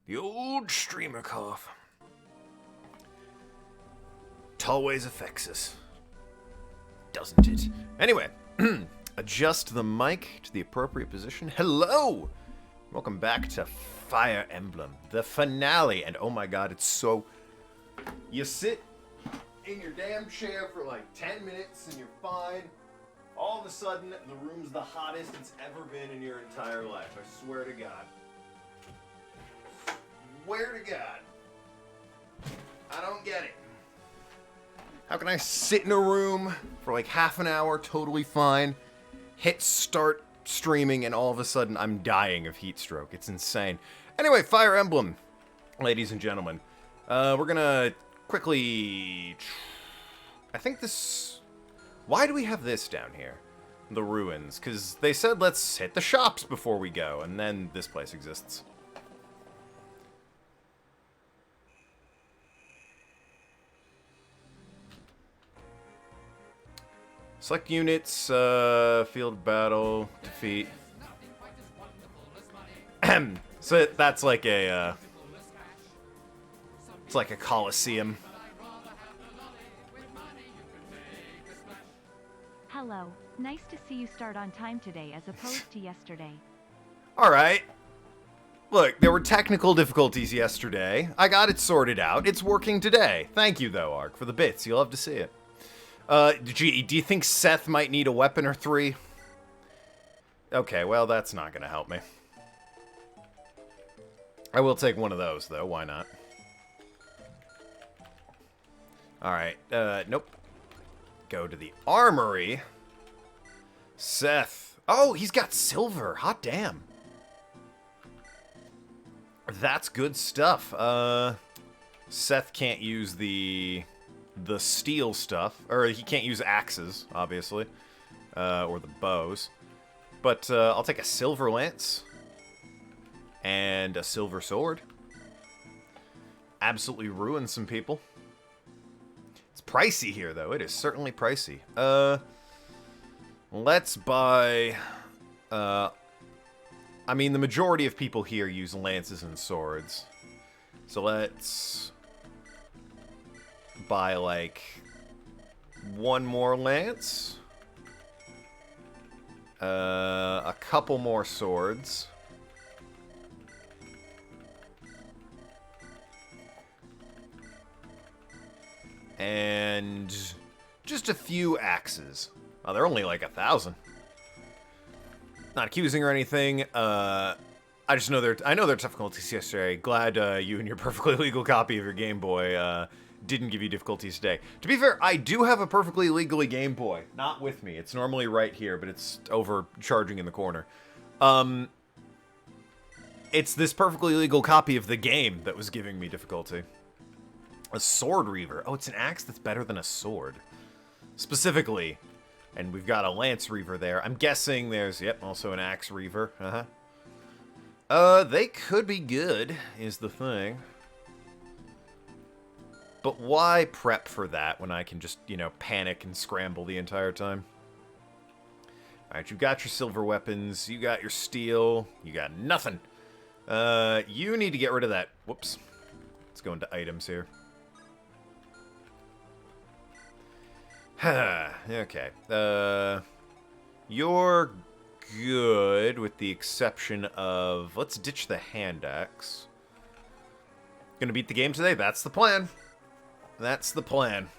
the old streamer cough. It always affects us, doesn't it? Anyway, adjust the mic to the appropriate position. Hello! Welcome back to Fire Emblem, the finale. And oh my god, it's so... You sit in your damn chair for like 10 minutes and you're fine. All of a sudden, the room's the hottest it's ever been in your entire life. I swear to God. Swear to God. I don't get it. How can I sit in a room for like half an hour, totally fine, hit start streaming, and all of a sudden I'm dying of heat stroke? It's insane. Anyway, Fire Emblem, ladies and gentlemen. We're gonna quickly... I think this... Why do we have this down here? The ruins. Because they said let's hit the shops before we go, and then this place exists. Select units, field battle, defeat. So that's like a, it's like a coliseum. Hello. Nice to see you start on time today as opposed to yesterday. Alright. Look, there were technical difficulties yesterday. I got it sorted out. It's working today. Thank you, though, Ark, for the bits. You'll love to see it. Gee, do you think Seth might need a weapon or 3? Okay, well, that's not gonna help me. I will take one of those, though. Why not? Alright, nope. Go to the armory. Seth. Oh, he's got silver. Hot damn. That's good stuff. Seth can't use the steel stuff. Or he can't use axes, obviously. Or the bows. But I'll take a silver lance. And a silver sword. Absolutely ruin some people. It's pricey here, though. It is certainly pricey. Let's buy... I mean, the majority of people here use lances and swords. So let's buy, like, one more lance. A couple more swords. And just a few axes. Oh, they're only like 1,000. Not accusing or anything. I just know I know their difficulties yesterday. Glad you and your perfectly legal copy of your Game Boy didn't give you difficulties today. To be fair, I do have a perfectly legally Game Boy. Not with me. It's normally right here, but it's overcharging in the corner. It's this perfectly legal copy of the game that was giving me difficulty. A sword reaver. Oh, it's an axe that's better than a sword. Specifically. And we've got a lance reaver there. I'm guessing there's, yep, also an axe reaver. They could be good, is the thing. But why prep for that when I can just, you know, panic and scramble the entire time? Alright, you've got your silver weapons, you got your steel, you got nothing. You need to get rid of that. Whoops. Let's go into items here. Okay. You're good, with the exception of... Let's ditch the hand axe. Gonna beat the game today? That's the plan. That's the plan.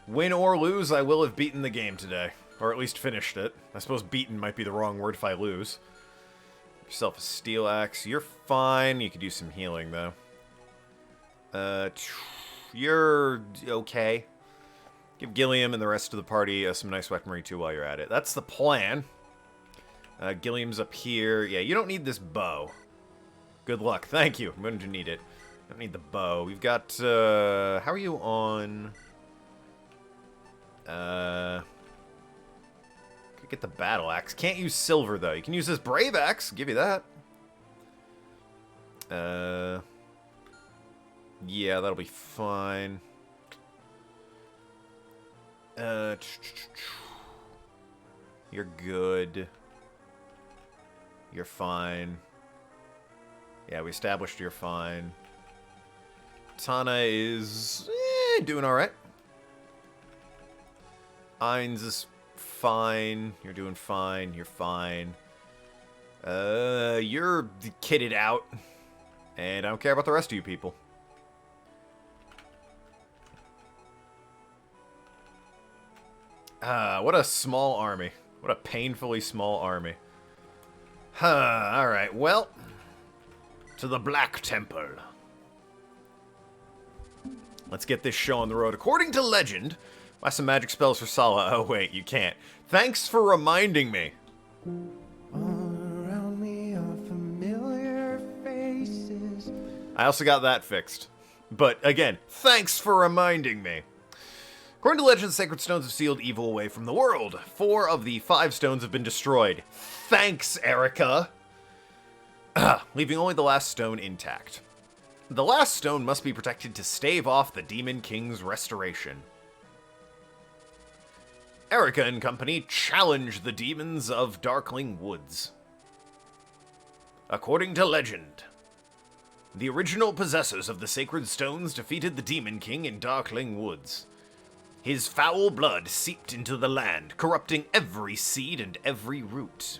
Win or lose, I will have beaten the game today. Or at least finished it. I suppose beaten might be the wrong word if I lose. Yourself a steel axe. You're fine. You could use some healing, though. You're okay. Give Gilliam and the rest of the party some nice weaponry, too, while you're at it. That's the plan. Gilliam's up here. Yeah, you don't need this bow. Good luck. Thank you. I'm going to need it. Don't need the bow. We've got, how are you on... Could get the battle axe. Can't use silver, though. You can use this brave axe. Give you that. Yeah, that'll be fine. You're good. You're fine. Yeah, we established you're fine. Tana is doing alright. Ainz is fine. You're doing fine. You're fine. You're kitted out. And I don't care about the rest of you people. What a small army. What a painfully small army. Alright, well. To the Black Temple. Let's get this show on the road. According to legend, buy some magic spells for Sala. Oh, wait, you can't. Thanks for reminding me. All around me are familiar faces. I also got that fixed. But, again, thanks for reminding me. According to legend, the sacred stones have sealed evil away from the world. 4 of the 5 stones have been destroyed. Thanks, Erica! Leaving only the last stone intact. The last stone must be protected to stave off the Demon King's restoration. Erica and company challenge the demons of Darkling Woods. According to legend, the original possessors of the sacred stones defeated the Demon King in Darkling Woods. His foul blood seeped into the land, corrupting every seed and every root.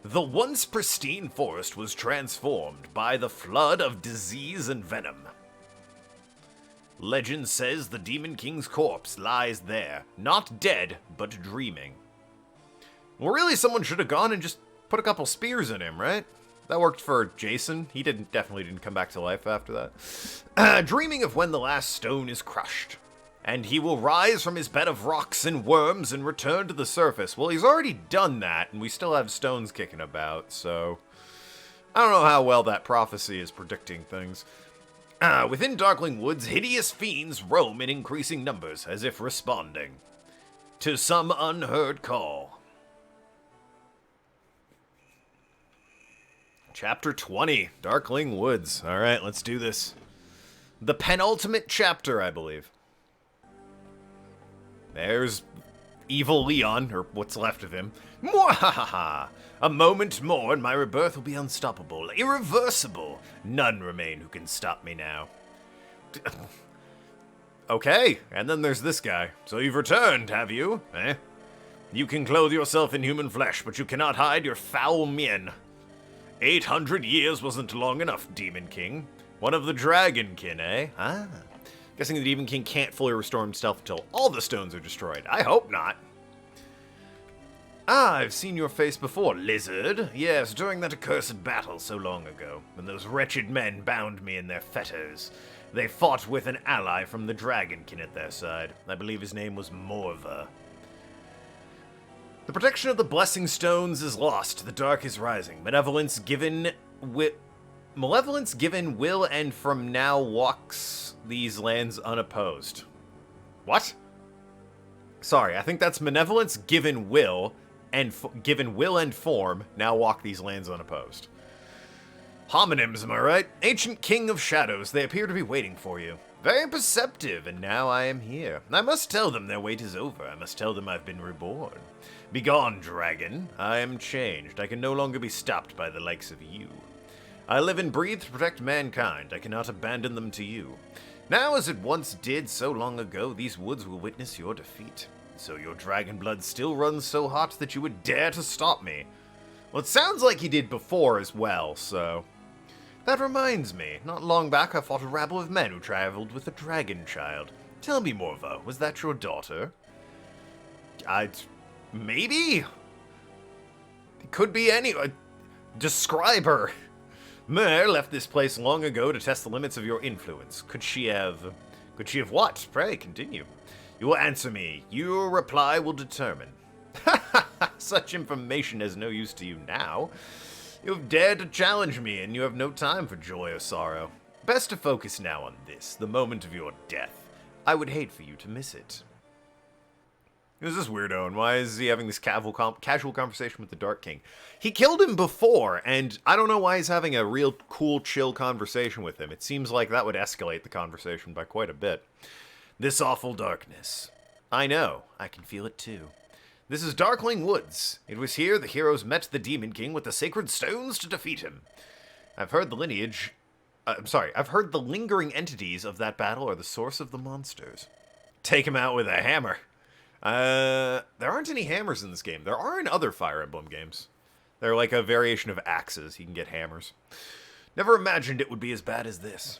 The once pristine forest was transformed by the flood of disease and venom. Legend says the Demon King's corpse lies there, not dead, but dreaming. Well, really, someone should have gone and just put a couple spears in him, right? That worked for Jason. He definitely didn't come back to life after that. Dreaming of when the last stone is crushed. And he will rise from his bed of rocks and worms and return to the surface. Well, he's already done that, and we still have stones kicking about, so I don't know how well that prophecy is predicting things. Within Darkling Woods, hideous fiends roam in increasing numbers, as if responding to some unheard call. Chapter 20, Darkling Woods. Alright, let's do this. The penultimate chapter, I believe. There's evil Leon, or what's left of him. Mwahaha! A moment more and my rebirth will be unstoppable, irreversible. None remain who can stop me now. Okay, and then there's this guy. So you've returned, have you? Eh? You can clothe yourself in human flesh, but you cannot hide your foul mien. 800 years wasn't long enough, Demon King. One of the Dragon Kin, eh? Ah. Guessing the Demon King can't fully restore himself until all the stones are destroyed. I hope not. Ah, I've seen your face before, lizard. Yes, during that accursed battle so long ago, when those wretched men bound me in their fetters. They fought with an ally from the Dragonkin at their side. I believe his name was Morva. The protection of the Blessing Stones is lost. The dark is rising. Malevolence given will and from now walks these lands unopposed. What? Sorry, I think that's malevolence given will and form now walk these lands unopposed. Homonyms, am I right? Ancient King of Shadows, they appear to be waiting for you. Very perceptive, and now I am here. I must tell them their wait is over. I must tell them I've been reborn. Begone, dragon. I am changed. I can no longer be stopped by the likes of you. I live and breathe to protect mankind. I cannot abandon them to you. Now, as it once did so long ago, these woods will witness your defeat. So your dragon blood still runs so hot that you would dare to stop me. Well, it sounds like he did before as well, so... That reminds me, not long back I fought a rabble of men who traveled with a dragon child. Tell me, Morva, was that your daughter? Maybe? It could be any... describe her. Mer left this place long ago to test the limits of your influence. Could she have what? Pray, continue. You will answer me. Your reply will determine. Such information has no use to you now. You have dared to challenge me, and you have no time for joy or sorrow. Best to focus now on this, the moment of your death. I would hate for you to miss it. Who's this weirdo, and why is he having this casual conversation with the Dark King? He killed him before, and I don't know why he's having a real cool, chill conversation with him. It seems like that would escalate the conversation by quite a bit. This awful darkness. I know. I can feel it too. This is Darkling Woods. It was here the heroes met the Demon King with the sacred stones to defeat him. I've heard the lineage... I've heard the lingering entities of that battle are the source of the monsters. Take him out with a hammer. There aren't any hammers in this game. There are in other Fire Emblem games. They're like a variation of axes. You can get hammers. Never imagined it would be as bad as this.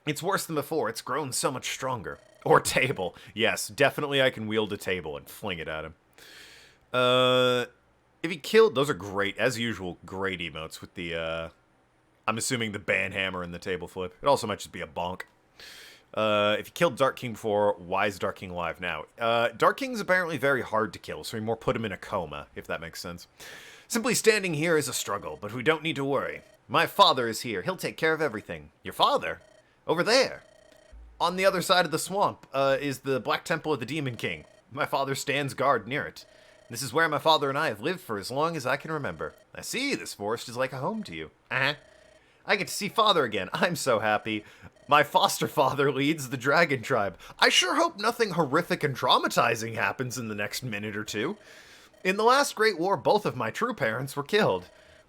It's worse than before. It's grown so much stronger. Or table. Yes, definitely I can wield a table and fling it at him. If he killed... Those are great, as usual, great emotes with the, I'm assuming the ban hammer and the table flip. It also might just be a bonk. If you killed Dark King before, why is Dark King alive now? Dark King's apparently very hard to kill, so we more put him in a coma, if that makes sense. Simply standing here is a struggle, but we don't need to worry. My father is here. He'll take care of everything. Your father? Over there. On the other side of the swamp, is the Black Temple of the Demon King. My father stands guard near it. This is where my father and I have lived for as long as I can remember. I see, this forest is like a home to you. Uh-huh. I get to see father again. I'm so happy. My foster father leads the dragon tribe. I sure hope nothing horrific and traumatizing happens in the next minute or two. In the last Great War, both of my true parents were killed.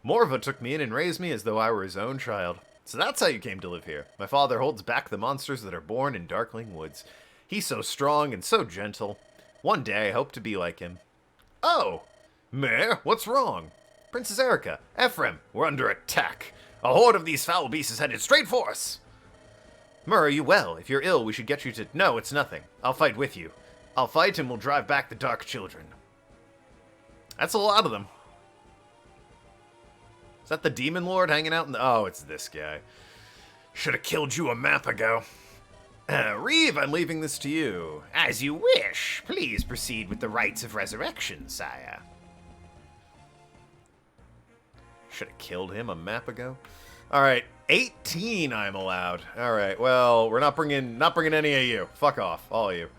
Morva took me in and raised me as though I were his own child. So that's how you came to live here. My father holds back the monsters that are born in Darkling Woods. He's so strong and so gentle. One day I hope to be like him. Oh! Mare, what's wrong? Princess Erica, Ephraim, we're under attack. A horde of these foul beasts is headed straight for us. Myrrh, are you well? If you're ill, we should get you to... No, it's nothing. I'll fight with you. I'll fight and we'll drive back the Dark Children. That's a lot of them. Is that the Demon Lord hanging out in the... Oh, it's this guy. Should have killed you a map ago. Reeve, I'm leaving this to you. As you wish. Please proceed with the rites of resurrection, sire. Should have killed him a map ago. All right, 18 I'm allowed. All right, well, we're not bringing any of you. Fuck off, all of you.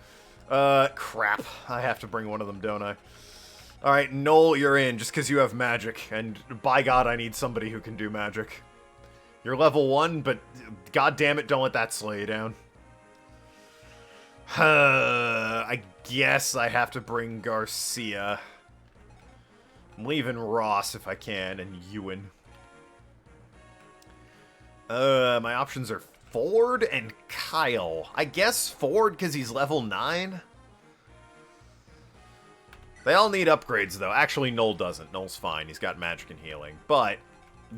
Crap. I have to bring one of them, don't I? All right, Noel, you're in just because you have magic. And by God, I need somebody who can do magic. You're level 1, but God damn it, don't let that slow you down. I guess I have to bring Garcia. I'm leaving Ross if I can, and Ewan. My options are Ford and Kyle. I guess Ford because he's level 9. They all need upgrades, though. Actually, Noel doesn't. Noel's fine. He's got magic and healing. But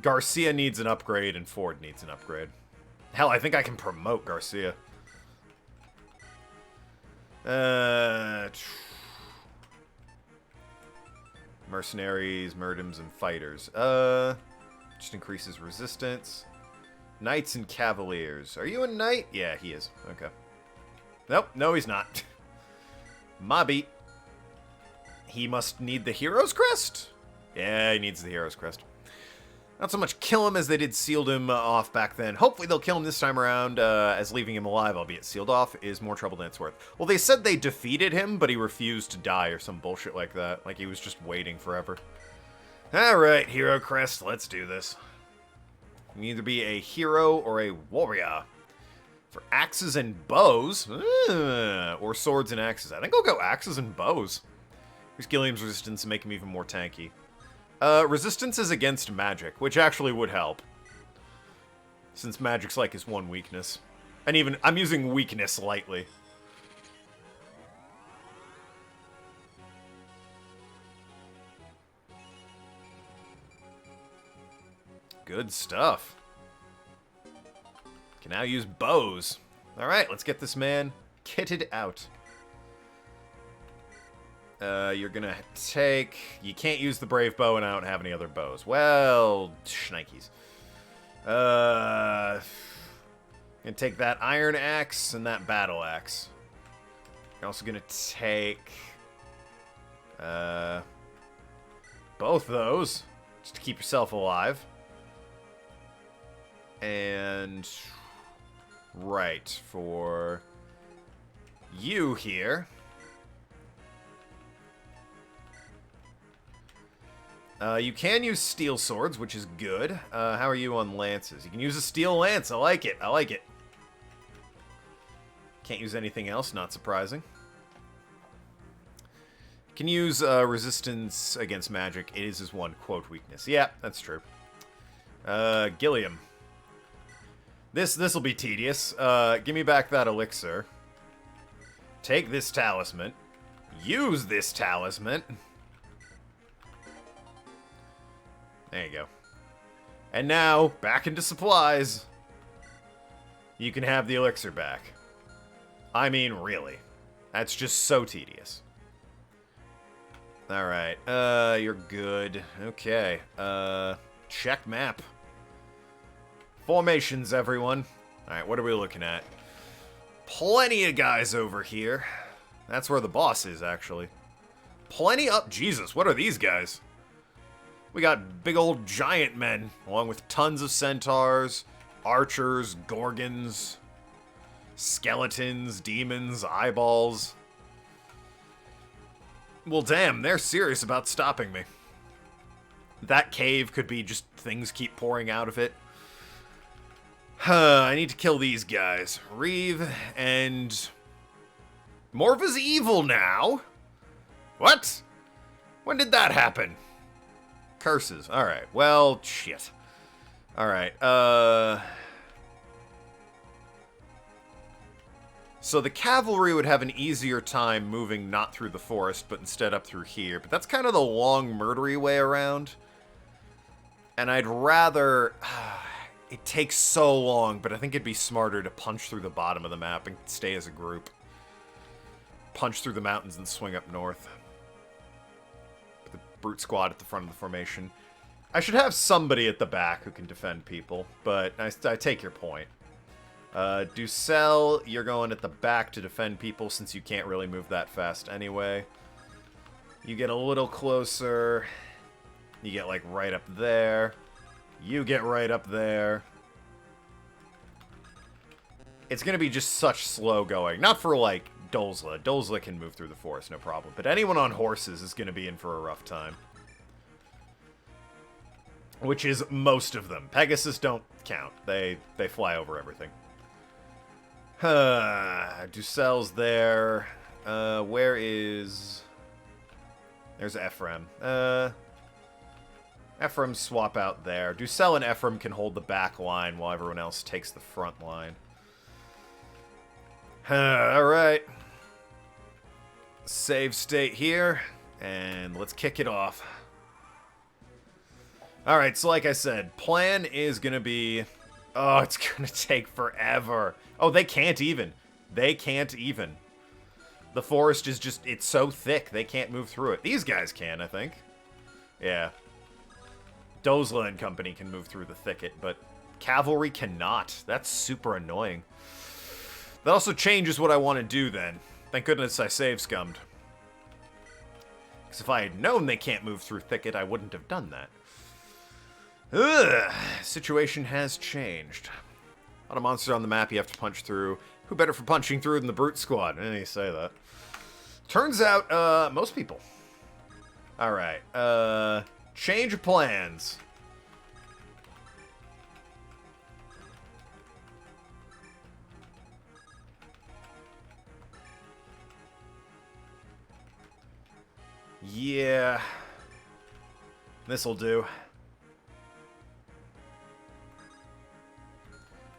Garcia needs an upgrade, and Ford needs an upgrade. Hell, I think I can promote Garcia. Mercenaries, Murdems, and Fighters. Just increases resistance. Knights and Cavaliers. Are you a knight? Yeah, he is. Okay. Nope, no he's not. My beat. He must need the Hero's Crest? Yeah, he needs the Hero's Crest. Not so much kill him as they did sealed him off back then. Hopefully they'll kill him this time around, as leaving him alive, albeit sealed off, is more trouble than it's worth. Well, they said they defeated him, but he refused to die or some bullshit like that. Like he was just waiting forever. Alright, Hero Crest, let's do this. You can either be a hero or a warrior. For axes and bows, or swords and axes. I think I'll go axes and bows. Because Gilliam's resistance and make him even more tanky. Resistance is against magic, which actually would help. Since magic's like his one weakness. And even, I'm using weakness lightly. Good stuff. Can now use bows. Alright, let's get this man kitted out. You're gonna take... You can't use the Brave Bow and I don't have any other bows. Well, shnikes. Gonna take that Iron Axe and that Battle Axe. You're also gonna take... both those, just to keep yourself alive. And... Right, for... you here... you can use steel swords, which is good. How are you on lances? You can use a steel lance. I like it. I like it. Can't use anything else. Not surprising. Can use resistance against magic. It is his one quote weakness. Yeah, that's true. Gilliam. This'll be tedious. Give me back that elixir. Take this talisman. Use this talisman. There you go. And now, back into supplies. You can have the elixir back. I mean, really. That's just so tedious. Alright, you're good. Okay, check map. Formations, everyone. Alright, what are we looking at? Plenty of guys over here. That's where the boss is, actually. Plenty up. Jesus, what are these guys? We got big old giant men, along with tons of centaurs, archers, gorgons, skeletons, demons, eyeballs. Well, damn, they're serious about stopping me. That cave could be just things keep pouring out of it. I need to kill these guys. Reeve and... Morva's evil now? What? When did that happen? Curses. Alright, well, shit. Alright, So the cavalry would have an easier time moving not through the forest, but instead up through here. But that's kind of the long, murdery way around. And I'd rather... It takes so long, but I think it'd be smarter to punch through the bottom of the map and stay as a group. Punch through the mountains and swing up north. Put the brute squad at the front of the formation. I should have somebody at the back who can defend people, but I take your point. Ducel, you're going at the back to defend people since you can't really move that fast anyway. You get a little closer. You get, like, right up there. You get right up there. It's going to be just such slow going. Not for, like, Dolzla. Dolzla can move through the forest, no problem. But anyone on horses is going to be in for a rough time. Which is most of them. Pegasus don't count. They fly over everything. Ducel's there. Where is... There's Ephraim. Ephraim swap out there. Ducel and Ephraim can hold the back line while everyone else takes the front line. Alright. Save state here. And let's kick it off. Alright, so like I said, plan is going to be... Oh, it's going to take forever. Oh, they can't even. They can't even. The forest is just... It's so thick, they can't move through it. These guys can, I think. Yeah. Dozla and company can move through the thicket, but cavalry cannot. That's super annoying. That also changes what I want to do then. Thank goodness I save scummed. Because if I had known they can't move through thicket, I wouldn't have done that. Ugh. Situation has changed. A lot of monsters on the map you have to punch through. Who better for punching through than the brute squad? You say that. Turns out, most people. Alright, change of plans. Yeah. This'll do.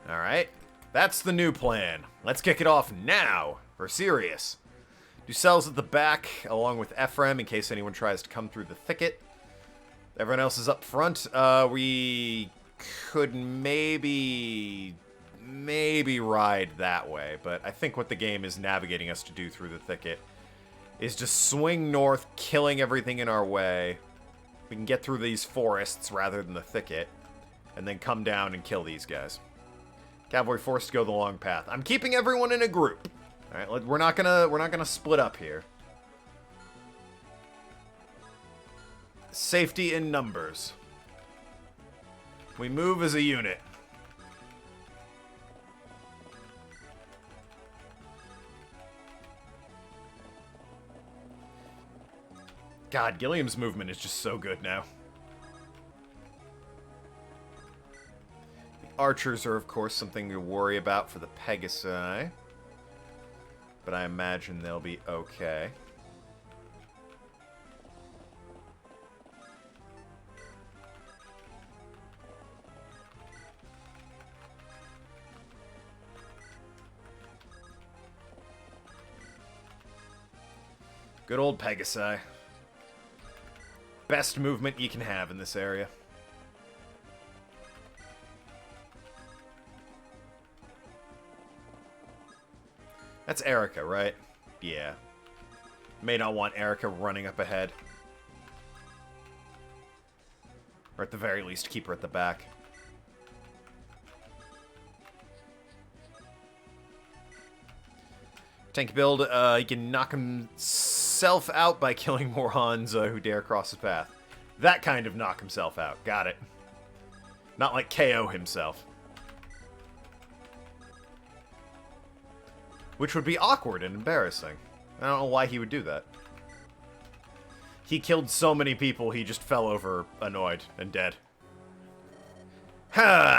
Alright. That's the new plan. Let's kick it off now. For serious. Ducel's at the back, along with Ephraim, in case anyone tries to come through the thicket. Everyone else is up front. We could maybe ride that way, but I think what the game is navigating us to do through the thicket is just swing north, killing everything in our way. We can get through these forests rather than the thicket, and then come down and kill these guys. Cavalry forced to go the long path. I'm keeping everyone in a group. All right, we're not gonna split up here. Safety in numbers. We move as a unit. God, Gilliam's movement is just so good now. The archers are, of course, something to worry about for the Pegasi. But I imagine they'll be okay. Good old Pegasi. Best movement you can have in this area. That's Erica, right? Yeah. May not want Erica running up ahead. Or at the very least, keep her at the back. Tank build, he can knock himself out by killing more Hans who dare cross his path. That kind of knock himself out. Got it. Not like KO himself. Which would be awkward and embarrassing. I don't know why he would do that. He killed so many people, he just fell over, annoyed, and dead.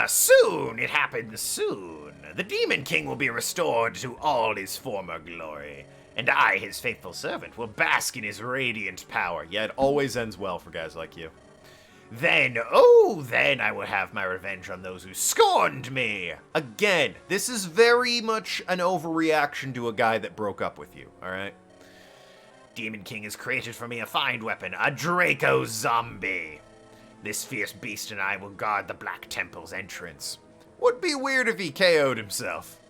Soon! It happens soon. The Demon King will be restored to all his former glory. And I, his faithful servant, will bask in his radiant power. Yeah, it always ends well for guys like you. Then, oh, then I will have my revenge on those who scorned me. Again, this is very much an overreaction to a guy that broke up with you, alright? Demon King has created for me a fine weapon, a Draco Zombie. This fierce beast and I will guard the Black Temple's entrance. Would be weird if he KO'd himself.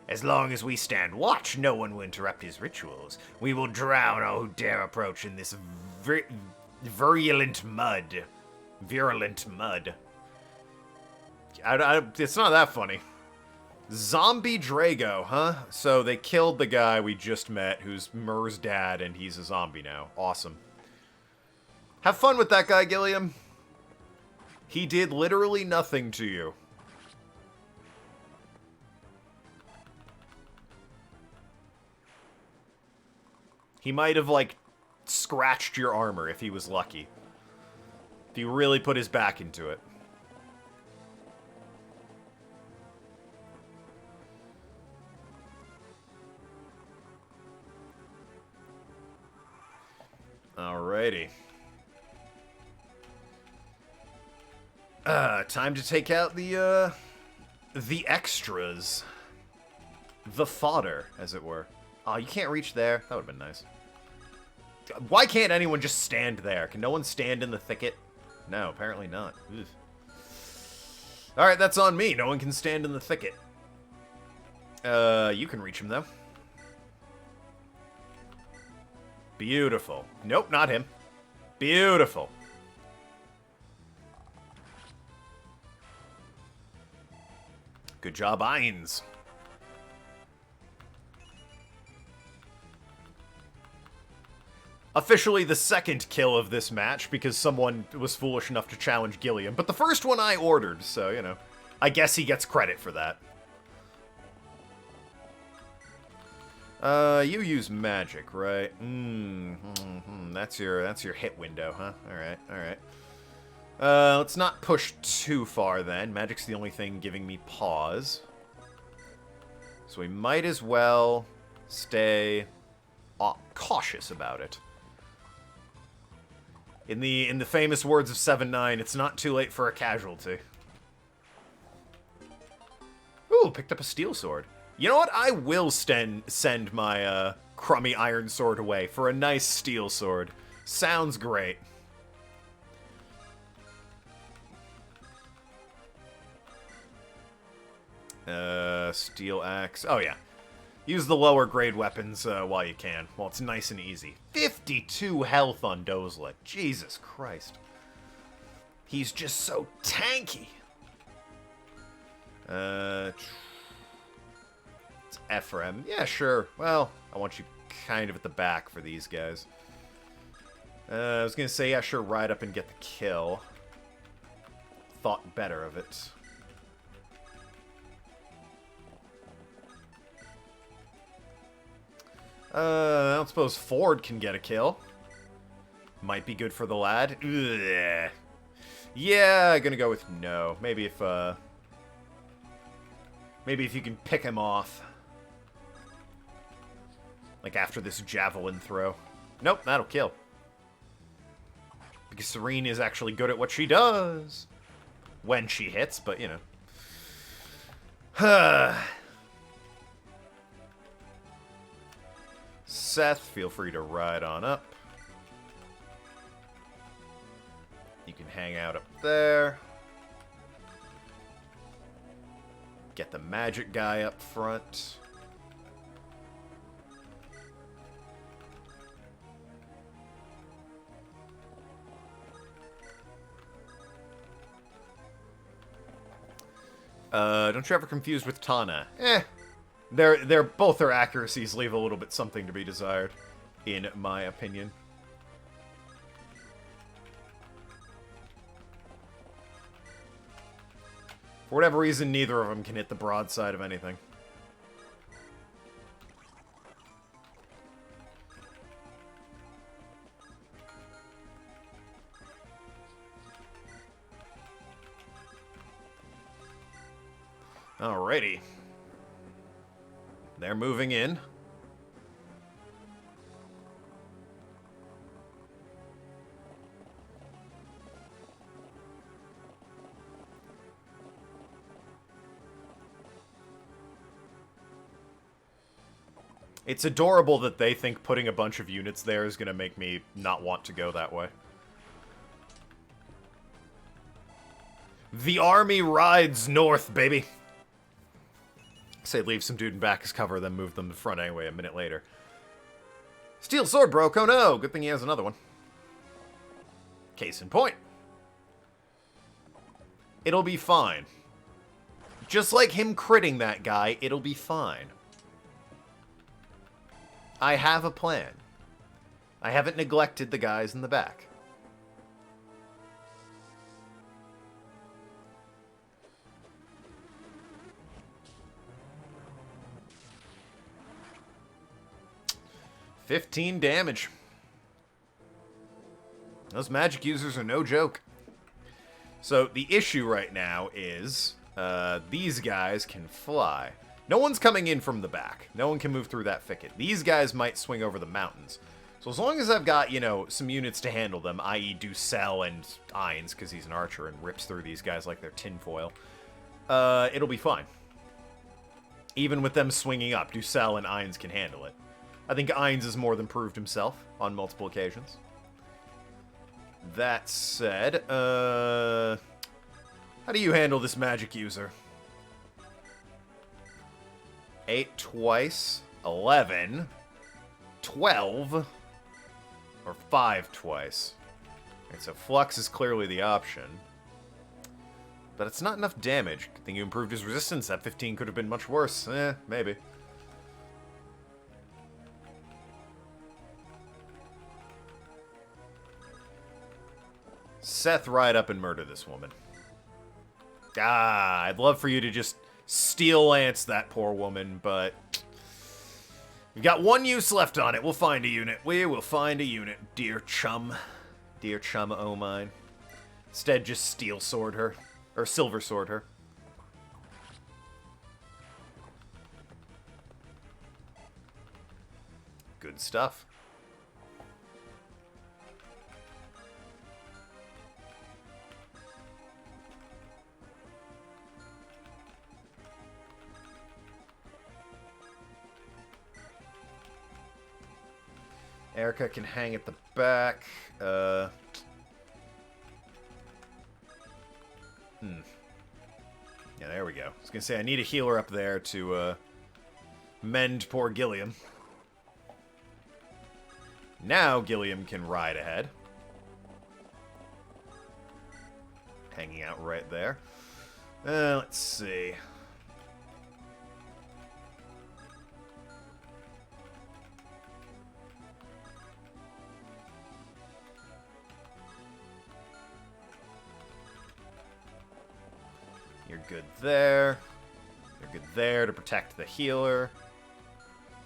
As long as we stand watch, no one will interrupt his rituals. We will drown all who dare approach in this virulent mud. Virulent mud. It's not that funny. Zombie Drago, huh? So they killed the guy we just met, who's Mur's dad, and he's a zombie now. Awesome. Have fun with that guy, Gilliam. He did literally nothing to you. He might have, like, scratched your armor if he was lucky. If he really put his back into it. Alrighty. Time to take out the extras. The fodder, as it were. Oh, you can't reach there? That would've been nice. Why can't anyone just stand there? Can no one stand in the thicket? No, apparently not. Alright, that's on me. No one can stand in the thicket. You can reach him, though. Beautiful. Nope, not him. Beautiful. Good job, Ainz. Officially the second kill of this match, because someone was foolish enough to challenge Gilliam. But the first one I ordered, so, you know. I guess he gets credit for that. You use magic, right? That's your hit window, huh? Alright, alright. Let's not push too far then. Magic's the only thing giving me pause. So we might as well stay cautious about it. In the famous words of 7-9, it's not too late for a casualty. Ooh, picked up a steel sword. You know what? I will send my crummy iron sword away for a nice steel sword. Sounds great. Steel axe. Oh, yeah. Use the lower grade weapons while you can, while it's nice and easy. 52 health on Dozlet. Jesus Christ. He's just so tanky. It's Ephraim. Yeah, sure. Well, I want you kind of at the back for these guys. I was gonna say, yeah, sure, ride up and get the kill. Thought better of it. I don't suppose Ford can get a kill. Might be good for the lad. Ugh. Yeah, gonna go with no. Maybe if you can pick him off. Like after this javelin throw. Nope, that'll kill. Because Serene is actually good at what she does. When she hits, but you know. Seth, feel free to ride on up. You can hang out up there. Get the magic guy up front. Don't you ever confuse with Tana? They're both their accuracies leave a little bit something to be desired, in my opinion. For whatever reason, neither of them can hit the broadside of anything. Alrighty. They're moving in. It's adorable that they think putting a bunch of units there is going to make me not want to go that way. The army rides north, baby. Say leave some dude in back as cover, then move them to the front anyway a minute later. Steel sword broke, oh no! Good thing he has another one. Case in point. It'll be fine. Just like him critting that guy, it'll be fine. I have a plan. I haven't neglected the guys in the back. $15 damage. Those magic users are no joke. So the issue right now is these guys can fly. No one's coming in from the back. No one can move through that thicket. These guys might swing over the mountains. So as long as I've got, you know, some units to handle them, i.e. Ducel and Ainz, because he's an archer and rips through these guys like they're tinfoil, it'll be fine. Even with them swinging up, Ducel and Ainz can handle it. I think Ainz has more than proved himself on multiple occasions. That said, how do you handle this magic user? 8 twice, 11, 12, or 5 twice. Okay, so Flux is clearly the option. But it's not enough damage. Good thing you improved his resistance. That 15 could have been much worse. Maybe. Seth, ride up and murder this woman. I'd love for you to just steel lance that poor woman, but we've got one use left on it. We'll find a unit. We will find a unit, dear chum. Dear chum o' mine. Instead, just steel sword her. Or silver sword her. Good stuff. Erica can hang at the back. Yeah, there we go. I was gonna say, I need a healer up there to, mend poor Gilliam. Now Gilliam can ride ahead. Hanging out right there. Let's see. You're good there. You're good there to protect the healer.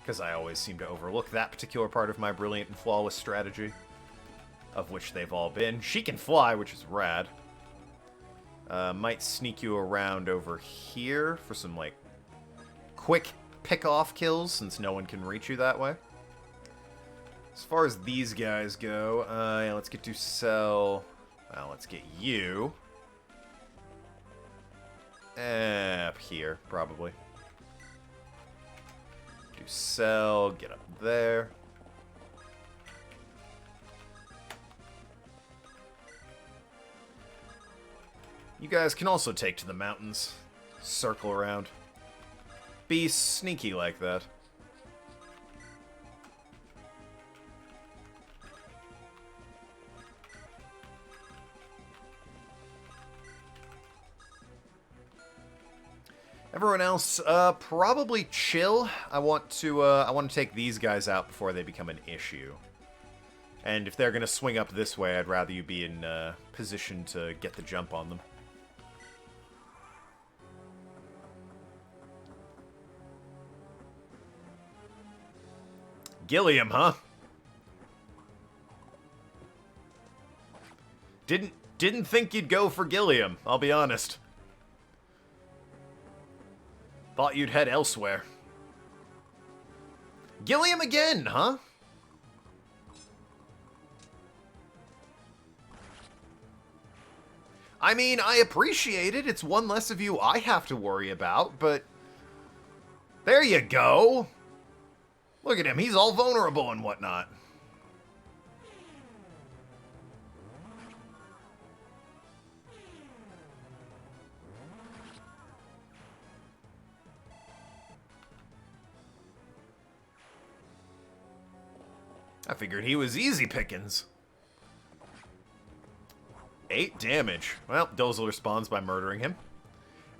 Because I always seem to overlook that particular part of my brilliant and flawless strategy. Of which they've all been. She can fly, which is rad. Might sneak you around over here for some, like, quick pick-off kills, since no one can reach you that way. As far as these guys go, yeah, let's get to sell... Well, let's get you... up here, probably. Do sell, get up there. You guys can also take to the mountains. Circle around. Be sneaky like that. Everyone else, probably chill. I want to take these guys out before they become an issue. And if they're gonna swing up this way, I'd rather you be in position to get the jump on them. Gilliam, huh? Didn't think you'd go for Gilliam, I'll be honest. Thought you'd head elsewhere. Gilliam again, huh? I mean, I appreciate it. It's one less of you I have to worry about, but... There you go! Look at him, he's all vulnerable and whatnot. I figured he was easy pickings. 8 damage. Well, Dozla responds by murdering him.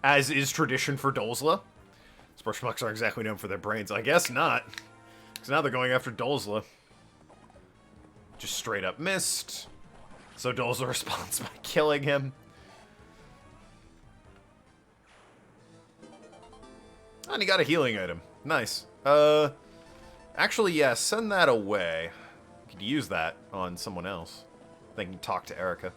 As is tradition for Dozla. Sportsmucks aren't exactly known for their brains. I guess not. Because now they're going after Dozla. Just straight up missed. So Dozla responds by killing him. And he got a healing item. Nice. Actually, yeah, send that away. You could use that on someone else. They can talk to Erica.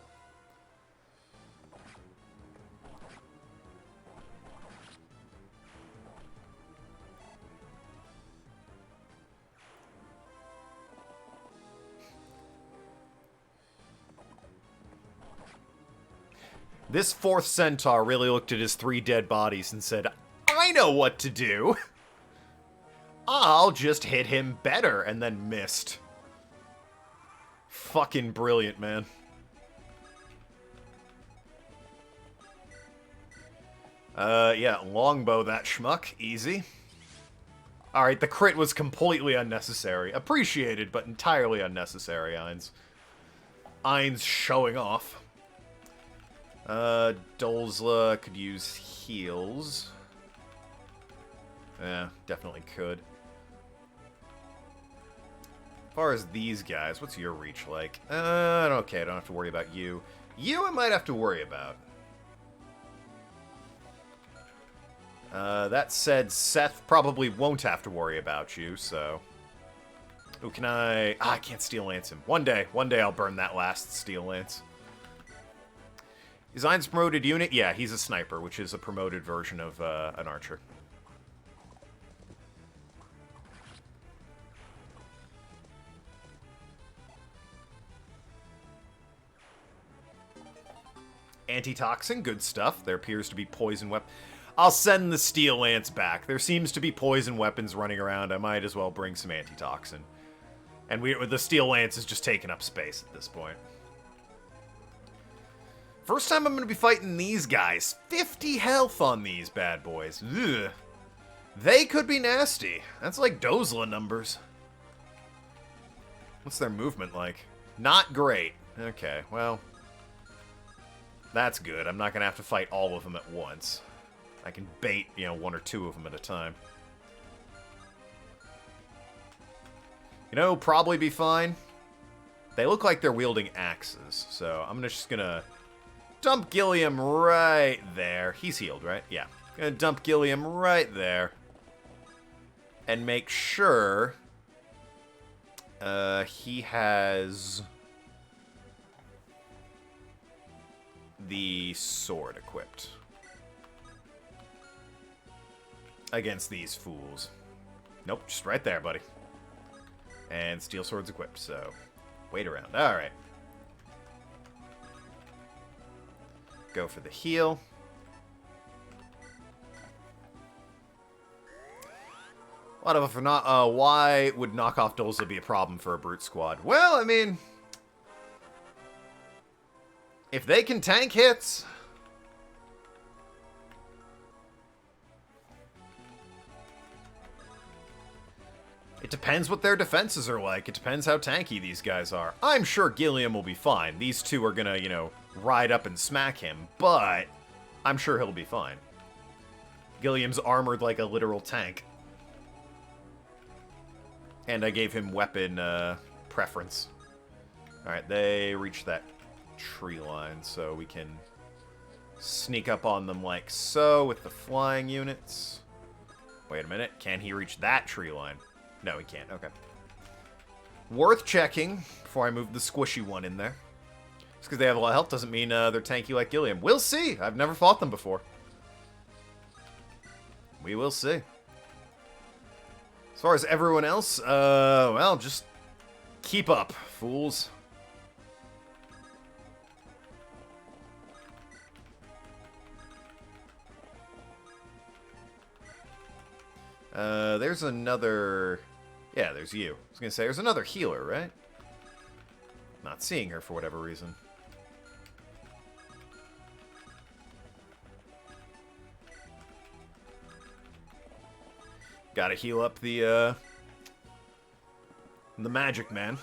This 4th centaur really looked at his 3 dead bodies and said, I know what to do! I'll just hit him better, and then missed. Fucking brilliant, man. Yeah, longbow that schmuck. Easy. Alright, the crit was completely unnecessary. Appreciated, but entirely unnecessary, Ainz. Ainz showing off. Dozla could use heals. Yeah, definitely could. As far as these guys, what's your reach like? Okay, I don't have to worry about you. You I might have to worry about. That said, Seth probably won't have to worry about you, so... Ooh, can I... I can't Steel Lance him. One day I'll burn that last Steel Lance. Is Ainz promoted unit? Yeah, he's a sniper, which is a promoted version of an archer. Antitoxin, good stuff. There appears to be poison weapon. I'll send the Steel Lance back. There seems to be poison weapons running around. I might as well bring some antitoxin. And the Steel Lance is just taking up space at this point. First time I'm going to be fighting these guys. 50 health on these bad boys. Ugh. They could be nasty. That's like Dozla numbers. What's their movement like? Not great. Okay, well... That's good. I'm not going to have to fight all of them at once. I can bait, 1 or 2 of them at a time. Probably be fine. They look like they're wielding axes, so I'm just going to dump Gilliam right there. He's healed, right? Yeah. Gonna dump Gilliam right there. And make sure he has the sword equipped against these fools. Nope, just right there, buddy. And steel sword's equipped, so wait around. Alright. Go for the heal. A lot of why would knockoff Dozla be a problem for a brute squad? Well, I mean, if they can tank hits, depends what their defenses are like. It depends how tanky these guys are. I'm sure Gilliam will be fine. These two are gonna, you know, ride up and smack him, but I'm sure he'll be fine. Gilliam's armored like a literal tank. And I gave him weapon preference. Alright, they reached that tree line, so we can sneak up on them like so with the flying units. Wait a minute, can he reach that tree line? No, he can't, okay. Worth checking before I move the squishy one in there. Just because they have a lot of health doesn't mean they're tanky like Gilliam. We'll see! I've never fought them before. We will see. As far as everyone else, well, just keep up, fools. There's another... Yeah, there's you. I was gonna say, there's another healer, right? Not seeing her for whatever reason. Gotta heal up the magic man.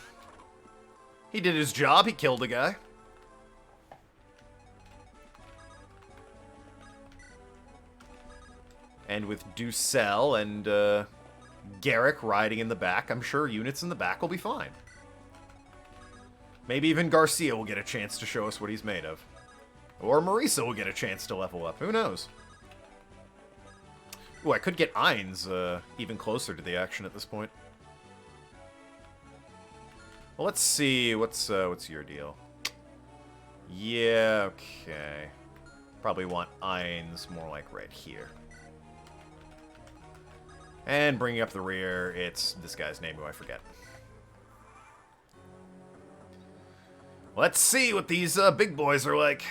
He did his job, he killed a guy. And with Ducel and Garrick riding in the back, I'm sure units in the back will be fine. Maybe even Garcia will get a chance to show us what he's made of. Or Marisa will get a chance to level up, who knows? Ooh, I could get Ainz even closer to the action at this point. Well, let's see, what's your deal? Yeah, okay. Probably want Ainz more like right here. And bringing up the rear, it's this guy's name who I forget. Let's see what these big boys are like.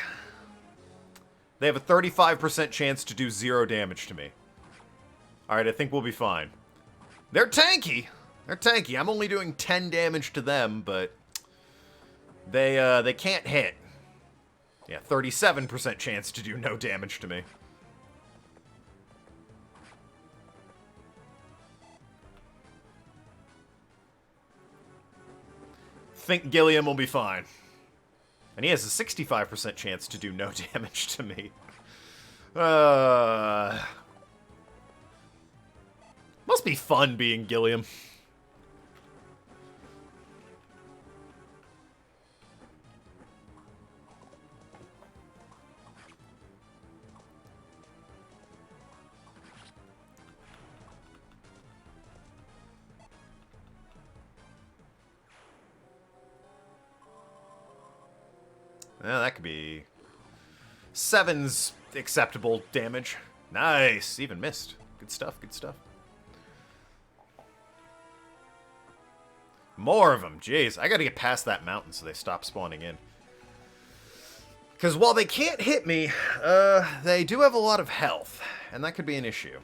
They have a 35% chance to do 0 damage to me. Alright, I think we'll be fine. They're tanky! They're tanky. I'm only doing 10 damage to them, but they can't hit. Yeah, 37% chance to do no damage to me. Think Gilliam will be fine. And he has a 65% chance to do no damage to me. Must be fun being Gilliam. Yeah, that could be... 7's acceptable damage. Nice! Even missed. Good stuff, good stuff. More of them, jeez. I gotta get past that mountain so they stop spawning in. Because while they can't hit me, they do have a lot of health. And that could be an issue.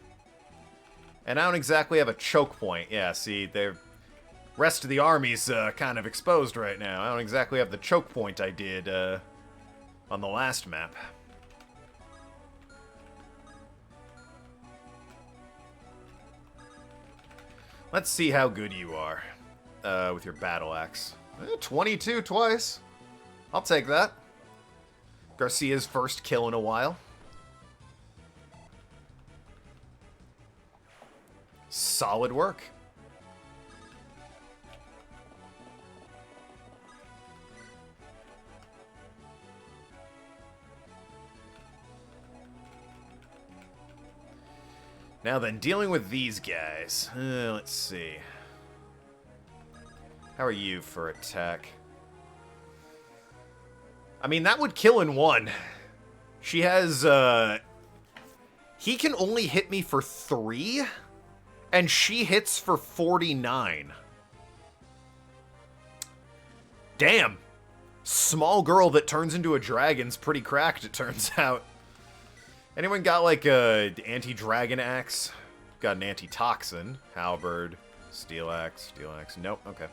And I don't exactly have a choke point. Yeah, see, they're... Rest of the army's kind of exposed right now. I don't exactly have the choke point I did on the last map. Let's see how good you are with your battle axe. 22 twice. I'll take that. Garcia's first kill in a while. Solid work. Now then, dealing with these guys. Let's see. How are you for attack? I mean, that would kill in one. She has, he can only hit me for 3, and she hits for 49. Damn. Small girl that turns into a dragon's pretty cracked, it turns out. Anyone got, like, a anti-dragon axe? Got an anti-toxin. Halberd. Steel axe. Steel axe. Nope. Okay.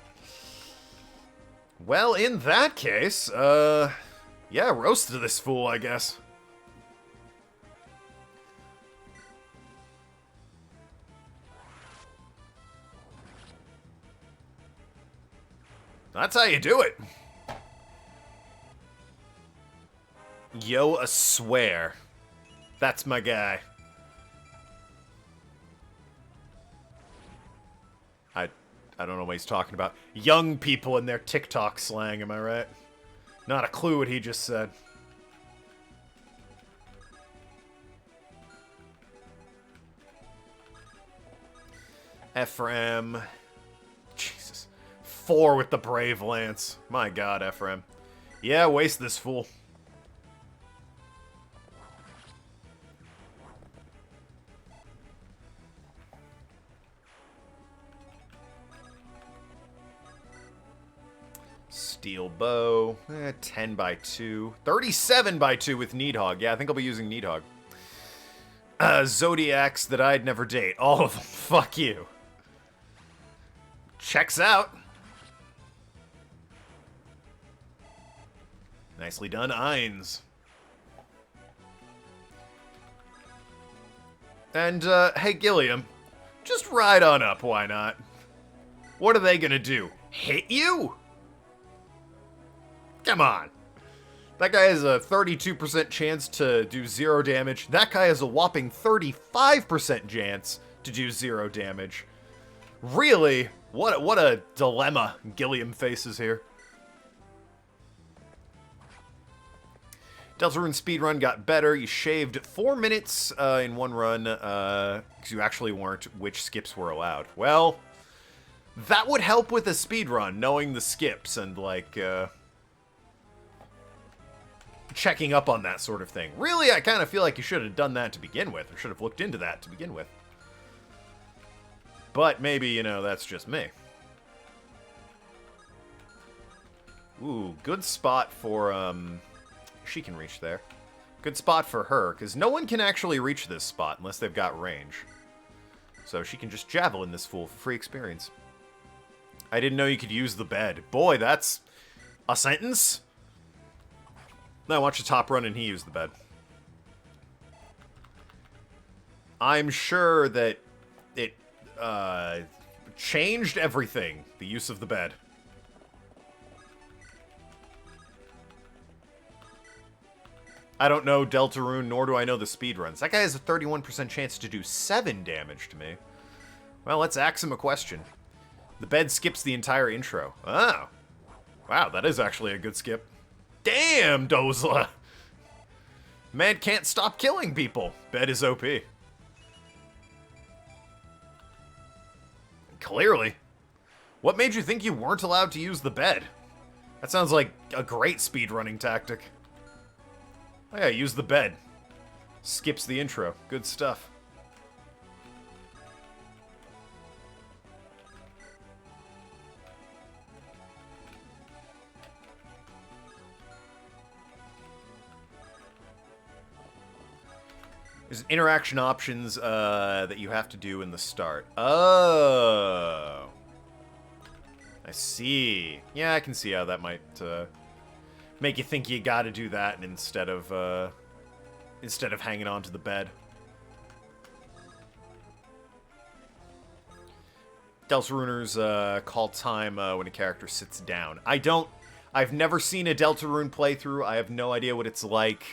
Well, in that case, yeah, roast this fool, I guess. That's how you do it. Yo, I swear. That's my guy. I don't know what he's talking about. Young people and their TikTok slang, am I right? Not a clue what he just said. Ephraim. Jesus. 4 with the Brave Lance. My god, Ephraim. Yeah, waste this fool. Steel bow. 10 by 2. 37 by 2 with Needhog. Yeah, I think I'll be using Needhog. Zodiacs that I'd never date. All of them. Fuck you. Checks out. Nicely done, Ainz. And, hey, Gilliam. Just ride on up, why not? What are they gonna do? Hit you? Come on. That guy has a 32% chance to do 0 damage. That guy has a whopping 35% chance to do 0 damage. Really? What a dilemma Gilliam faces here. Deltarune speedrun got better. You shaved 4 minutes in one run because you actually weren't which skips were allowed. Well, that would help with a speedrun, knowing the skips and, like, checking up on that sort of thing. Really, I kind of feel like you should have done that to begin with, or should have looked into that to begin with. But maybe, you know, that's just me. Ooh, good spot for, she can reach there. Good spot for her, because no one can actually reach this spot unless they've got range. So she can just javelin this fool for free experience. I didn't know you could use the bed. Boy, that's a sentence. I watched the top run and he used the bed. I'm sure that it changed everything, the use of the bed. I don't know Deltarune, nor do I know the speedruns. That guy has a 31% chance to do 7 damage to me. Well, let's ask him a question. The bed skips the entire intro. Oh. Wow, that is actually a good skip. Damn, Dozla! Man can't stop killing people. Bed is OP. Clearly. What made you think you weren't allowed to use the bed? That sounds like a great speedrunning tactic. Oh yeah, use the bed. Skips the intro. Good stuff. There's interaction options that you have to do in the start. Oh. I see. Yeah, I can see how that might make you think you gotta do that instead of hanging on to the bed. Deltaruner's call time when a character sits down. I've never seen a Deltarune playthrough. I have no idea what it's like.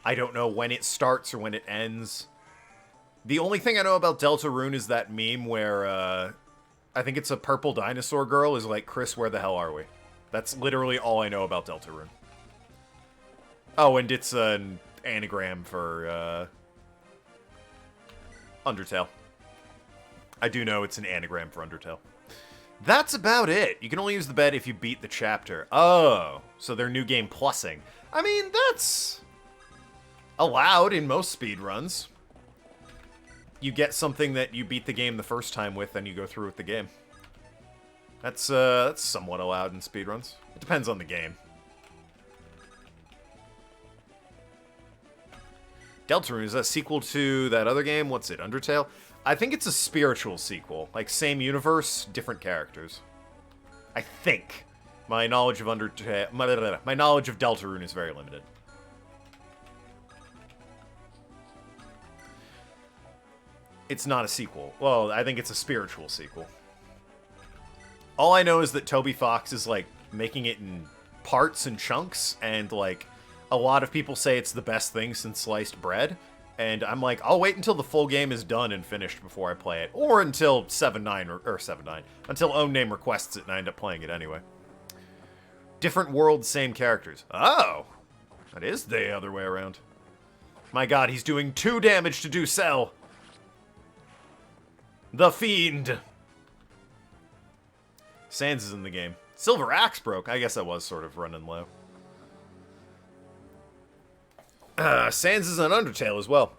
I don't know when it starts or when it ends. The only thing I know about Deltarune is that meme where, I think it's a purple dinosaur girl is like, Chris, where the hell are we? That's literally all I know about Deltarune. Oh, and it's an anagram for, Undertale. I do know it's an anagram for Undertale. That's about it. You can only use the bed if you beat the chapter. Oh, so they're new game plussing. I mean, that's allowed in most speedruns. You get something that you beat the game the first time with, and you go through with the game. That's somewhat allowed in speedruns. It depends on the game. Deltarune, is that a sequel to that other game? What's it, Undertale? I think it's a spiritual sequel. Like, same universe, different characters. I think. My knowledge of my knowledge of Deltarune is very limited. It's not a sequel. Well, I think it's a spiritual sequel. All I know is that Toby Fox is, like, making it in parts and chunks, and, like, a lot of people say it's the best thing since sliced bread, and I'm like, I'll wait until the full game is done and finished before I play it, or until 7.9, or 7.9, until Own Name requests it and I end up playing it anyway. Different worlds, same characters. Oh! That is the other way around. My god, he's doing 2 damage to Ducel! The Fiend! Sans is in the game. Silver Axe broke. I guess I was sort of running low. Sans is an Undertale as well.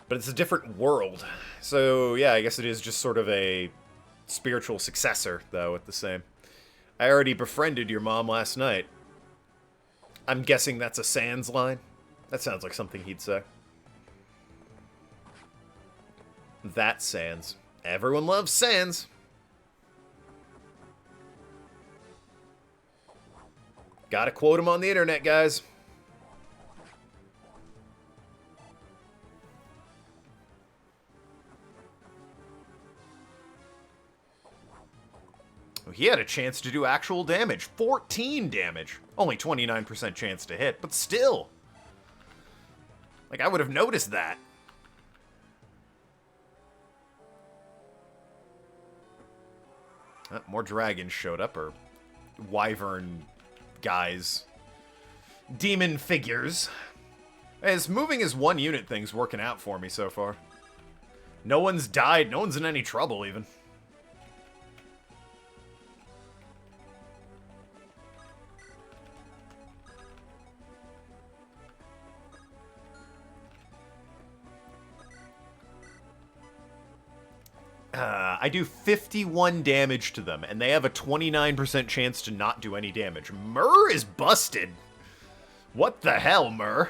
But it's a different world. So, yeah, I guess it is just sort of a spiritual successor, though, at the same. I already befriended your mom last night. I'm guessing that's a Sans line. That sounds like something he'd say. That Sans. Everyone loves Sans. Gotta quote him on the internet, guys. He had a chance to do actual damage. 14 damage. Only 29% chance to hit, but still. Like, I would have noticed that. More dragons showed up, or wyvern guys. Demon figures. As moving as one unit thing's working out for me so far. No one's died, no one's in any trouble, even. I do 51 damage to them, and they have a 29% chance to not do any damage. Myrrh is busted. What the hell, Myrrh?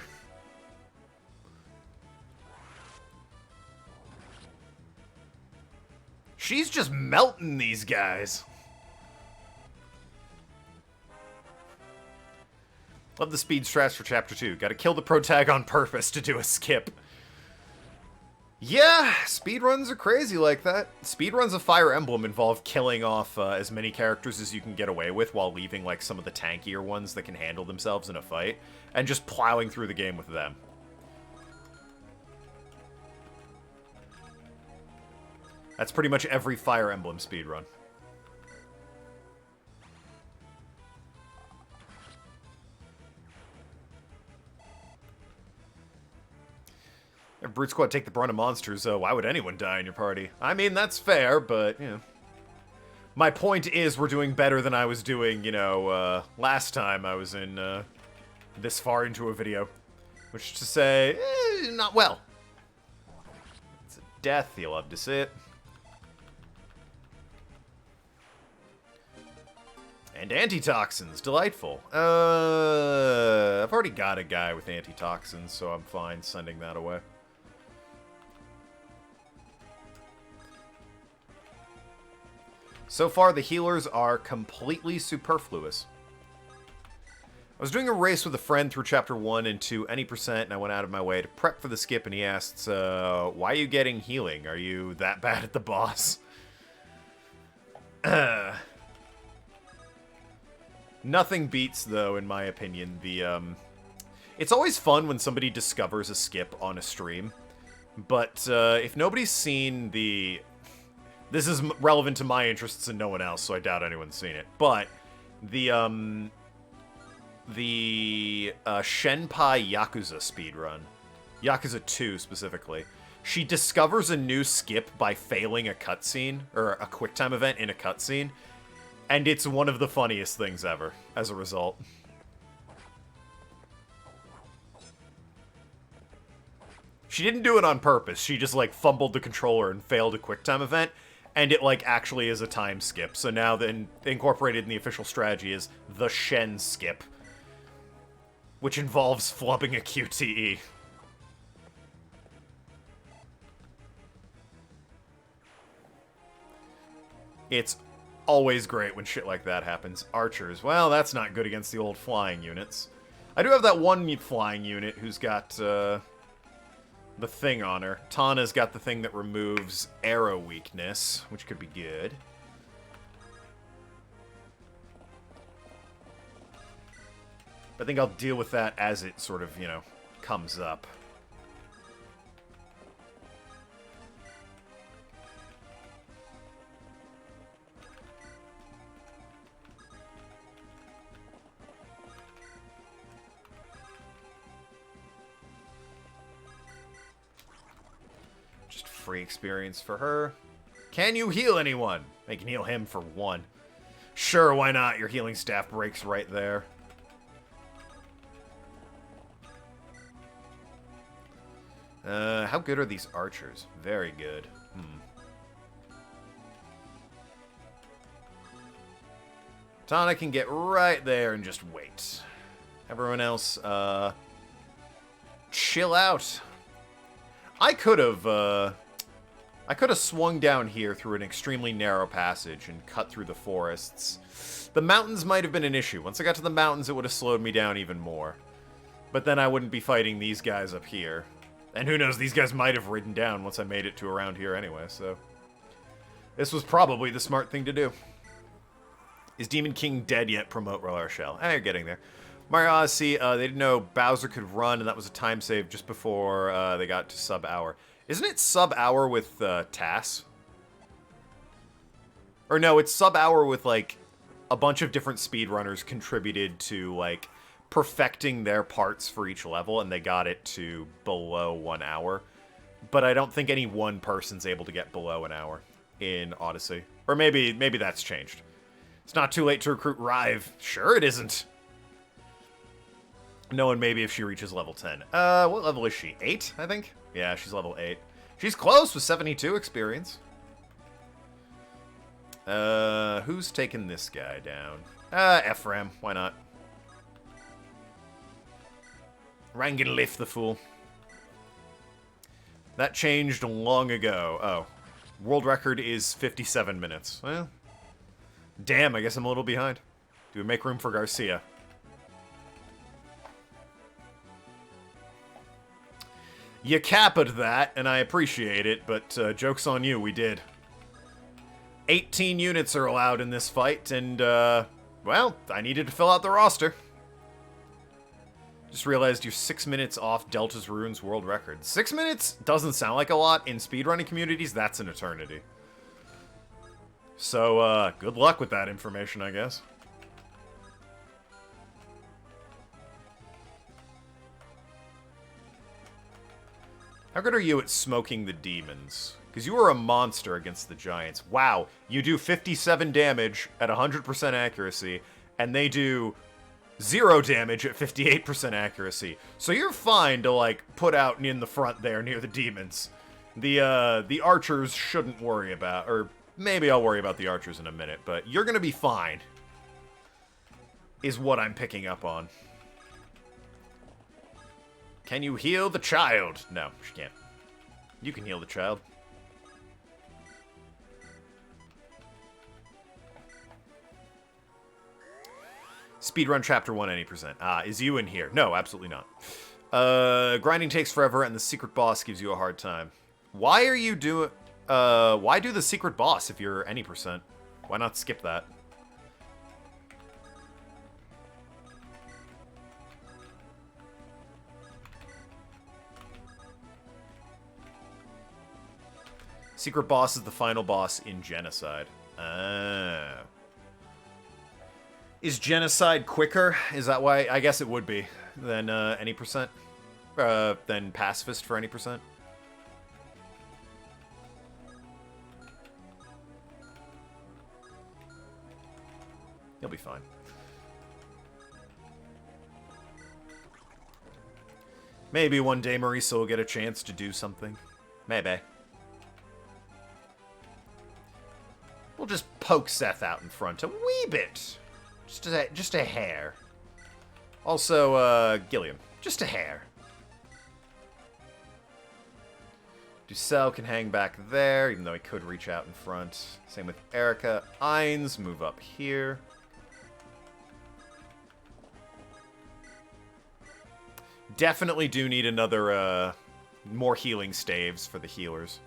She's just melting these guys. Love the speed strats for Chapter 2. Gotta kill the protag on purpose to do a skip. Yeah, speedruns are crazy like that. Speedruns of Fire Emblem involve killing off as many characters as you can get away with while leaving like some of the tankier ones that can handle themselves in a fight, and just plowing through the game with them. That's pretty much every Fire Emblem speedrun. If Brute Squad take the brunt of monsters, why would anyone die in your party? I mean, that's fair, but, you know. My point is we're doing better than I was doing, you know, last time I was in, this far into a video. Which is to say, not well. It's a death, you'll love to see it. And antitoxins, delightful. I've already got a guy with antitoxins, so I'm fine sending that away. So far, the healers are completely superfluous. I was doing a race with a friend through Chapter 1 and 2 any percent, and I went out of my way to prep for the skip, and he asked, why are you getting healing? Are you that bad at the boss? Nothing beats, though, in my opinion, the, It's always fun when somebody discovers a skip on a stream, but, if nobody's seen the... This is relevant to my interests and no one else, so I doubt anyone's seen it. But the Shenpai Yakuza speedrun, Yakuza 2 specifically, she discovers a new skip by failing a cutscene, or a QuickTime event in a cutscene, and it's one of the funniest things ever, as a result. She didn't do it on purpose, she just, like, fumbled the controller and failed a QuickTime event, and it, like, actually is a time skip. So now then, incorporated in the official strategy is the Shen skip, which involves flubbing a QTE. It's always great when shit like that happens. Archers, well, that's not good against the old flying units. I do have that one flying unit who's got, the thing on her. Tana's got the thing that removes arrow weakness, which could be good. I think I'll deal with that as it sort of, you know, comes up. Just free experience for her. Can you heal anyone? I can heal him for 1. Sure, why not? Your healing staff breaks right there. How good are these archers? Very good. Tana can get right there and just wait. Everyone else, chill out. I could have swung down here through an extremely narrow passage and cut through the forests. The mountains might have been an issue. Once I got to the mountains, it would have slowed me down even more. But then I wouldn't be fighting these guys up here. And who knows, these guys might have ridden down once I made it to around here anyway, so... This was probably the smart thing to do. Is Demon King dead yet? Promote Roller Shell. You're getting there. Mario Odyssey, they didn't know Bowser could run, and that was a time save just before they got to sub-hour. Isn't it sub-hour with TAS? Or no, it's sub-hour with, like, a bunch of different speedrunners contributed to, like, perfecting their parts for each level, and they got it to below 1 hour. But I don't think any one person's able to get below an hour in Odyssey. Or maybe that's changed. It's not too late to recruit Rive. Sure it isn't. Knowing maybe if she reaches level 10. What level is she? 8, I think? Yeah, she's level 8. She's close with 72 experience. Who's taking this guy down? Ephraim. Why not? Ranganlith the fool. That changed long ago. Oh. World record is 57 minutes. Well, damn, I guess I'm a little behind. Do we make room for Garcia? You capped that, and I appreciate it, but joke's on you, we did. 18 units are allowed in this fight, and, well, I needed to fill out the roster. Just realized you're 6 minutes off Delta's Ruins world record. 6 minutes doesn't sound like a lot. In speedrunning communities, that's an eternity. So, good luck with that information, I guess. How good are you at smoking the demons? Because you are a monster against the giants. Wow, you do 57 damage at 100% accuracy, and they do 0 damage at 58% accuracy. So you're fine to, like, put out in the front there near the demons. The archers shouldn't worry about, or maybe I'll worry about the archers in a minute, but you're gonna be fine, is what I'm picking up on. Can you heal the child? No, she can't. You can heal the child. Speedrun Chapter 1 any %. Is you in here? No, absolutely not. Grinding takes forever, and the secret boss gives you a hard time. Why are you doing... why do the secret boss if you're any %? Why not skip that? Secret boss is the final boss in Genocide. Is Genocide quicker? Is that why? I guess it would be. Than any %? Than Pacifist for any %? You'll be fine. Maybe one day Marisa will get a chance to do something. Maybe. We'll just poke Seth out in front a wee bit. Just a hair. Also, Gilliam. Just a hair. Ducel can hang back there, even though he could reach out in front. Same with Erica. Ainz, move up here. Definitely do need another, more healing staves for the healers.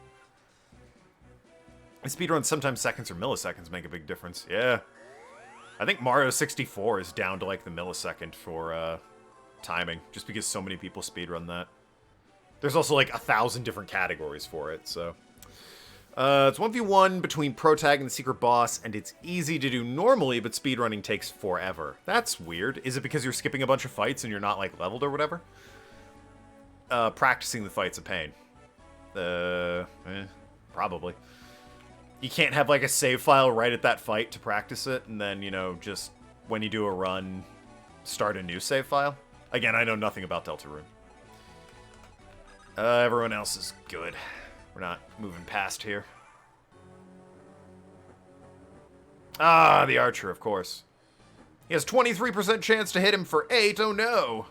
In speedruns, sometimes seconds or milliseconds make a big difference. Yeah. I think Mario 64 is down to like the millisecond for timing, just because so many people speedrun that. There's also like 1,000 different categories for it, so... it's 1v1 between Protag and the secret boss, and it's easy to do normally, but speedrunning takes forever. That's weird. Is it because you're skipping a bunch of fights and you're not, like, leveled or whatever? Practicing the fight's a pain. Probably. You can't have, like, a save file right at that fight to practice it, and then, you know, just when you do a run, start a new save file. Again, I know nothing about Deltarune. Everyone else is good. We're not moving past here. Ah, the archer, of course. He has 23% chance to hit him for 8. Oh, no.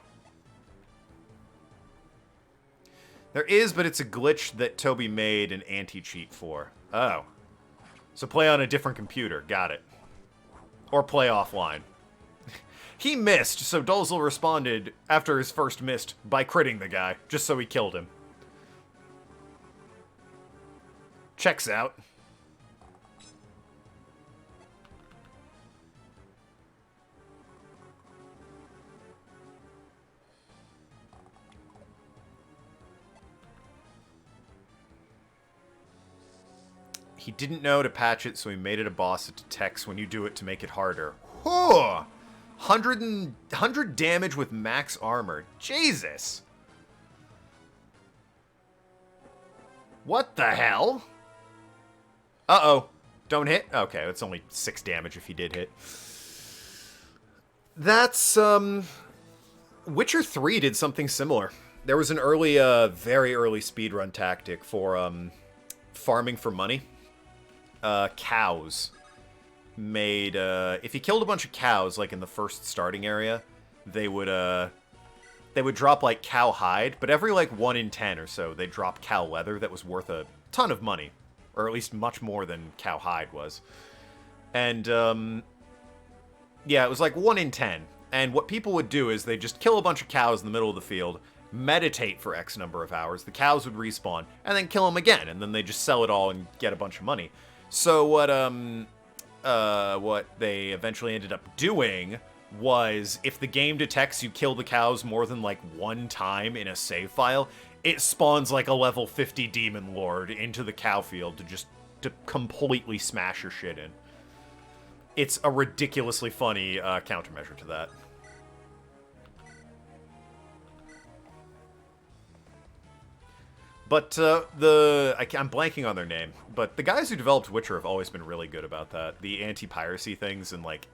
There is, but it's a glitch that Toby made an anti-cheat for. Oh. So play on a different computer. Got it. Or play offline. He missed, so Dulzel responded after his first missed by critting the guy, just so he killed him. Checks out. He didn't know to patch it, so he made it a boss that detects when you do it to make it harder. Whew! 100 damage with max armor. Jesus! What the hell? Uh-oh. Don't hit? Okay, that's only 6 damage if he did hit. That's, Witcher 3 did something similar. There was an early, very early speedrun tactic for, farming for money. Cows. Made, if you killed a bunch of cows, like in the first starting area, they would drop, like, cow hide, but every, like, 1 in 10 or so, they'd drop cow leather that was worth a ton of money. Or at least much more than cow hide was. And, yeah, it was like 1 in 10. And what people would do is they'd just kill a bunch of cows in the middle of the field, meditate for X number of hours, the cows would respawn, and then kill them again, and then they just sell it all and get a bunch of money. So what they eventually ended up doing was, if the game detects you kill the cows more than, like, 1 time in a save file, it spawns, like, a level 50 Demon Lord into the cow field to completely smash your shit in. It's a ridiculously funny countermeasure to that. But I'm blanking on their name, but the guys who developed Witcher have always been really good about that. The anti-piracy things and, like,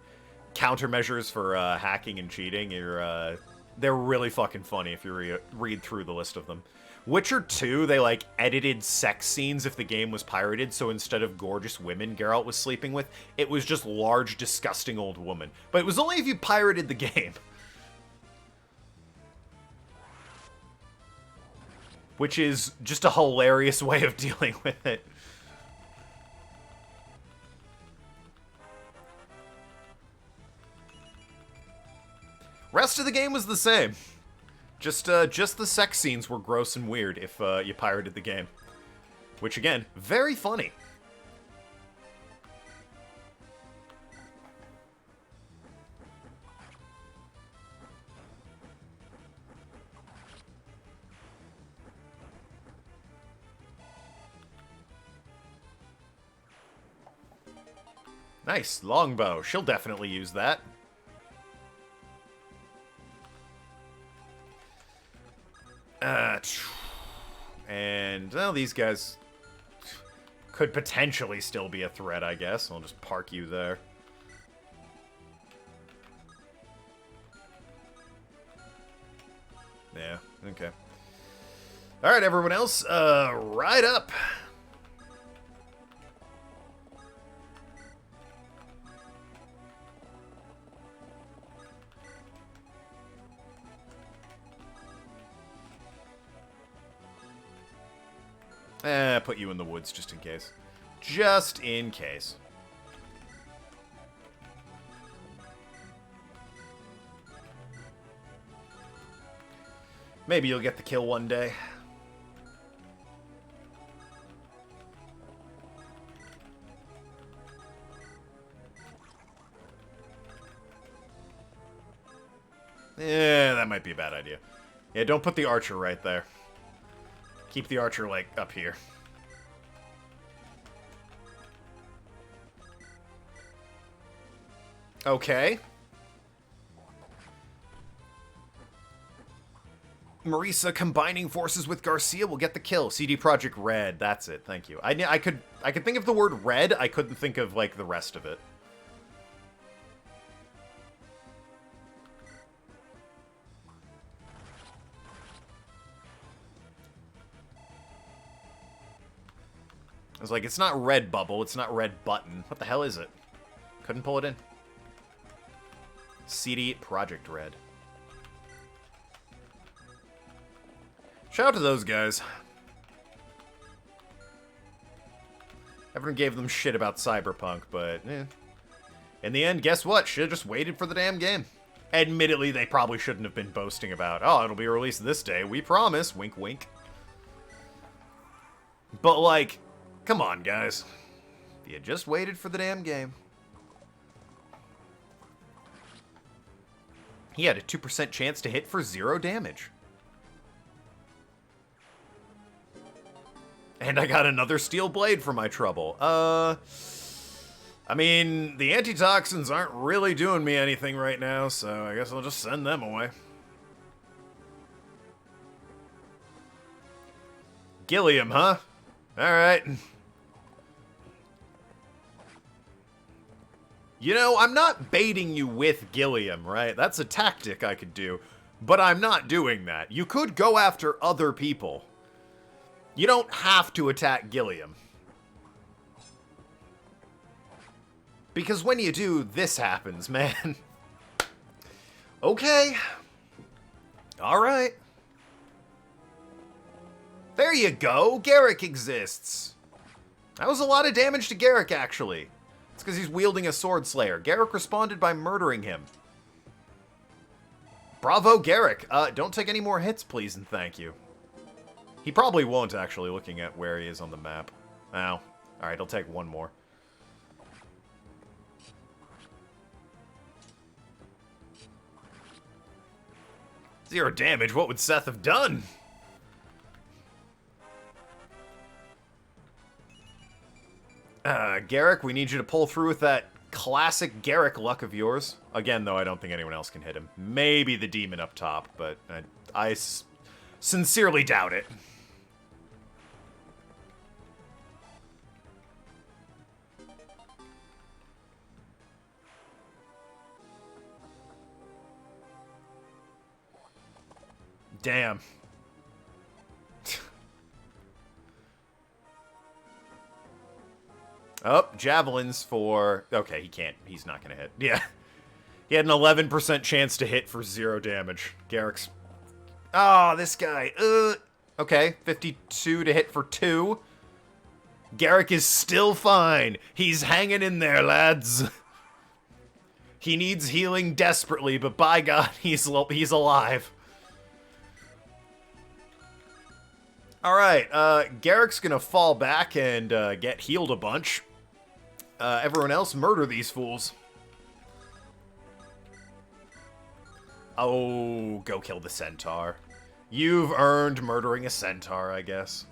countermeasures for hacking and cheating, they're really fucking funny if you read through the list of them. Witcher 2, they, like, edited sex scenes if the game was pirated, so instead of gorgeous women Geralt was sleeping with, it was just large, disgusting old woman. But it was only if you pirated the game. Which is just a hilarious way of dealing with it. Rest of the game was the same. Just the sex scenes were gross and weird if you pirated the game. Which, again, very funny. Nice, longbow. She'll definitely use that. And, well, these guys could potentially still be a threat, I guess. I'll just park you there. Yeah, okay. Alright, everyone else, ride up! Put you in the woods just in case. Just in case. Maybe you'll get the kill one day. might be a bad idea. Yeah, don't put the archer right there. Keep the archer, like, up here. Okay. Marisa combining forces with Garcia will get the kill. CD Projekt Red. That's it. Thank you. I could think of the word red. I couldn't think of, like, the rest of it. I was like, it's not red bubble. It's not red button. What the hell is it? Couldn't pull it in. CD Projekt Red. Shout out to those guys. Everyone gave them shit about Cyberpunk, but in the end, guess what? Should've just waited for the damn game. Admittedly, they probably shouldn't have been boasting about, oh, it'll be released this day, we promise, wink wink. But like, come on guys. If you just waited for the damn game. He had a 2% chance to hit for 0 damage. And I got another steel blade for my trouble. I mean, the antitoxins aren't really doing me anything right now, so I guess I'll just send them away. Gilliam, huh? Alright. You know, I'm not baiting you with Gilliam, right? That's a tactic I could do, but I'm not doing that. You could go after other people. You don't have to attack Gilliam. Because when you do, this happens, man. Okay. Alright. There you go. Garrick exists. That was a lot of damage to Garrick, actually. It's because he's wielding a Sword Slayer. Garrick responded by murdering him. Bravo, Garrick. Don't take any more hits, please, and thank you. He probably won't, actually, looking at where he is on the map. Ow. Alright, I'll take one more. Zero damage? What would Seth have done? Garrick, we need you to pull through with that classic Garrick luck of yours. Again, though, I don't think anyone else can hit him. Maybe the demon up top, but I sincerely doubt it. Damn. Oh, javelins for... Okay, he can't. He's not going to hit. Yeah. He had an 11% chance to hit for 0 damage. Garrick's... Oh, this guy. Okay, 52 to hit for 2. Garrick is still fine. He's hanging in there, lads. He needs healing desperately, but by God, he's alive. Alright, Garrick's gonna fall back and get healed a bunch. Everyone else, murder these fools. Oh, go kill the centaur. You've earned murdering a centaur, I guess.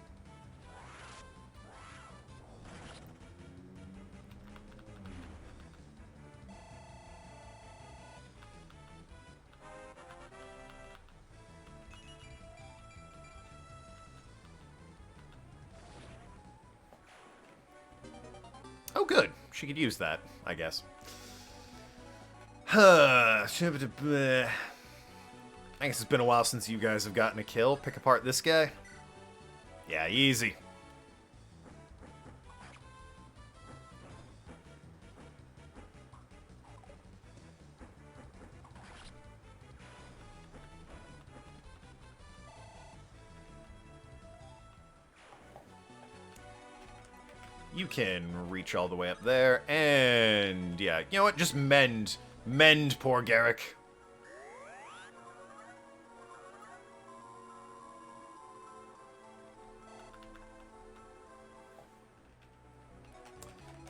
Oh, good. She could use that, I guess. I guess it's been a while since you guys have gotten a kill. Pick apart this guy. Yeah, easy. You can reach all the way up there, and yeah, you know what? Just mend poor Garrick.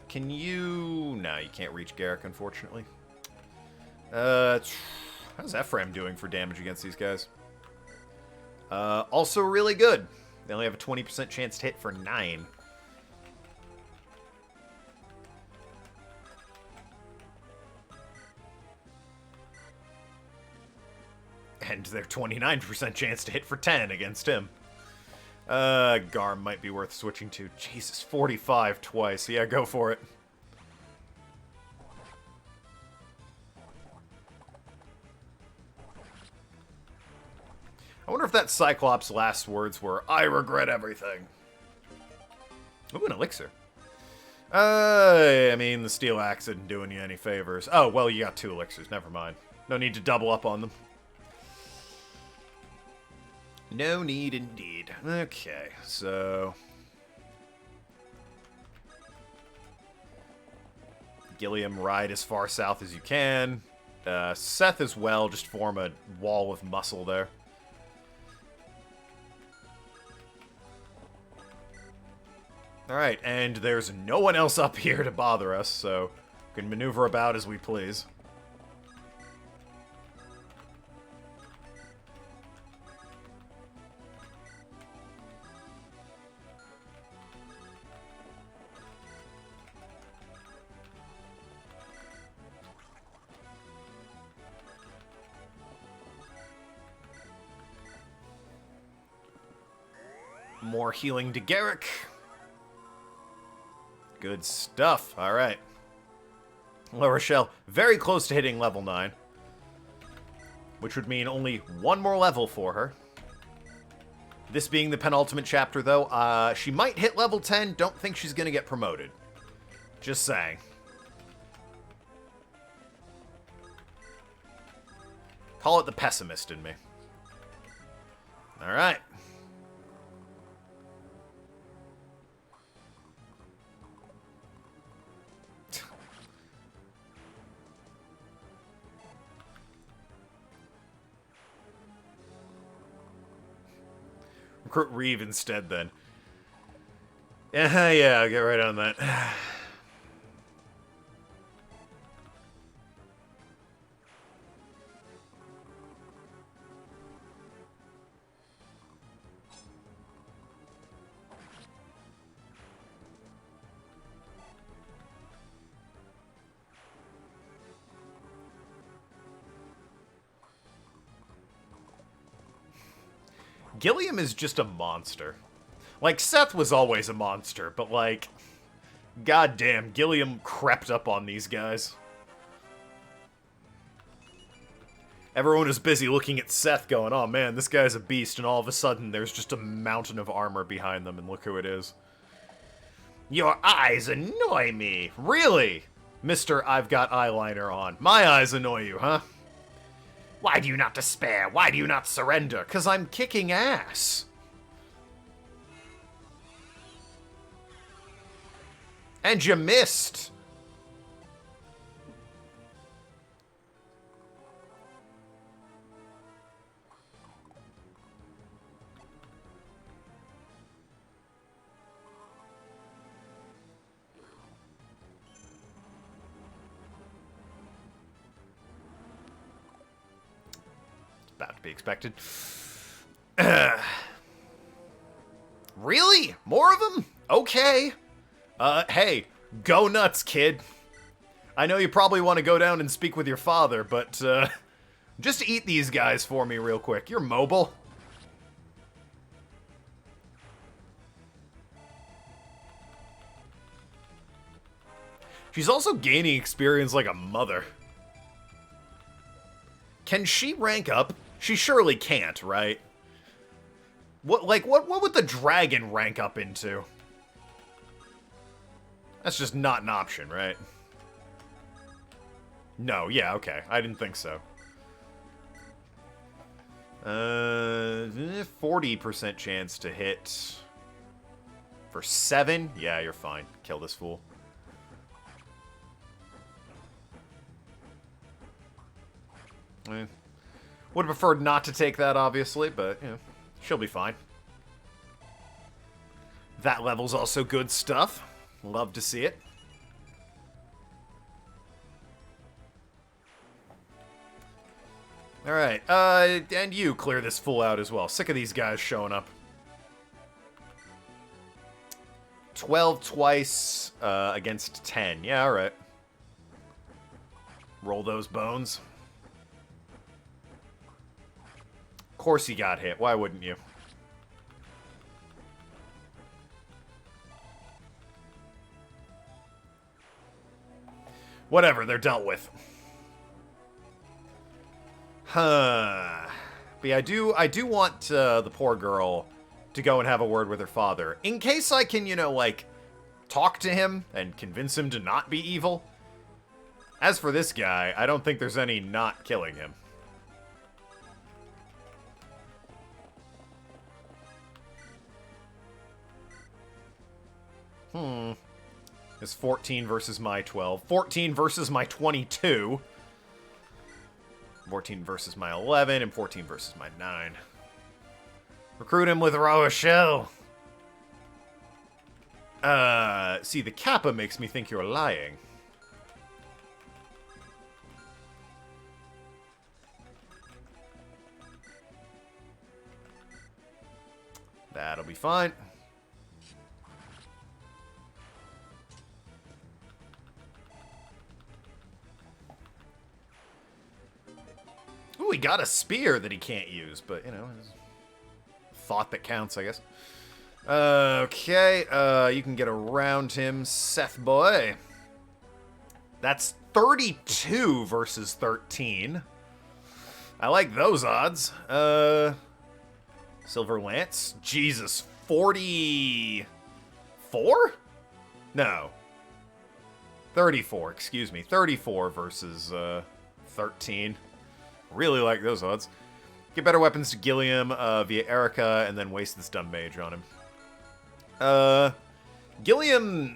Can you... No, you can't reach Garrick, unfortunately. How's Ephraim doing for damage against these guys? Also really good. They only have a 20% chance to hit for 9. And their 29% chance to hit for 10 against him. Garm might be worth switching to. Jesus, 45 twice. Yeah, go for it. I wonder if that Cyclops' last words were, "I regret everything." Ooh, an elixir. I mean, the steel axe isn't doing you any favors. Oh, well, you got 2 elixirs. Never mind. No need to double up on them. No need indeed. Okay, so... Gilliam, ride as far south as you can. Seth as well, just form a wall of muscle there. Alright, and there's no one else up here to bother us, so we can maneuver about as we please. More healing to Garrick. Good stuff. Alright. La Rochelle, very close to hitting level 9. Which would mean only one more level for her. This being the penultimate chapter, though, she might hit level 10. Don't think she's going to get promoted. Just saying. Call it the pessimist in me. Alright. Recruit Reeve instead, then. Yeah, I'll get right on that. Gilliam is just a monster. Like, Seth was always a monster, but, like, goddamn, Gilliam crept up on these guys. Everyone is busy looking at Seth going, oh man, this guy's a beast, and all of a sudden there's just a mountain of armor behind them, and look who it is. Your eyes annoy me! Really? Mr. I've got eyeliner on. My eyes annoy you, huh? Why do you not despair? Why do you not surrender? 'Cause I'm kicking ass. And you missed. About to be expected. Really? More of them? Okay. Hey, go nuts, kid. I know you probably want to go down and speak with your father, but, just eat these guys for me real quick. You're mobile. She's also gaining experience like a mother. Can she rank up? She surely can't, right? What would the dragon rank up into? That's just not an option, right? No, yeah, okay. I didn't think so. 40% chance to hit for 7? Yeah, you're fine. Kill this fool. Would have preferred not to take that, obviously, but, you know, she'll be fine. That level's also good stuff. Love to see it. Alright, and you clear this fool out as well. Sick of these guys showing up. 12 twice against 10. Yeah, alright. Roll those bones. Of course he got hit. Why wouldn't you? Whatever, they're dealt with. Huh. But yeah, I do want the poor girl to go and have a word with her father. In case I can, you know, like, talk to him and convince him to not be evil. As for this guy, I don't think there's any not killing him. It's 14 versus my 12. 14 versus my 22. 14 versus my 11, and 14 versus my 9. Recruit him with Rochelle. See, the Kappa makes me think you're lying. That'll be fine. Ooh, he got a spear that he can't use, but, you know, thought that counts, I guess. Okay, you can get around him, Seth boy. That's 32 versus 13. I like those odds. Silver Lance. Jesus, 44? No. 34, excuse me. 34 versus 13. Really like those odds. Get better weapons to Gilliam via Erica, and then waste this dumb mage on him. Gilliam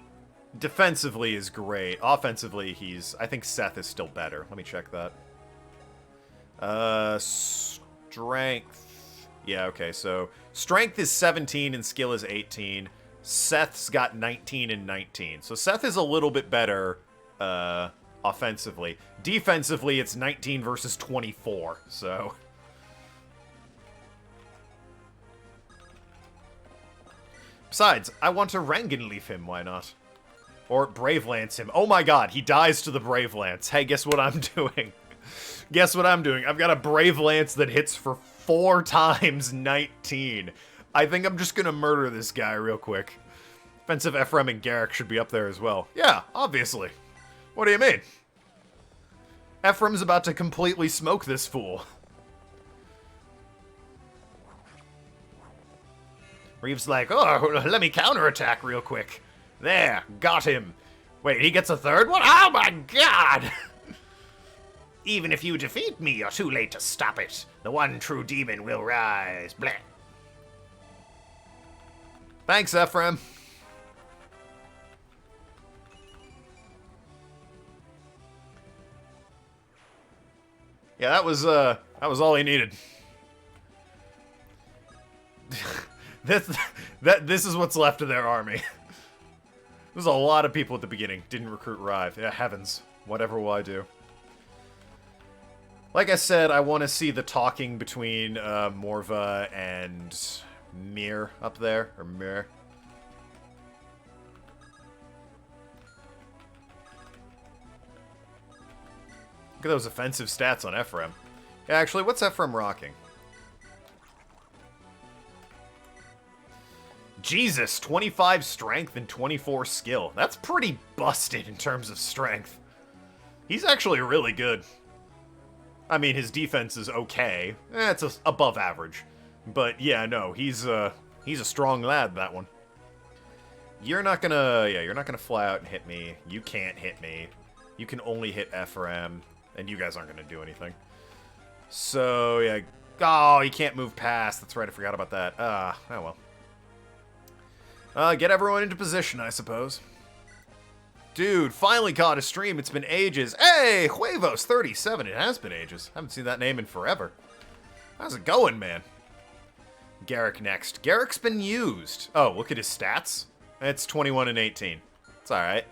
defensively is great. Offensively, I think Seth is still better. Let me check that. Strength. Yeah, okay, so strength is 17 and skill is 18. Seth's got 19 and 19. So Seth is a little bit better offensively. Defensively, it's 19 versus 24, so... Besides, I want to Rangan-Leaf him, why not? Or Brave Lance him. Oh my god, he dies to the Brave Lance. Hey, guess what I'm doing? Guess what I'm doing? I've got a Brave Lance that hits for 4 times 19. I think I'm just gonna murder this guy real quick. Offensive Ephraim and Garrick should be up there as well. Yeah, obviously. What do you mean? Ephraim's about to completely smoke this fool. Reeves like, oh, let me counterattack real quick. There, got him. Wait, he gets a third one? Oh my god! Even if you defeat me, you're too late to stop it. The one true demon will rise. Bleh. Thanks, Ephraim. Yeah, that was all he needed. This is what's left of their army. There's a lot of people at the beginning. Didn't recruit Rive. Yeah, heavens. Whatever will I do? Like I said, I want to see the talking between Morva and Mir up there. Or Mir. Look at those offensive stats on Ephraim. Yeah, actually, what's Ephraim rocking? Jesus, 25 strength and 24 skill. That's pretty busted in terms of strength. He's actually really good. I mean, his defense is okay. It's above average. But yeah, no, he's a strong lad, that one. You're not gonna fly out and hit me. You can't hit me. You can only hit Ephraim, and you guys aren't gonna do anything. So, yeah. Oh, he can't move past. That's right, I forgot about that. Oh well. Get everyone into position, I suppose. Dude, finally caught a stream. It's been ages. Hey, Huevos37. It has been ages. Haven't seen that name in forever. How's it going, man? Garrick next. Garrick's been used. Oh, look at his stats. It's 21 and 18. It's alright.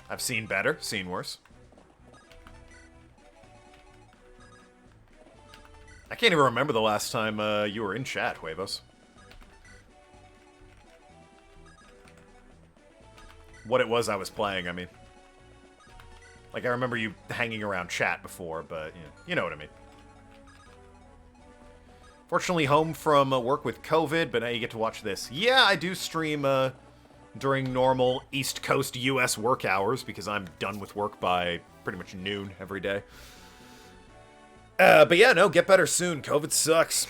I've seen better, seen worse. I can't even remember the last time you were in chat, Huevos. What it was I was playing, I mean. Like, I remember you hanging around chat before, but, you know what I mean. Fortunately, home from work with COVID, but now you get to watch this. Yeah, I do stream during normal East Coast US work hours, because I'm done with work by pretty much noon every day. But yeah, no, get better soon. COVID sucks.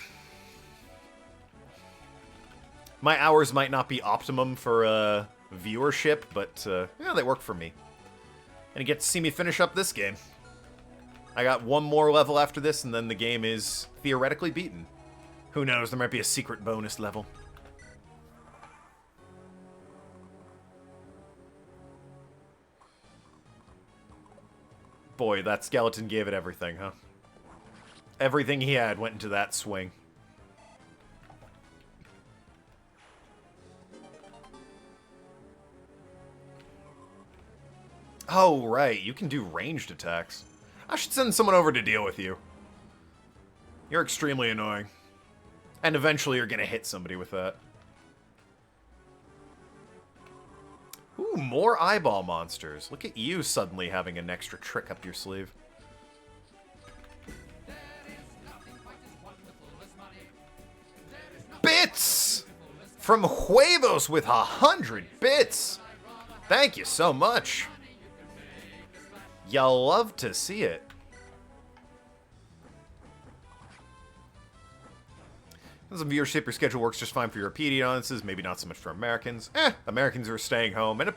My hours might not be optimum for viewership, but yeah, they work for me. And you get to see me finish up this game. I got one more level after this, and then the game is theoretically beaten. Who knows, there might be a secret bonus level. Boy, that skeleton gave it everything, huh? Everything he had went into that swing. Oh, right. You can do ranged attacks. I should send someone over to deal with you. You're extremely annoying. And eventually you're gonna hit somebody with that. Ooh, more eyeball monsters. Look at you suddenly having an extra trick up your sleeve. Bits! From Huevos with 100 bits! Thank you so much. You'll love to see it. Some viewership, your schedule works just fine for European audiences, maybe not so much for Americans. Americans are staying home, and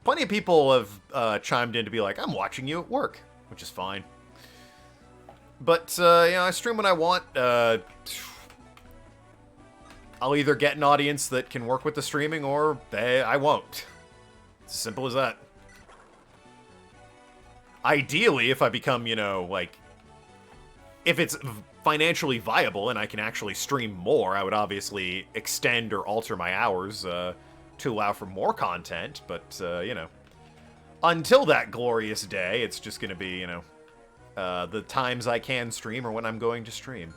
plenty of people have chimed in to be like, I'm watching you at work, which is fine. But, you know, I stream when I want. I'll either get an audience that can work with the streaming, or I won't. It's as simple as that. Ideally, if I become, you know, like, if it's financially viable and I can actually stream more, I would obviously extend or alter my hours to allow for more content, but, you know, until that glorious day, it's just going to be, you know, the times I can stream or when I'm going to stream.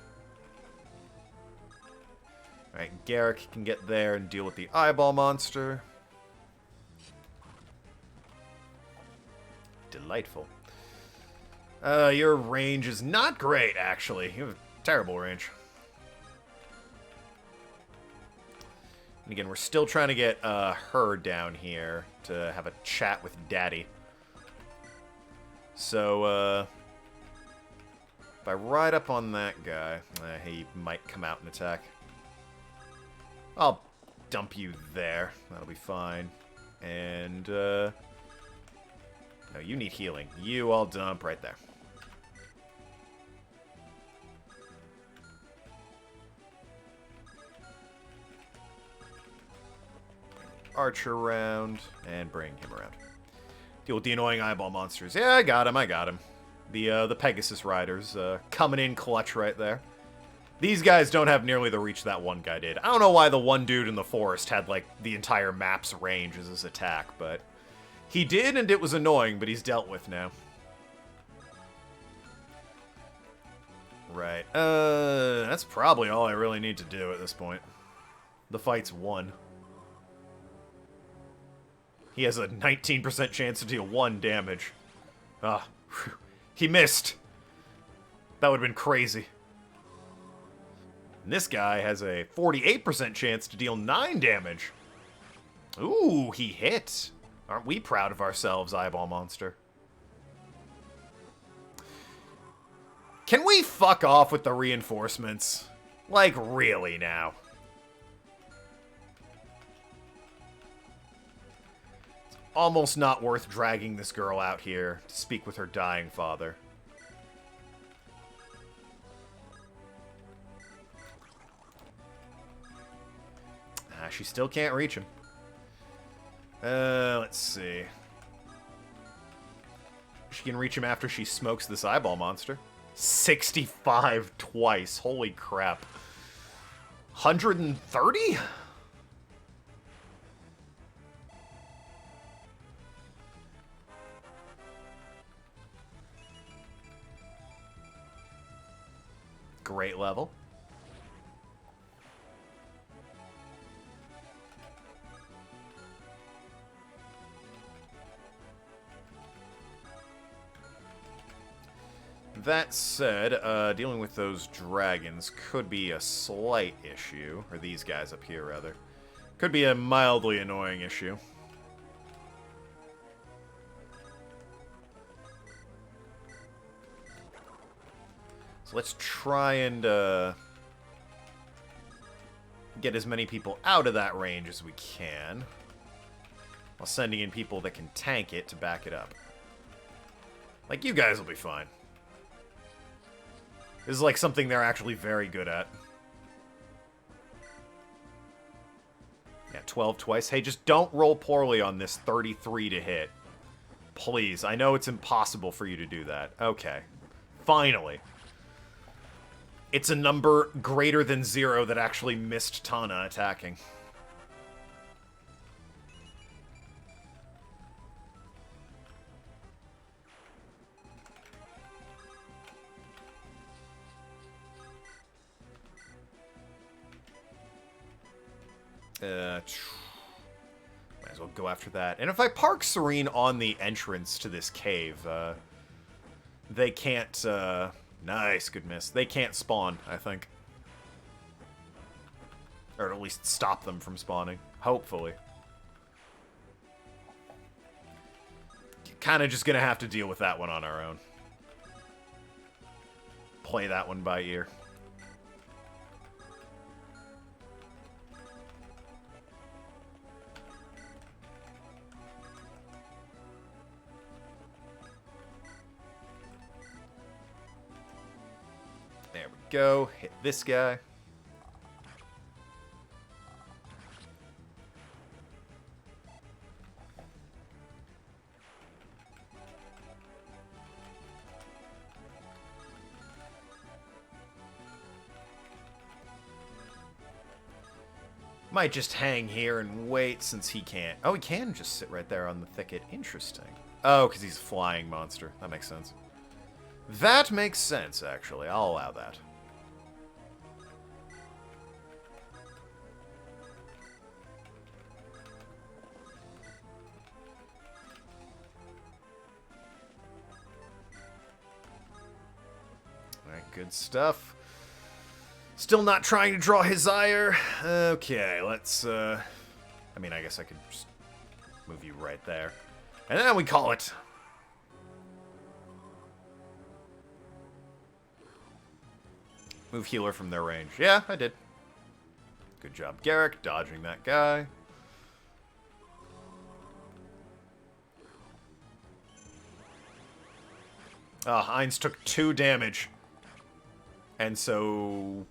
Alright, Garrick can get there and deal with the eyeball monster. Delightful. Your range is not great, actually. You have a terrible range. And again, we're still trying to get her down here to have a chat with Daddy. So, if I ride up on that guy, he might come out and attack. I'll dump you there. That'll be fine. And, no, you need healing. You I'll dump right there. Archer around, and bring him around. Deal with the annoying eyeball monsters. Yeah, I got him. The Pegasus Riders coming in clutch right there. These guys don't have nearly the reach that one guy did. I don't know why the one dude in the forest had, like, the entire map's range as his attack, but he did, and it was annoying, but he's dealt with now. Right. That's probably all I really need to do at this point. The fight's won. He has a 19% chance to deal 1 damage. Ah, whew. He missed. That would have been crazy. And this guy has a 48% chance to deal 9 damage. Ooh, he hit. Aren't we proud of ourselves, Eyeball Monster? Can we fuck off with the reinforcements? Like, really now? It's almost not worth dragging this girl out here to speak with her dying father. She still can't reach him. Let's see. She can reach him after she smokes this eyeball monster. 65 twice. Holy crap. 130? Great level. That said, dealing with those dragons could be a slight issue. Or these guys up here, rather. Could be a mildly annoying issue. So let's try and get as many people out of that range as we can, while sending in people that can tank it to back it up. Like, you guys will be fine. This is like something they're actually very good at. Yeah, 12 twice. Hey, just don't roll poorly on this 33 to hit. Please. I know it's impossible for you to do that. Okay. Finally. It's a number greater than 0 that actually missed Tana attacking. Might as well go after that. And if I park Serene on the entrance to this cave, they can't, nice, good miss. They can't spawn, I think. Or at least stop them from spawning, hopefully. Kind of just gonna have to deal with that one on our own. Play that one by ear. There we go. Hit this guy. Might just hang here and wait since he can't. Oh, he can just sit right there on the thicket. Interesting. Oh, because he's a flying monster. That makes sense. That makes sense, actually. I'll allow that. Alright, good stuff. Still not trying to draw his ire. Okay, let's, I mean, I guess I could just move you right there. And then we call it. Move healer from their range. Yeah, I did. Good job, Garrick, dodging that guy. Heinz took 2 damage. And so...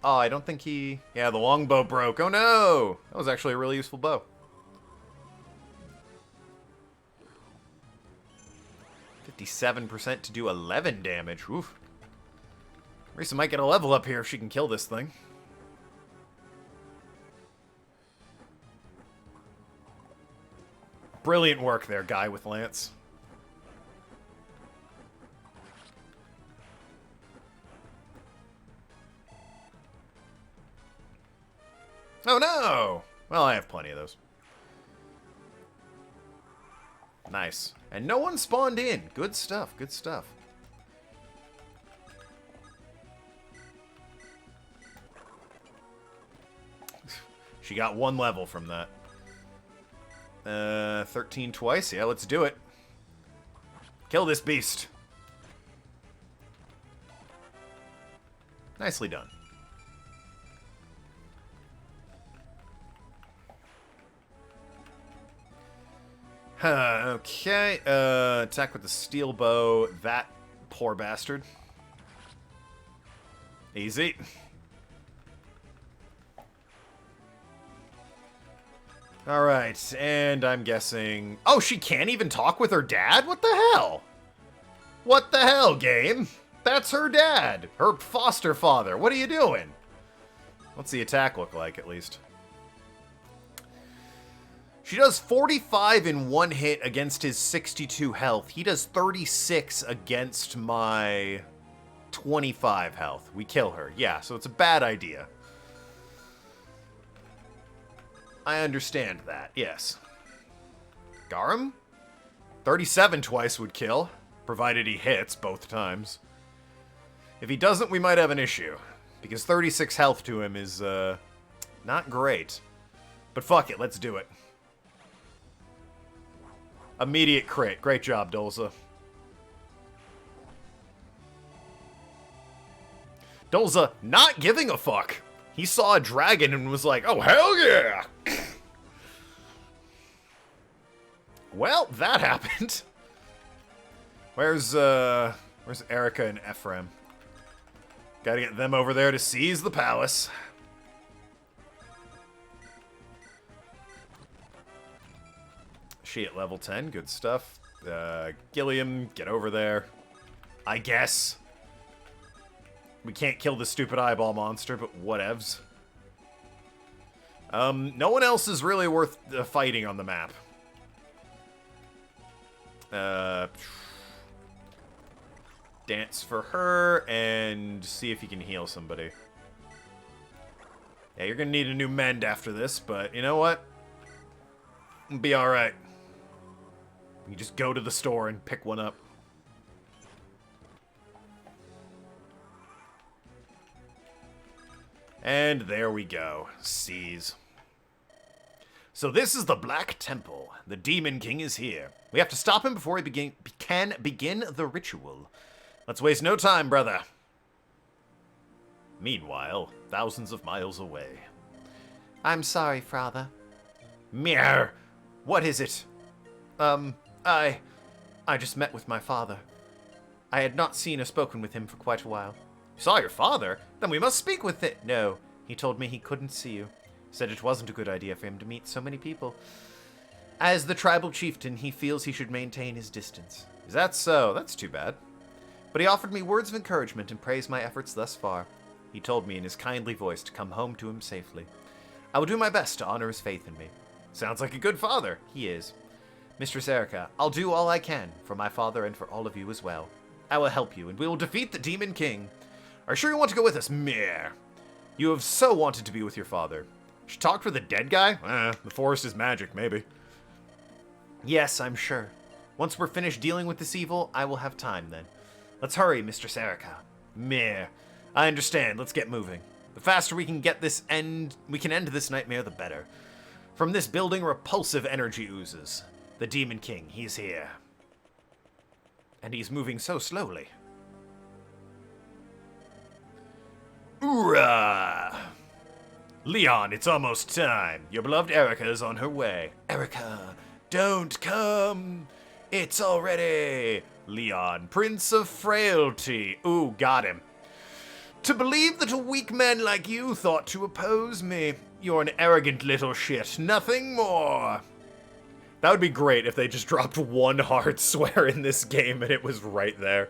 Oh, I don't think he... Yeah, the longbow broke. Oh no! That was actually a really useful bow. 57% to do 11 damage. Oof. Risa might get a level up here if she can kill this thing. Brilliant work there, guy with lance. Oh no! Well, I have plenty of those. Nice. And no one spawned in. Good stuff, good stuff. She got 1 level from that. 13 twice? Yeah, let's do it. Kill this beast. Nicely done. Okay, attack with the steel bow. That poor bastard. Easy. Alright, and I'm guessing... Oh, she can't even talk with her dad? What the hell? What the hell, game? That's her dad. Her foster father. What are you doing? What's the attack look like, at least? She does 45 in 1 hit against his 62 health. He does 36 against my 25 health. We kill her. Yeah, so it's a bad idea. I understand that, yes. Garum? 37 twice would kill, provided he hits both times. If he doesn't, we might have an issue, because 36 health to him is, not great. But fuck it, let's do it. Immediate crit. Great job, Dolza. Dolza not giving a fuck. He saw a dragon and was like, oh, hell yeah! Well, that happened. Where's Erica and Ephraim? Gotta get them over there to seize the palace. She at level 10, good stuff. Gilliam, get over there. I guess. We can't kill the stupid eyeball monster, but whatevs. No one else is really worth fighting on the map. Dance for her, and see if you can heal somebody. Yeah, you're gonna need a new mend after this, but you know what? It'll be alright. You just go to the store and pick one up. And there we go. Seize. So this is the Black Temple. The Demon King is here. We have to stop him before he can begin the ritual. Let's waste no time, brother. Meanwhile, thousands of miles away. I'm sorry, father. Meow. What is it? I just met with my father. I had not seen or spoken with him for quite a while. You saw your father? Then we must speak with it. No, he told me he couldn't see you. Said it wasn't a good idea for him to meet so many people. As the tribal chieftain, he feels he should maintain his distance. Is that so? That's too bad. But he offered me words of encouragement and praised my efforts thus far. He told me in his kindly voice to come home to him safely. I will do my best to honor his faith in me. Sounds like a good father. He is. Mistress Erica, I'll do all I can for my father and for all of you as well. I will help you, and we will defeat the Demon King. Are you sure you want to go with us? Meh. You have so wanted to be with your father. She talked with a dead guy? The forest is magic, maybe. Yes, I'm sure. Once we're finished dealing with this evil, I will have time then. Let's hurry, Mistress Erica. Meh. I understand. Let's get moving. The faster we can end this nightmare, the better. From this building, repulsive energy oozes. The Demon King, he's here. And he's moving so slowly. Hoorah! Leon, it's almost time. Your beloved Erica is on her way. Erica, don't come. It's already. Leon, Prince of Frailty. Ooh, got him. To believe that a weak man like you thought to oppose me. You're an arrogant little shit. Nothing more. That would be great if they just dropped one hard swear in this game and it was right there.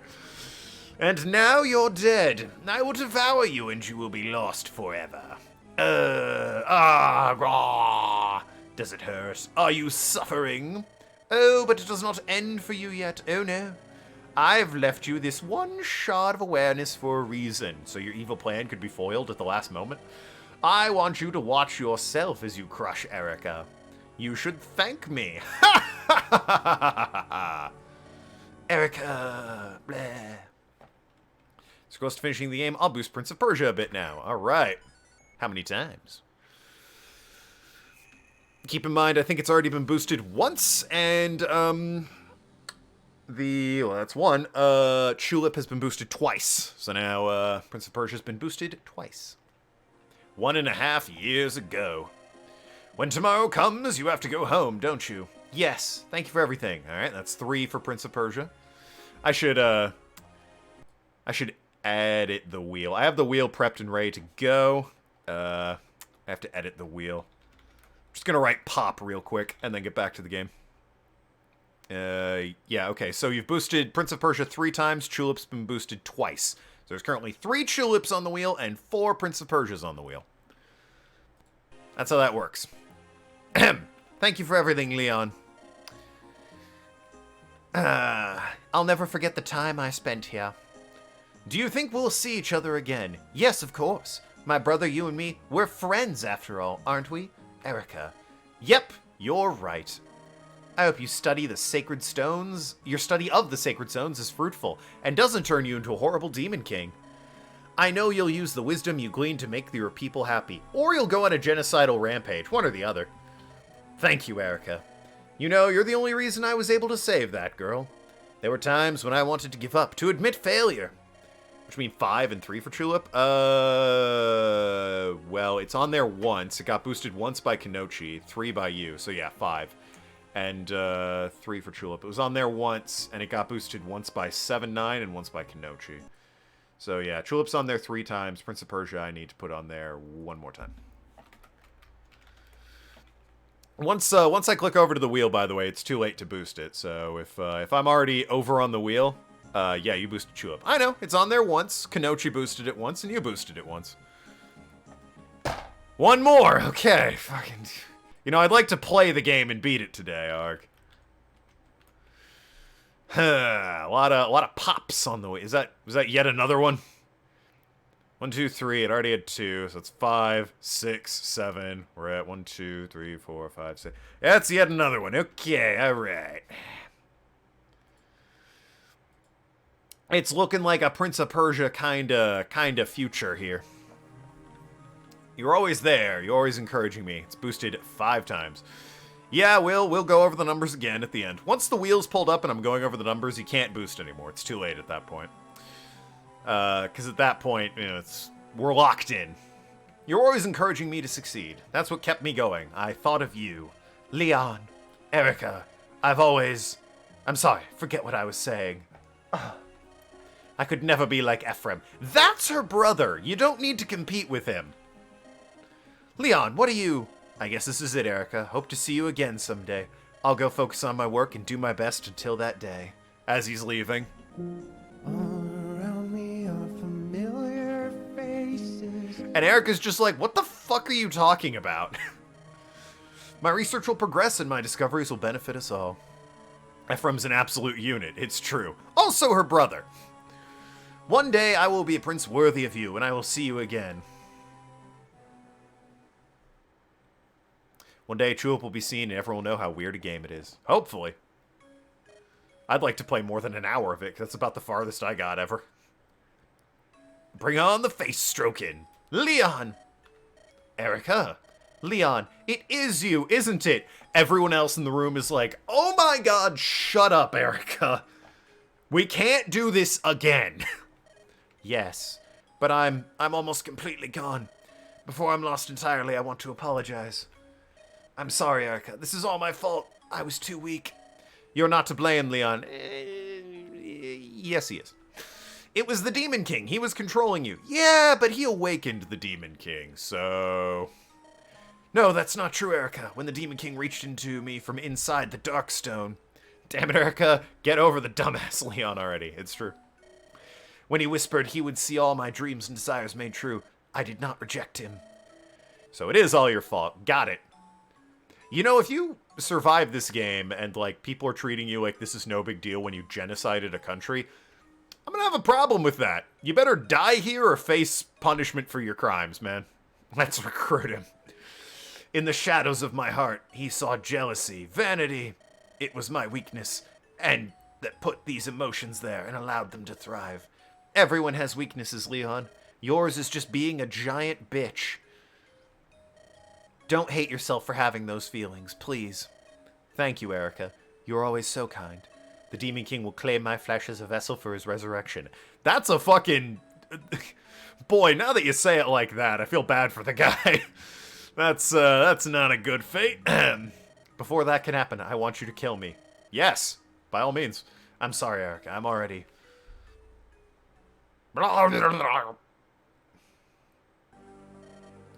And now you're dead. I will devour you and you will be lost forever. Does it hurt? Are you suffering? Oh, but it does not end for you yet. Oh no. I've left you this one shard of awareness for a reason, so your evil plan could be foiled at the last moment. I want you to watch yourself as you crush Erica. You should thank me. Erica, bleh. So close to finishing the game, I'll boost Prince of Persia a bit now. Alright. How many times? Keep in mind, I think it's already been boosted once, and, that's one. Tulip has been boosted twice. So now, Prince of Persia has been boosted twice. 1.5 years ago. When tomorrow comes, you have to go home, don't you? Yes. Thank you for everything. Alright, that's 3 for Prince of Persia. I should edit the wheel. I have the wheel prepped and ready to go. I have to edit the wheel. I'm just gonna write pop real quick, and then get back to the game. Yeah, okay, so you've boosted Prince of Persia 3 times, Tulip's been boosted twice. So there's currently 3 Tulips on the wheel, and 4 Prince of Persias on the wheel. That's how that works. Thank you for everything, Leon. I'll never forget the time I spent here. Do you think we'll see each other again? Yes, of course. My brother, you and me, we're friends after all, aren't we? Erica. Yep, you're right. I hope you study the sacred stones. Your study of the sacred stones is fruitful and doesn't turn you into a horrible demon king. I know you'll use the wisdom you glean to make your people happy, or you'll go on a genocidal rampage, one or the other. Thank you, Erica. You know, you're the only reason I was able to save that girl. There were times when I wanted to give up, to admit failure. Which means 5 and 3 for Tulip? Well, it's on there once. It got boosted once by Kenochi, 3 by you, so yeah, 5. And 3 for Tulip. It was on there once, and it got boosted once by 7-9 and once by Kenochi. So yeah, Tulip's on there 3 times. Prince of Persia I need to put on there 1 more time. Once I click over to the wheel, by the way, it's too late to boost it. So if I'm already over on the wheel, yeah, you boosted Tulip. I know, it's on there once. Kenochi boosted it once, and you boosted it once. 1 more, okay. Fucking, you know, I'd like to play the game and beat it today, Ark. A lot of pops on the way. Was that yet another one? 1, 2, 3. It already had 2, so it's 5, 6, 7. We're at 1, 2, 3, 4, 5, 6. That's yet another one. Okay, all right. It's looking like a Prince of Persia kinda future here. You're always there. You're always encouraging me. It's boosted 5 times. Yeah, we'll go over the numbers again at the end. Once the wheel's pulled up and I'm going over the numbers, you can't boost anymore. It's too late at that point. Because at that point, you know, we're locked in. You're always encouraging me to succeed. That's what kept me going. I thought of you. Leon. Erica. I'm sorry, forget what I was saying. I could never be like Ephraim. That's her brother. You don't need to compete with him. Leon, what are you... I guess this is it, Erica. Hope to see you again someday. I'll go focus on my work and do my best until that day. As he's leaving. All around me are familiar faces. And Erica's just like, what the fuck are you talking about? My research will progress and my discoveries will benefit us all. Ephraim's an absolute unit, it's true. Also her brother. One day I will be a prince worthy of you and I will see you again. One day Tulip will be seen and everyone will know how weird a game it is. Hopefully. I'd like to play more than an hour of it, because that's about the farthest I got ever. Bring on the face stroking. Leon! Erica! Leon, it is you, isn't it? Everyone else in the room is like, oh my god, shut up, Erica. We can't do this again. Yes, but I'm almost completely gone. Before I'm lost entirely, I want to apologize. I'm sorry, Erica. This is all my fault. I was too weak. You're not to blame, Leon. Yes, he is. It was the Demon King. He was controlling you. Yeah, but he awakened the Demon King, so... No, that's not true, Erica. When the Demon King reached into me from inside the Darkstone... Damn it, Erica. Get over the dumbass Leon already. It's true. When he whispered he would see all my dreams and desires made true, I did not reject him. So it is all your fault. Got it. You know, if you survive this game and, like, people are treating you like this is no big deal when you genocided a country, I'm gonna have a problem with that. You better die here or face punishment for your crimes, man. Let's recruit him. In the shadows of my heart, he saw jealousy, vanity. It was my weakness, and that put these emotions there and allowed them to thrive. Everyone has weaknesses, Leon. Yours is just being a giant bitch. Don't hate yourself for having those feelings, please. Thank you, Erica. You're always so kind. The Demon King will claim my flesh as a vessel for his resurrection. That's a fucking... Boy, now that you say it like that, I feel bad for the guy. That's not a good fate. Before that can happen, I want you to kill me. Yes, by all means. I'm sorry, Erica. I'm already...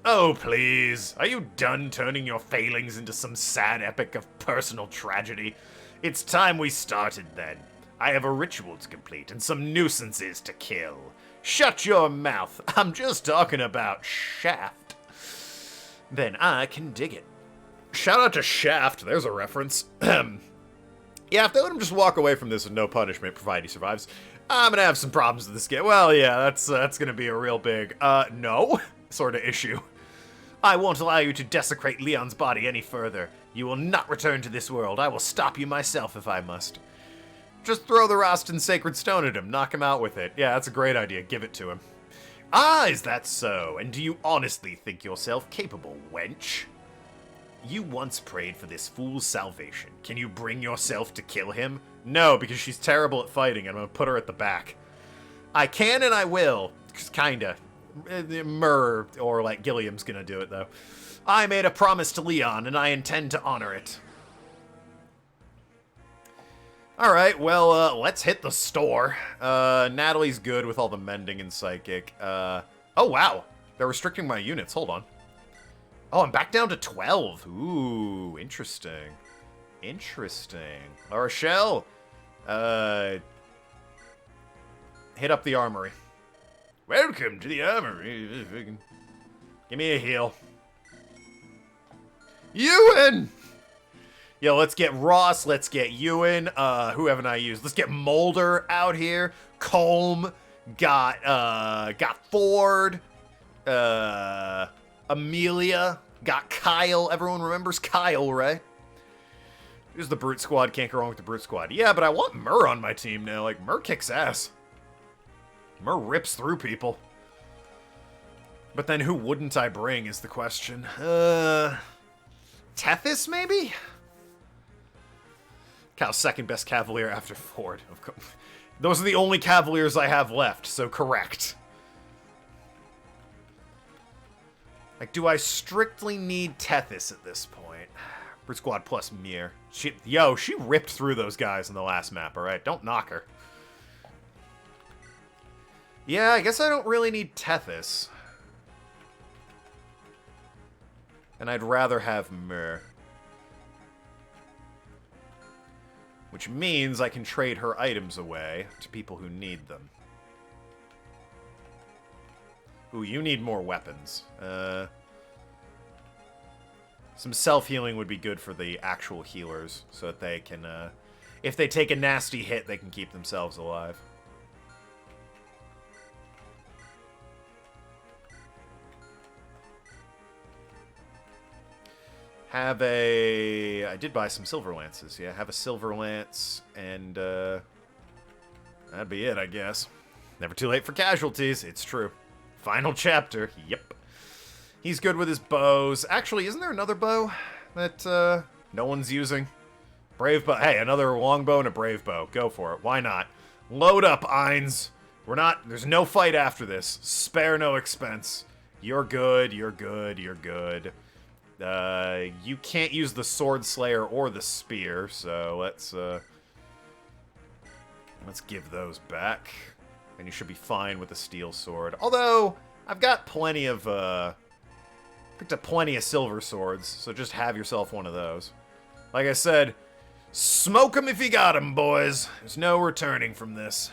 Oh, please. Are you done turning your failings into some sad epic of personal tragedy? It's time we started, then. I have a ritual to complete and some nuisances to kill. Shut your mouth. I'm just talking about Shaft. Then I can dig it. Shout out to Shaft. There's a reference. Yeah, if they let him just walk away from this with no punishment, provided he survives. I'm gonna have some problems with this game. Well, yeah, that's gonna be a real big, no, sort of issue. I won't allow you to desecrate Leon's body any further. You will not return to this world. I will stop you myself if I must. Just throw the Rostin Sacred Stone at him. Knock him out with it. Yeah, that's a great idea. Give it to him. Ah, is that so? And do you honestly think yourself capable, wench? You once prayed for this fool's salvation. Can you bring yourself to kill him? No, because she's terrible at fighting, and I'm gonna put her at the back. I can and I will. Kinda. Myrrh, or like Gilliam's gonna do it, though. I made a promise to Leon, and I intend to honor it. Alright, well, let's hit the store. Natalie's good with all the mending and psychic. Oh, wow. They're restricting my units. Hold on. Oh, I'm back down to 12. Ooh, interesting. Interesting. La Rochelle, hit up the armory. Welcome to the armory. Give me a heal. Ewan! Yo, let's get Ross, let's get Ewan. Who haven't I used? Let's get Mulder out here. Colm, got Ford. Amelia, got Kyle. Everyone remembers Kyle, right? Here's the Brute Squad. Can't go wrong with the Brute Squad. Yeah, but I want Myrrh on my team now. Like, Myrrh kicks ass. Myrrh rips through people. But then who wouldn't I bring is the question. Tethys, maybe? Cal's second best Cavalier after Ford. Of course. Those are the only Cavaliers I have left, so correct. Like, do I strictly need Tethys at this point? Brute Squad plus Mir. She ripped through those guys in the last map, alright? Don't knock her. Yeah, I guess I don't really need Tethys. And I'd rather have Mir. Which means I can trade her items away to people who need them. Ooh, you need more weapons. Some self-healing would be good for the actual healers, so that they can, if they take a nasty hit, they can keep themselves alive. I did buy some Silver Lances, yeah. Have a Silver Lance, and, that'd be it, I guess. Never too late for casualties, it's true. Final chapter, yep. He's good with his bows. Actually, isn't there another bow that, no one's using? Brave bow. Hey, another longbow and a brave bow. Go for it. Why not? Load up, Ainz. There's no fight after this. Spare no expense. You're good, you're good, you're good. You can't use the Sword Slayer or the Spear, so let's give those back. And you should be fine with the Steel Sword. Although, I've got plenty of, picked up plenty of silver swords, so just have yourself one of those. Like I said, smoke 'em if you got 'em, boys. There's no returning from this.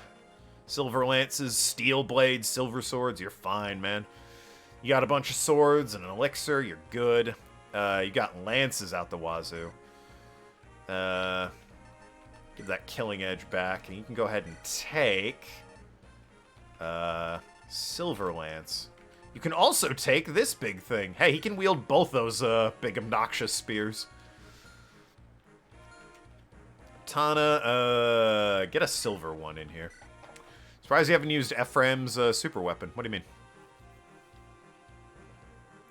Silver lances, steel blades, silver swords, you're fine, man. You got a bunch of swords and an elixir, you're good. You got lances out the wazoo. Give that killing edge back, and you can go ahead and take silver lance. You can also take this big thing. Hey, he can wield both those big obnoxious spears. Tana, get a silver one in here. Surprised you haven't used Ephraim's super weapon. What do you mean?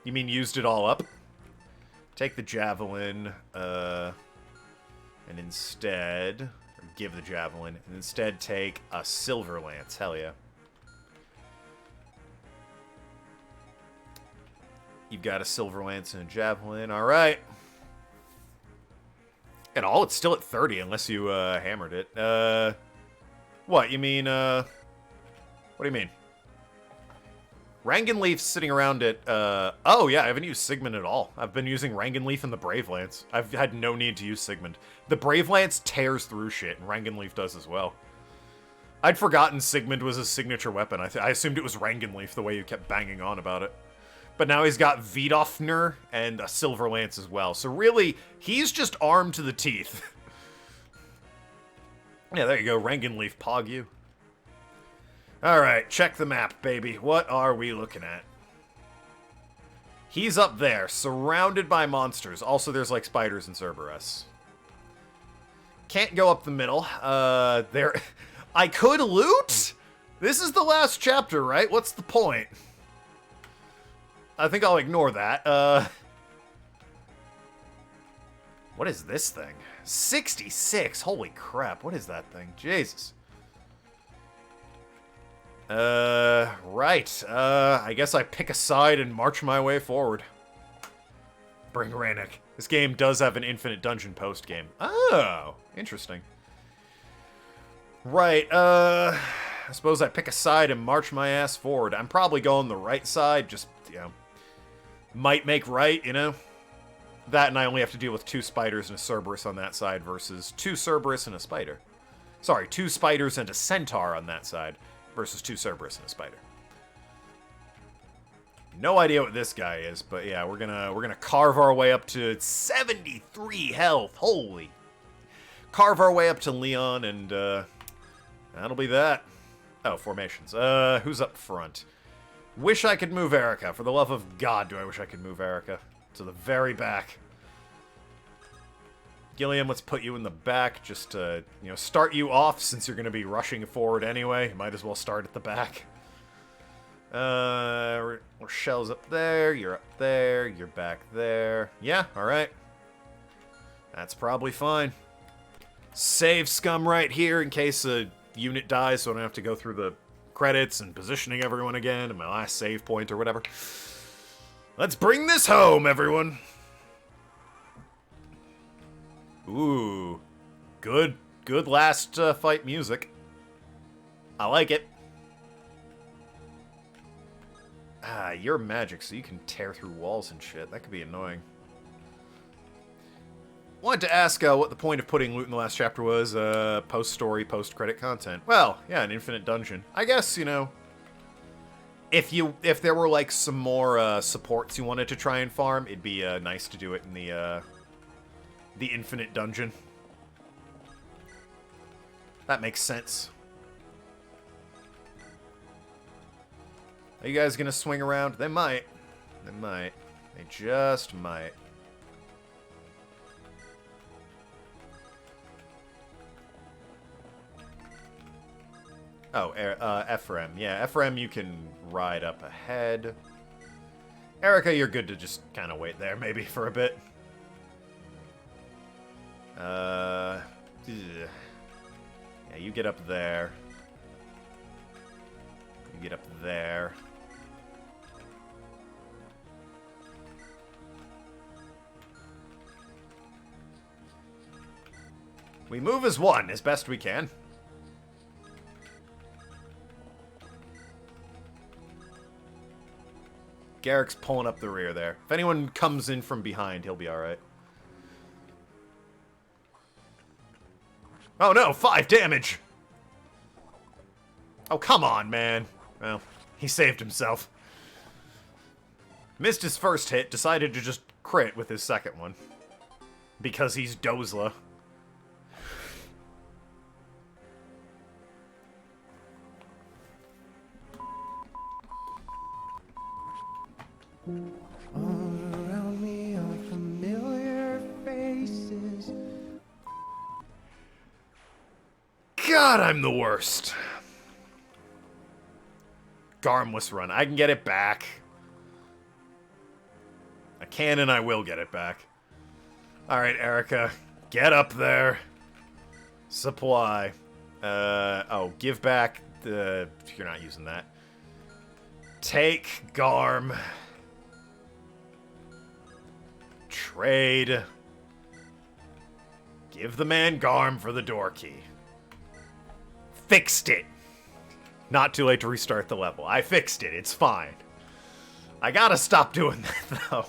You mean used it all up? Take the javelin, and instead, or give the javelin, and instead take a silver lance. Hell yeah. You've got a silver lance and a javelin. All right. And all, it's still at 30 unless you hammered it. What? You mean, what do you mean? Rangan sitting around at, oh yeah, I haven't used Sigmund at all. I've been using Rangan and the Brave Lance. I've had no need to use Sigmund. The Brave Lance tears through shit, and Rangan does as well. I'd forgotten Sigmund was his signature weapon. I assumed it was Rangan the way you kept banging on about it. But now he's got Vidofnir and a Silver Lance as well. So really, he's just armed to the teeth. Yeah, there you go. Rangan Pog you. Alright, check the map, baby. What are we looking at? He's up there, surrounded by monsters. Also, there's, like, spiders and Cerberus. Can't go up the middle. There... I could loot? This is the last chapter, right? What's the point? I think I'll ignore that. What is this thing? 66! Holy crap, what is that thing? Jesus. Right. I guess I pick a side and march my way forward. Bring Rannick. This game does have an infinite dungeon post-game. Oh, interesting. Right, I suppose I pick a side and march my ass forward. I'm probably going the right side, just, you know, might make right, you know? That and I only have to deal with 2 spiders and a Cerberus on that side versus 2 Cerberus and a spider. Sorry, 2 spiders and a centaur on that side versus 2 Cerberus and a spider. No idea what this guy is, but yeah, we're gonna carve our way up to 73 health. Holy. Carve our way up to Leon and that'll be that. Oh, formations. Who's up front? Wish I could move Erica. For the love of God, do I wish I could move Erica. To the very back. Gilliam, let's put you in the back just to, you know, start you off since you're going to be rushing forward anyway. Might as well start at the back. Rochelle's up there. You're up there. You're back there. Yeah, alright. That's probably fine. Save scum right here in case a unit dies so I don't have to go through the credits and positioning everyone again and my last save point or whatever. Let's bring this home, everyone! Ooh. Good last fight music. I like it. Ah, you're magic, so you can tear through walls and shit. That could be annoying. Wanted to ask what the point of putting loot in the last chapter was. Post-story, post-credit content. Well, yeah, an infinite dungeon. I guess, you know, if there were, like, some more supports you wanted to try and farm, it'd be nice to do it in the infinite dungeon. That makes sense. Are you guys gonna swing around? They might. They might. They just might. Oh, Ephraim. Yeah, Ephraim, you can ride up ahead. Erica, you're good to just kind of wait there, maybe, for a bit. Yeah, you get up there. You get up there. We move as one, as best we can. Garrick's pulling up the rear there. If anyone comes in from behind, he'll be alright. Oh no, 5 damage! Oh, come on, man. Well, he saved himself. Missed his first hit, decided to just crit with his second one. Because he's Dozla. All around me are familiar faces. God, I'm the worst. Garmless run. I can get it back. I can and I will get it back. Alright, Erica. Get up there. Supply. Oh, give back the... You're not using that. Take Garm. Trade. Give the man Garm for the door key. Fixed it. Not too late to restart the level. I fixed it. It's fine. I gotta stop doing that, though.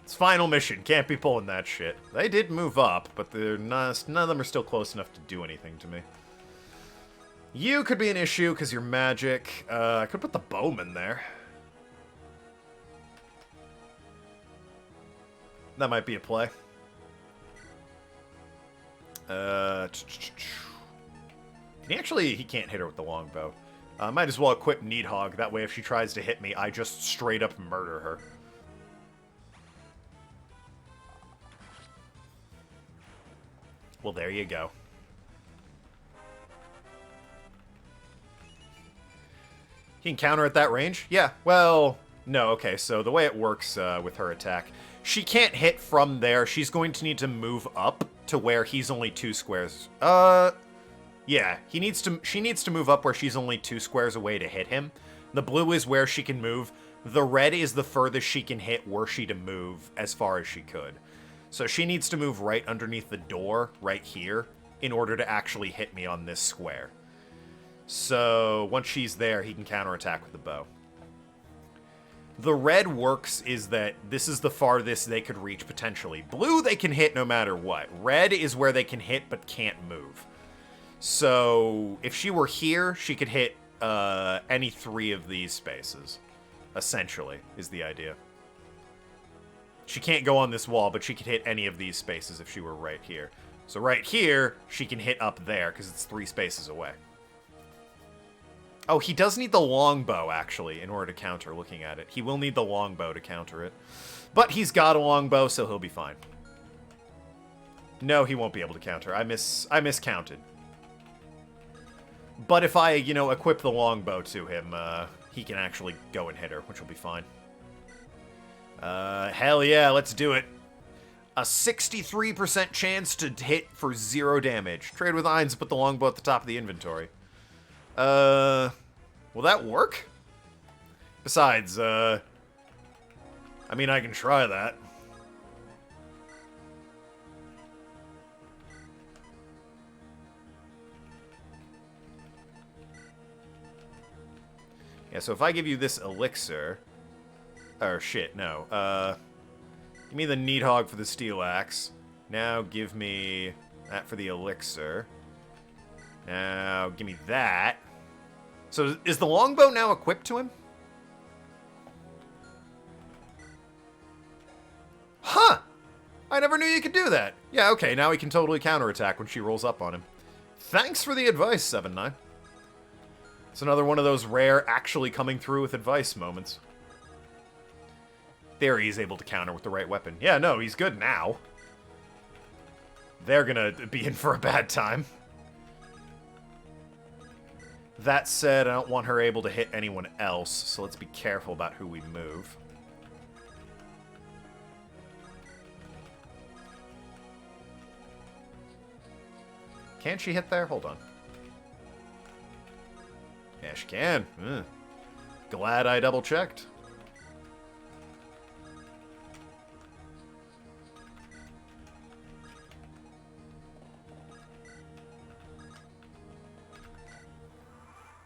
It's final mission. Can't be pulling that shit. They did move up, but they're not, none of them are still close enough to do anything to me. You could be an issue because you're magic. I could put the bowman there. That might be a play. Can he actually... He can't hit her with the longbow. Might as well equip Needhog. That way if she tries to hit me, I just straight up murder her. Well, there you go. He can counter at that range? Yeah, well, no, okay, so the way it works with her attack, she can't hit from there. She's going to need to move up to where he's only 2 squares. Yeah, she needs to move up where she's only 2 squares away to hit him. The blue is where she can move. The red is the furthest she can hit were she to move as far as she could. So she needs to move right underneath the door, right here, in order to actually hit me on this square. So once she's there, he can counterattack with the bow. The red works is that this is the farthest they could reach potentially. Blue they can hit no matter what. Red is where they can hit but can't move. So if she were here, she could hit any 3 of these spaces, essentially, is the idea. She can't go on this wall, but she could hit any of these spaces if she were right here. So right here, she can hit up there, because it's 3 spaces away. Oh, he does need the longbow, actually, in order to counter, looking at it. He will need the longbow to counter it. But he's got a longbow, so he'll be fine. No, he won't be able to counter. I miscounted. But if I, equip the longbow to him, he can actually go and hit her, which will be fine. Hell yeah, let's do it. A 63% chance to hit for 0 damage. Trade with Ainz, put the longbow at the top of the inventory. Will that work? Besides, I mean, I can try that. Yeah, so if I give you this elixir... Or shit, no. Give me the Needhog for the steel axe. Now give me that for the elixir. Now give me that. So is the longbow now equipped to him? Huh! I never knew you could do that. Yeah, okay, now he can totally counterattack when she rolls up on him. Thanks for the advice, 7-9. It's another one of those rare actually coming through with advice moments. There he's able to counter with the right weapon. Yeah, no, he's good now. They're gonna be in for a bad time. That said, I don't want her able to hit anyone else, so let's be careful about who we move. Can she hit there? Hold on. Yeah, she can. Glad I double-checked.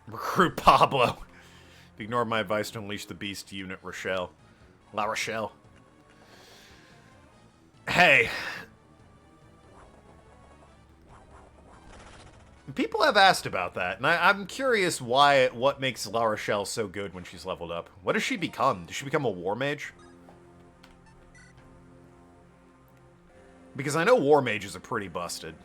Recruit Pablo. Ignore my advice to unleash the beast unit Rochelle. La Rochelle. Hey. People have asked about that, and I'm curious what makes La Rochelle so good when she's leveled up. What does she become? Does she become a war mage? Because I know war mages are pretty busted.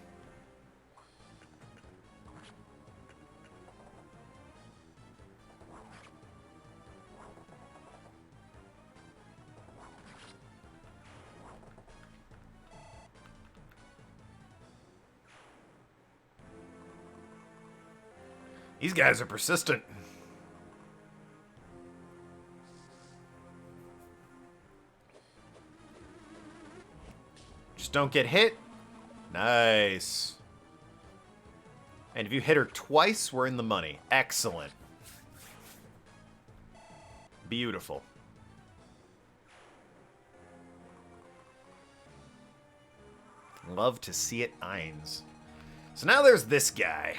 These guys are persistent. Just don't get hit. Nice. And if you hit her twice, we're in the money. Excellent. Beautiful. Love to see it, Ainz. So now there's this guy.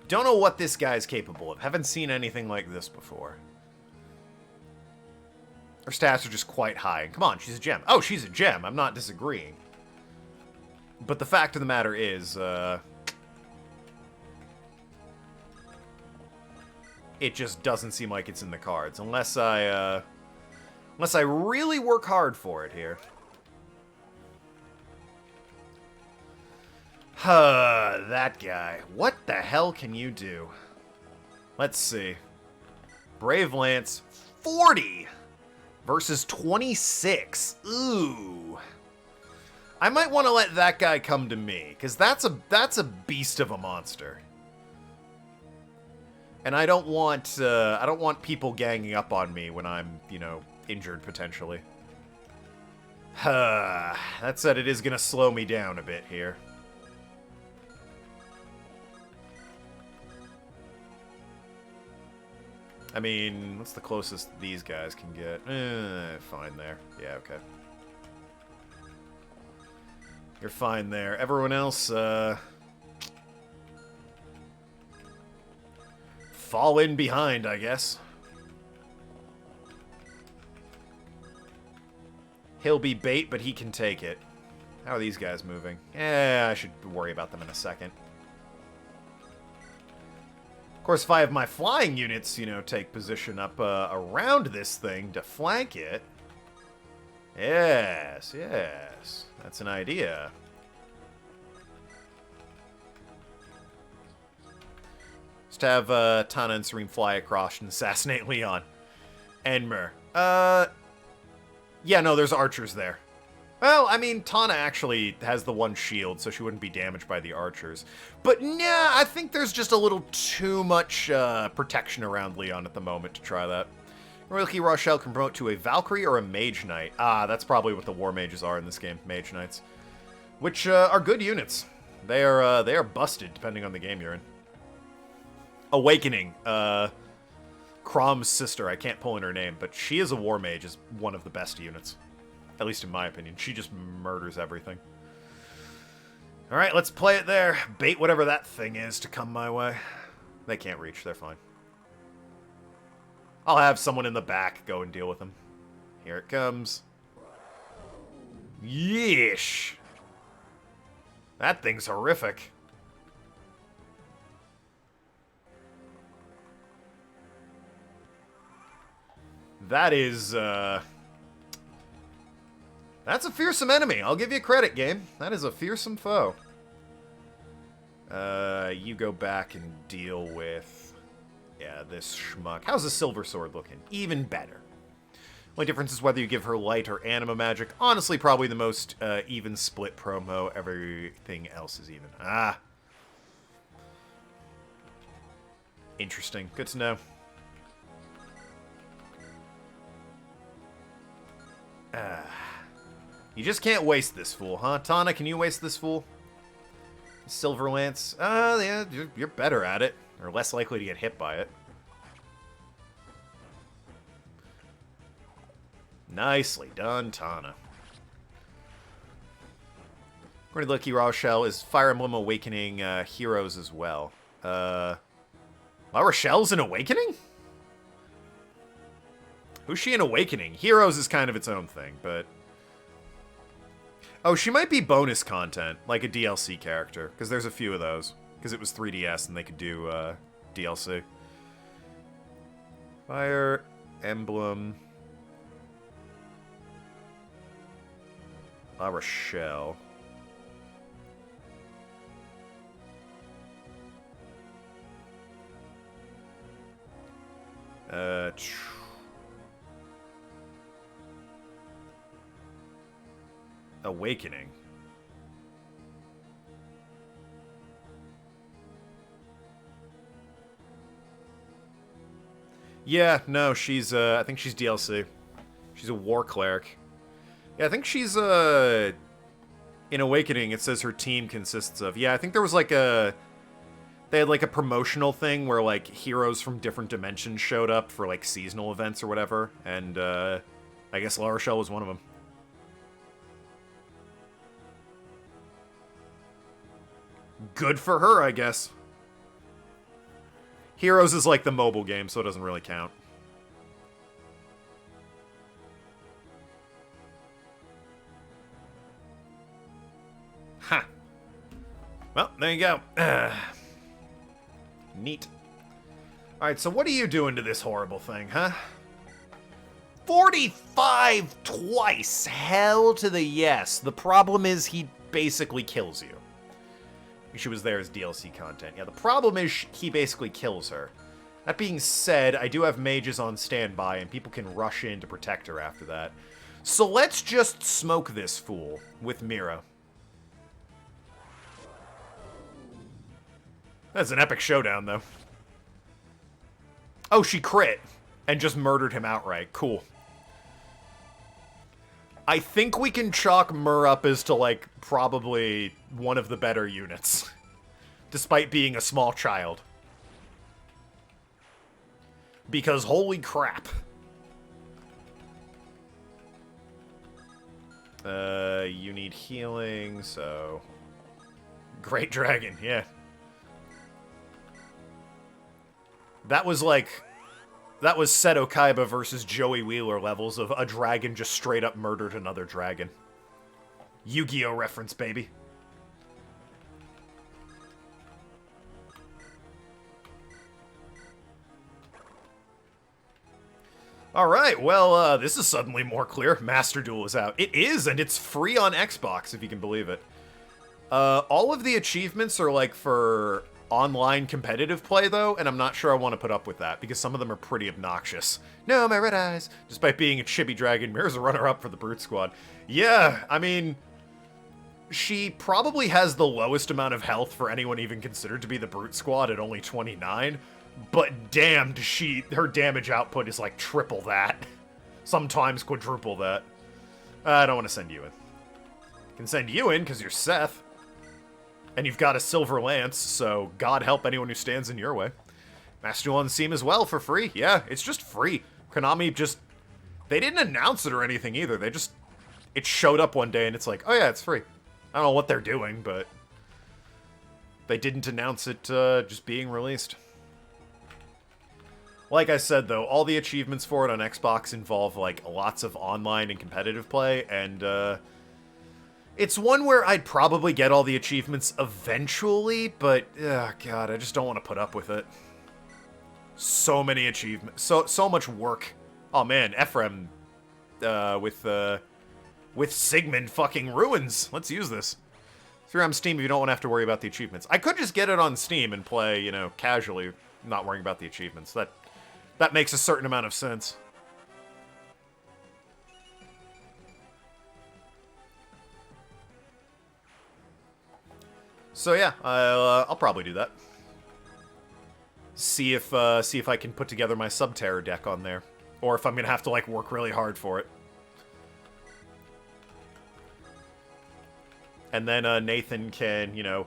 Don't know what this guy's capable of. Haven't seen anything like this before. Her stats are just quite high. Come on, she's a gem. Oh, she's a gem. I'm not disagreeing. But the fact of the matter is, it just doesn't seem like it's in the cards. Unless I really work hard for it here. That guy. What the hell can you do? Let's see. Brave Lance, 40 versus 26. Ooh. I might want to let that guy come to me, because that's a beast of a monster. And I don't want people ganging up on me when I'm, you know, injured potentially. That said, it is going to slow me down a bit here. I mean, what's the closest these guys can get? Fine there. Yeah, okay. You're fine there. Everyone else, fall in behind, I guess. He'll be bait, but he can take it. How are these guys moving? I should worry about them in a second. Of course, if I have my flying units, you know, take position up around this thing to flank it. Yes, yes. That's an idea. Just have Tana and Serene fly across and assassinate Leon. Enmer. Yeah, no, there's archers there. Well, I mean, Tana actually has the one shield, so she wouldn't be damaged by the archers. But nah, I think there's just a little too much protection around Leon at the moment to try that. Royalty Rochelle can promote to a Valkyrie or a Mage Knight. Ah, that's probably what the War Mages are in this game, Mage Knights. Which are good units. They are busted, depending on the game you're in. Awakening, Crom's sister, I can't pull in her name, but she is a War Mage, is one of the best units. At least in my opinion. She just murders everything. Alright, let's play it there. Bait whatever that thing is to come my way. They can't reach, they're fine. I'll have someone in the back go and deal with them. Here it comes. Yeesh! That thing's horrific. That is, that's a fearsome enemy. I'll give you credit, game. That is a fearsome foe. You go back and deal with... yeah, this schmuck. How's the Silver Sword looking? Even better. Only difference is whether you give her light or anima magic. Honestly, probably the most even split promo. Everything else is even. Ah. Interesting. Good to know. You just can't waste this fool, huh? Tana, can you waste this fool? Silver Lance? Yeah, you're better at it. Or less likely to get hit by it. Nicely done, Tana. According to Lucky Rochelle, is Fire Emblem Awakening heroes as well. La Rochelle's an Awakening? Who's she in Awakening? Heroes is kind of its own thing, but... oh, she might be bonus content, like a DLC character, because there's a few of those. Because it was 3DS and they could do DLC. Fire Emblem... La Rochelle. Awakening. Yeah, no, she's, I think she's DLC. She's a war cleric. Yeah, I think she's, in Awakening, it says her team consists of... yeah, I think there was, like, they had, like, a promotional thing where, like, heroes from different dimensions showed up for, like, seasonal events or whatever, and, I guess La Rochelle was one of them. Good for her, I guess. Heroes is like the mobile game, so it doesn't really count. Huh. Well, there you go. Neat. Alright, so what are you doing to this horrible thing, huh? 45 twice! Hell to the yes. The problem is he basically kills you. She was there as DLC content. Yeah, the problem is he basically kills her. That being said, I do have mages on standby, and people can rush in to protect her after that. So let's just smoke this fool with Mira. That's an epic showdown, though. Oh, she crit and just murdered him outright. Cool. I think we can chalk Mur up as to, like, probably one of the better units. Despite being a small child. Because holy crap. You need healing, so... Great Dragon, yeah. That was like... That was Seto Kaiba versus Joey Wheeler levels of a dragon just straight up murdered another dragon. Yu-Gi-Oh! Reference, baby. Alright, well, this is suddenly more clear. Master Duel is out. It is, and it's free on Xbox, if you can believe it. All of the achievements are, like, for online competitive play, though, and I'm not sure I want to put up with that, because some of them are pretty obnoxious. No, my red eyes! Despite being a chibi dragon, Mira's a runner-up for the Brute Squad. Yeah, I mean... She probably has the lowest amount of health for anyone even considered to be the Brute Squad at only 29, but damned, her damage output is like triple that. Sometimes quadruple that. I don't want to send you in. I can send you in because you're Seth. And you've got a silver lance, so God help anyone who stands in your way. Master Duel on Steam as well for free. Yeah, it's just free. Konami just... They didn't announce it or anything either. They just... It showed up one day and it's like, oh yeah, it's free. I don't know what they're doing, but... They didn't announce it just being released. Like I said, though, all the achievements for it on Xbox involve, like, lots of online and competitive play, and, it's one where I'd probably get all the achievements eventually, but, God, I just don't want to put up with it. So many achievements. So much work. Oh, man, Ephraim, with Sigmund fucking ruins. Let's use this. If you're on Steam, you don't want to have to worry about the achievements. I could just get it on Steam and play, you know, casually, not worrying about the achievements. That makes a certain amount of sense. So yeah, I'll probably do that. See if I can put together my Subterror deck on there, or if I'm gonna have to like work really hard for it. And then Nathan can, you know,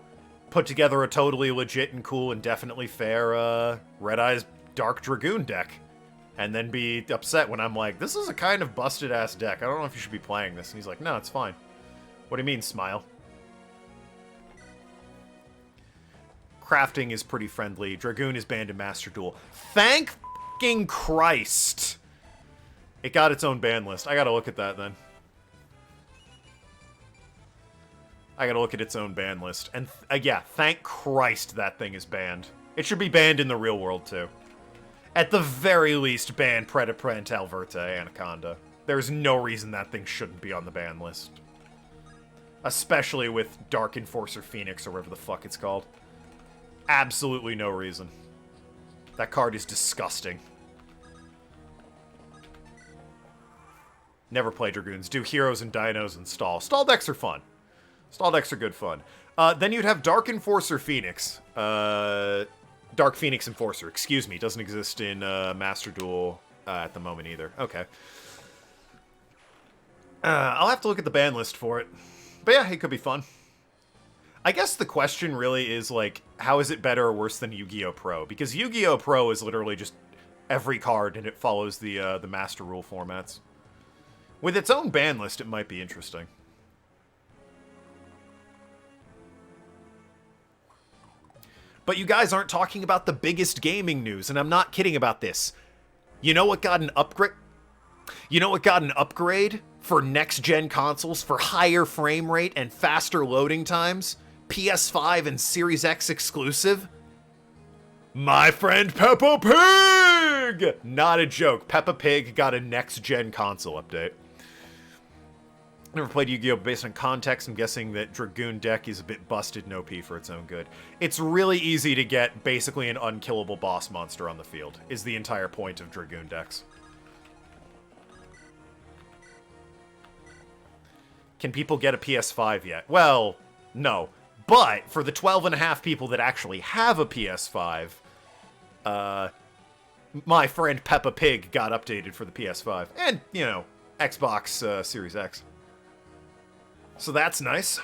put together a totally legit and cool and definitely fair Red Eyes Dark Dragoon deck, and then be upset when I'm like, this is a kind of busted ass deck. I don't know if you should be playing this. And he's like, no, it's fine. What do you mean, smile? Crafting is pretty friendly. Dragoon is banned in Master Duel. Thank fucking Christ! It got its own ban list. I gotta look at that then. I gotta look at its own ban list. And yeah, thank Christ that thing is banned. It should be banned in the real world too. At the very least, ban Predaplant Alverta Anaconda. There's no reason that thing shouldn't be on the ban list. Especially with Dark Enforcer Phoenix or whatever the fuck it's called. Absolutely no reason. That card is disgusting. Never play Dragoons. Do Heroes and Dinos and Stall. Stall decks are fun. Stall decks are good fun. Then you'd have Dark Enforcer Phoenix. Dark Phoenix Enforcer, excuse me. Doesn't exist in Master Duel at the moment either. Okay. I'll have to look at the ban list for it. But yeah, it could be fun. I guess the question really is, like, how is it better or worse than Yu-Gi-Oh! Pro? Because Yu-Gi-Oh! Pro is literally just every card, and it follows the Master Rule formats. With its own ban list, it might be interesting. But you guys aren't talking about the biggest gaming news, and I'm not kidding about this. You know what got an upgrade? You know what got an upgrade for next-gen consoles for higher frame rate and faster loading times? PS5 and Series X exclusive? My friend Peppa Pig! Not a joke. Peppa Pig got a next-gen console update. Never played Yu-Gi-Oh! Based on context. I'm guessing that Dragoon deck is a bit busted and OP for its own good. It's really easy to get basically an unkillable boss monster on the field, is the entire point of Dragoon decks. Can people get a PS5 yet? Well, no. But for the 12.5 people that actually have a PS5, my friend Peppa Pig got updated for the PS5. And, you know, Xbox Series X. So that's nice.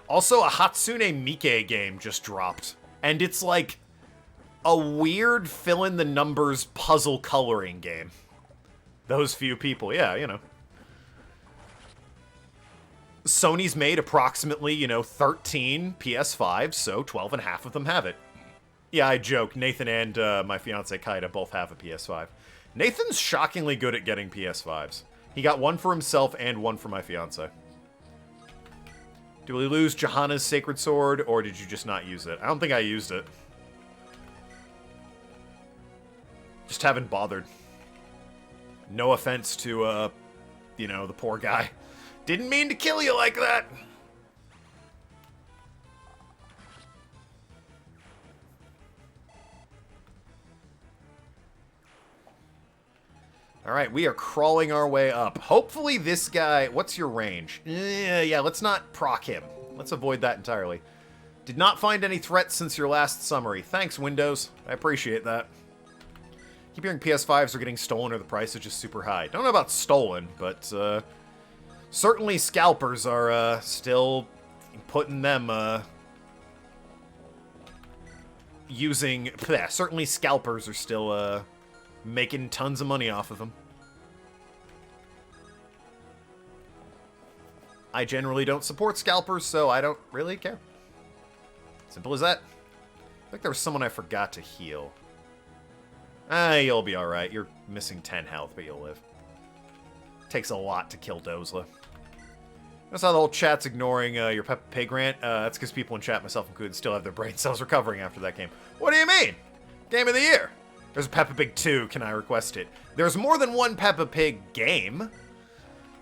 Also, a Hatsune Miike game just dropped. And it's like a weird fill-in-the-numbers puzzle coloring game. Those few people, yeah, you know. Sony's made approximately, you know, 13 PS5s, so 12.5 of them have it. Yeah, I joke. Nathan and my fiance Kaida both have a PS5. Nathan's shockingly good at getting PS5s. He got one for himself and one for my fiance. Did we lose Johanna's Sacred Sword, or did you just not use it? I don't think I used it. Just haven't bothered. No offense to, you know, the poor guy. Didn't mean to kill you like that! Alright, we are crawling our way up. Hopefully this guy... What's your range? Yeah, let's not proc him. Let's avoid that entirely. Did not find any threats since your last summary. Thanks, Windows. I appreciate that. Keep hearing PS5s are getting stolen or the price is just super high. Don't know about stolen, but certainly scalpers are still putting them using... certainly scalpers are still making tons of money off of them. I generally don't support scalpers, so I don't really care. Simple as that. I think there was someone I forgot to heal. You'll be alright. You're missing 10 health, but you'll live. Takes a lot to kill Dozla. That's how the whole chat's ignoring your Peppa Pig rant. That's because people in chat, myself included, still have their brain cells recovering after that game. What do you mean? Game of the year. There's a Peppa Pig 2. Can I request it? There's more than one Peppa Pig game.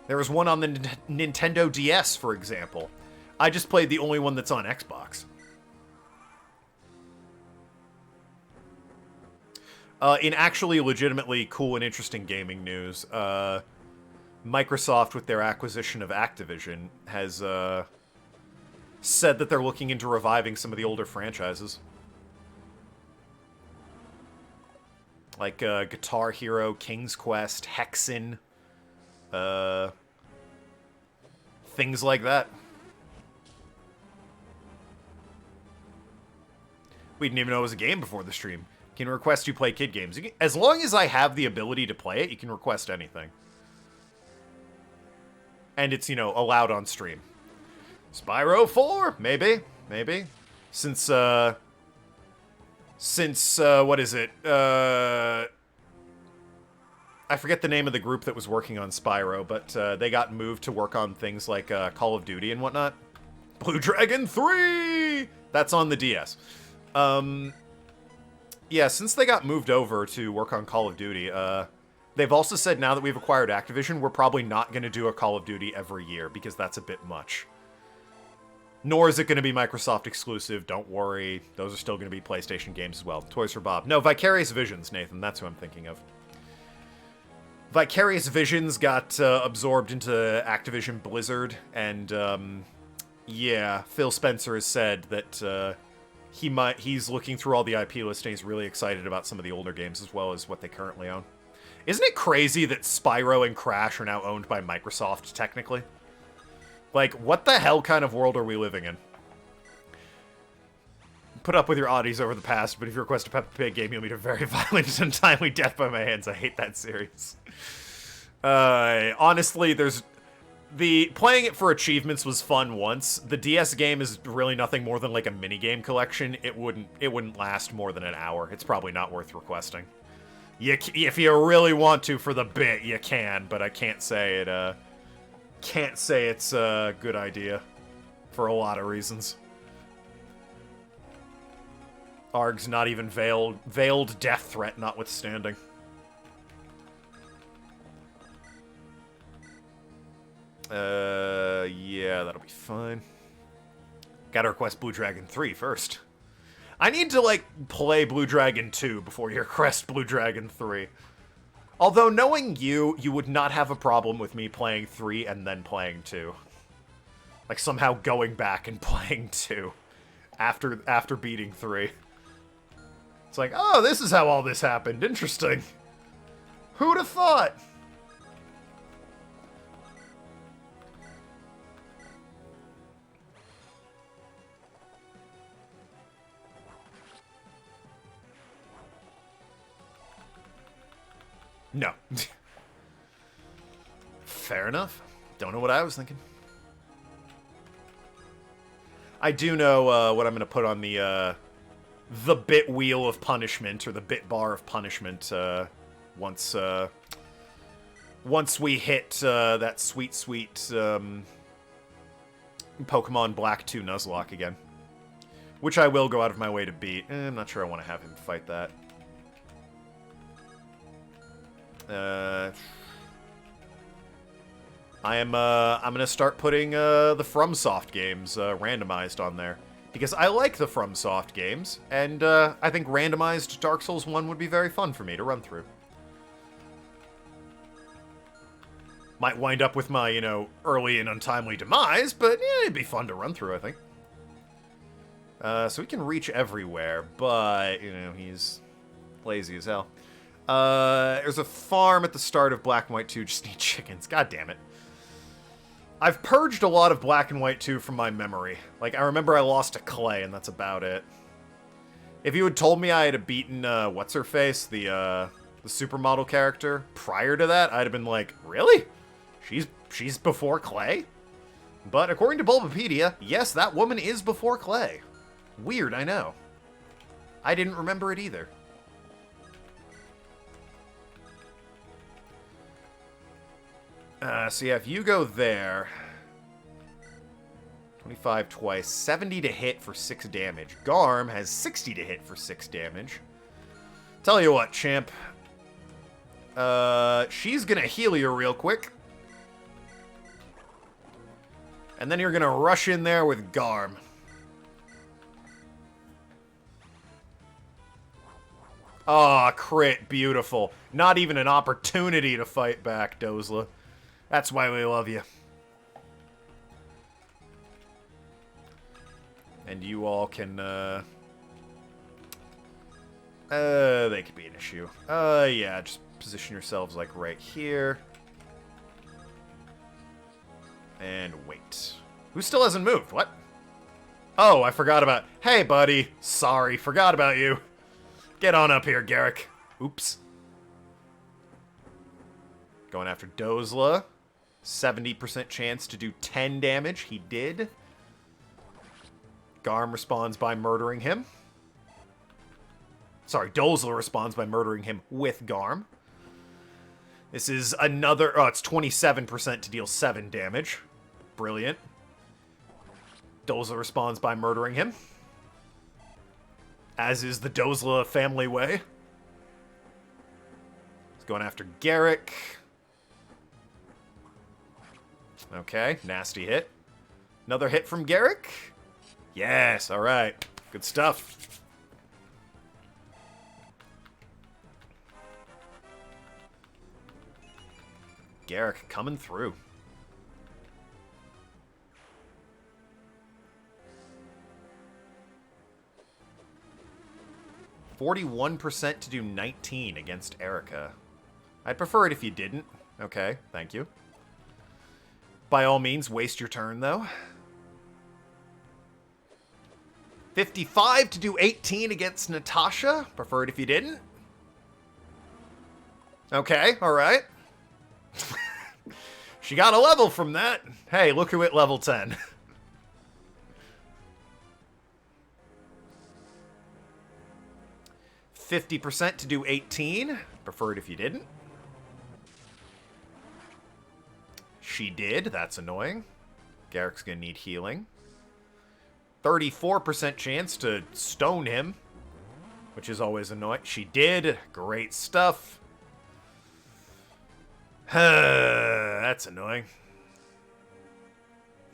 There was one on the Nintendo DS, for example. I just played the only one that's on Xbox. In actually legitimately cool and interesting gaming news, Microsoft, with their acquisition of Activision, has said that they're looking into reviving some of the older franchises. Like Guitar Hero, King's Quest, Hexen, things like that. We didn't even know it was a game before the stream. You can request you play kid games. As long as I have the ability to play it, you can request anything. And it's, you know, allowed on stream. Spyro 4? Maybe. Maybe. Since, what is it? I forget the name of the group that was working on Spyro, but they got moved to work on things like Call of Duty and whatnot. Blue Dragon 3! That's on the DS. Yeah, since they got moved over to work on Call of Duty, they've also said now that we've acquired Activision, we're probably not going to do a Call of Duty every year, because that's a bit much. Nor is it going to be Microsoft exclusive, don't worry. Those are still going to be PlayStation games as well. Toys for Bob. No, Vicarious Visions, Nathan, that's who I'm thinking of. Vicarious Visions got absorbed into Activision Blizzard, and, yeah, Phil Spencer has said that he's looking through all the IP listing. He's really excited about some of the older games as well as what they currently own. Isn't it crazy that Spyro and Crash are now owned by Microsoft, technically? Like, what the hell kind of world are we living in? Put up with your oddities over the past, but if you request a Peppa Pig game, you'll meet a very violent and untimely death by my hands. I hate that series. Honestly, playing it for achievements was fun once. The DS game is really nothing more than like a minigame collection. It wouldn't last more than an hour. It's probably not worth requesting. If you really want to for the bit, you can, but I can't say it's a good idea for a lot of reasons. Arg's not even veiled death threat notwithstanding. Yeah, that'll be fine. Gotta request Blue Dragon 3 first. I need to, like, play Blue Dragon 2 before you request Blue Dragon 3. Although, knowing you, you would not have a problem with me playing 3 and then playing 2. Like, somehow going back and playing 2 after beating 3. It's like, oh, this is how all this happened. Interesting. Who'd have thought? No. Fair enough. Don't know what I was thinking. I do know what I'm going to put on the bit wheel of punishment, or the bit bar of punishment, once we hit that sweet Pokemon Black 2 Nuzlocke again. Which I will go out of my way to beat. I'm not sure I want to have him fight that. I'm gonna start putting the FromSoft games randomized on there, because I like the FromSoft games, and I think randomized Dark Souls 1 would be very fun for me to run through. Might wind up with my, early and untimely demise, but yeah, it'd be fun to run through, I think. So he can reach everywhere, but, he's lazy as hell. There's a farm at the start of Black and White 2, just need chickens. God damn it. I've purged a lot of Black and White 2 from my memory. Like, I remember I lost to Clay, and that's about it. If you had told me I had beaten, what's-her-face, the supermodel character, prior to that, I'd have been like, really? She's before Clay? But according to Bulbapedia, yes, that woman is before Clay. Weird, I know. I didn't remember it either. So yeah, if you go there... 25 twice, 70 to hit for 6 damage. Garm has 60 to hit for 6 damage. Tell you what, champ. She's gonna heal you real quick. And then you're gonna rush in there with Garm. Ah, crit, beautiful. Not even an opportunity to fight back, Dozla. That's why we love you. And you all can, they could be an issue. Yeah, just position yourselves, like, right here. And wait. Who still hasn't moved? What? Oh, I forgot about... Hey, buddy. Sorry, forgot about you. Get on up here, Garrick. Oops. Going after Dozla. 70% chance to do 10 damage. He did. Garm responds by murdering him. Sorry, Dozla responds by murdering him with Garm. This is another... Oh, it's 27% to deal 7 damage. Brilliant. Dozla responds by murdering him. As is the Dozla family way. He's going after Garrick. Okay, nasty hit. Another hit from Garrick. Yes, alright. Good stuff. Garrick coming through. %41% to do 19 against Erica. I'd prefer it if you didn't. Okay, thank you. By all means, waste your turn, though. 55 to do 18 against Natasha. Prefer it if you didn't. Okay, alright. She got a level from that. Hey, look who hit level 10. %50 to do 18. Prefer it if you didn't. She did. That's annoying. Garrick's gonna need healing. 34% chance to stone him, which is always annoying. She did. Great stuff. That's annoying.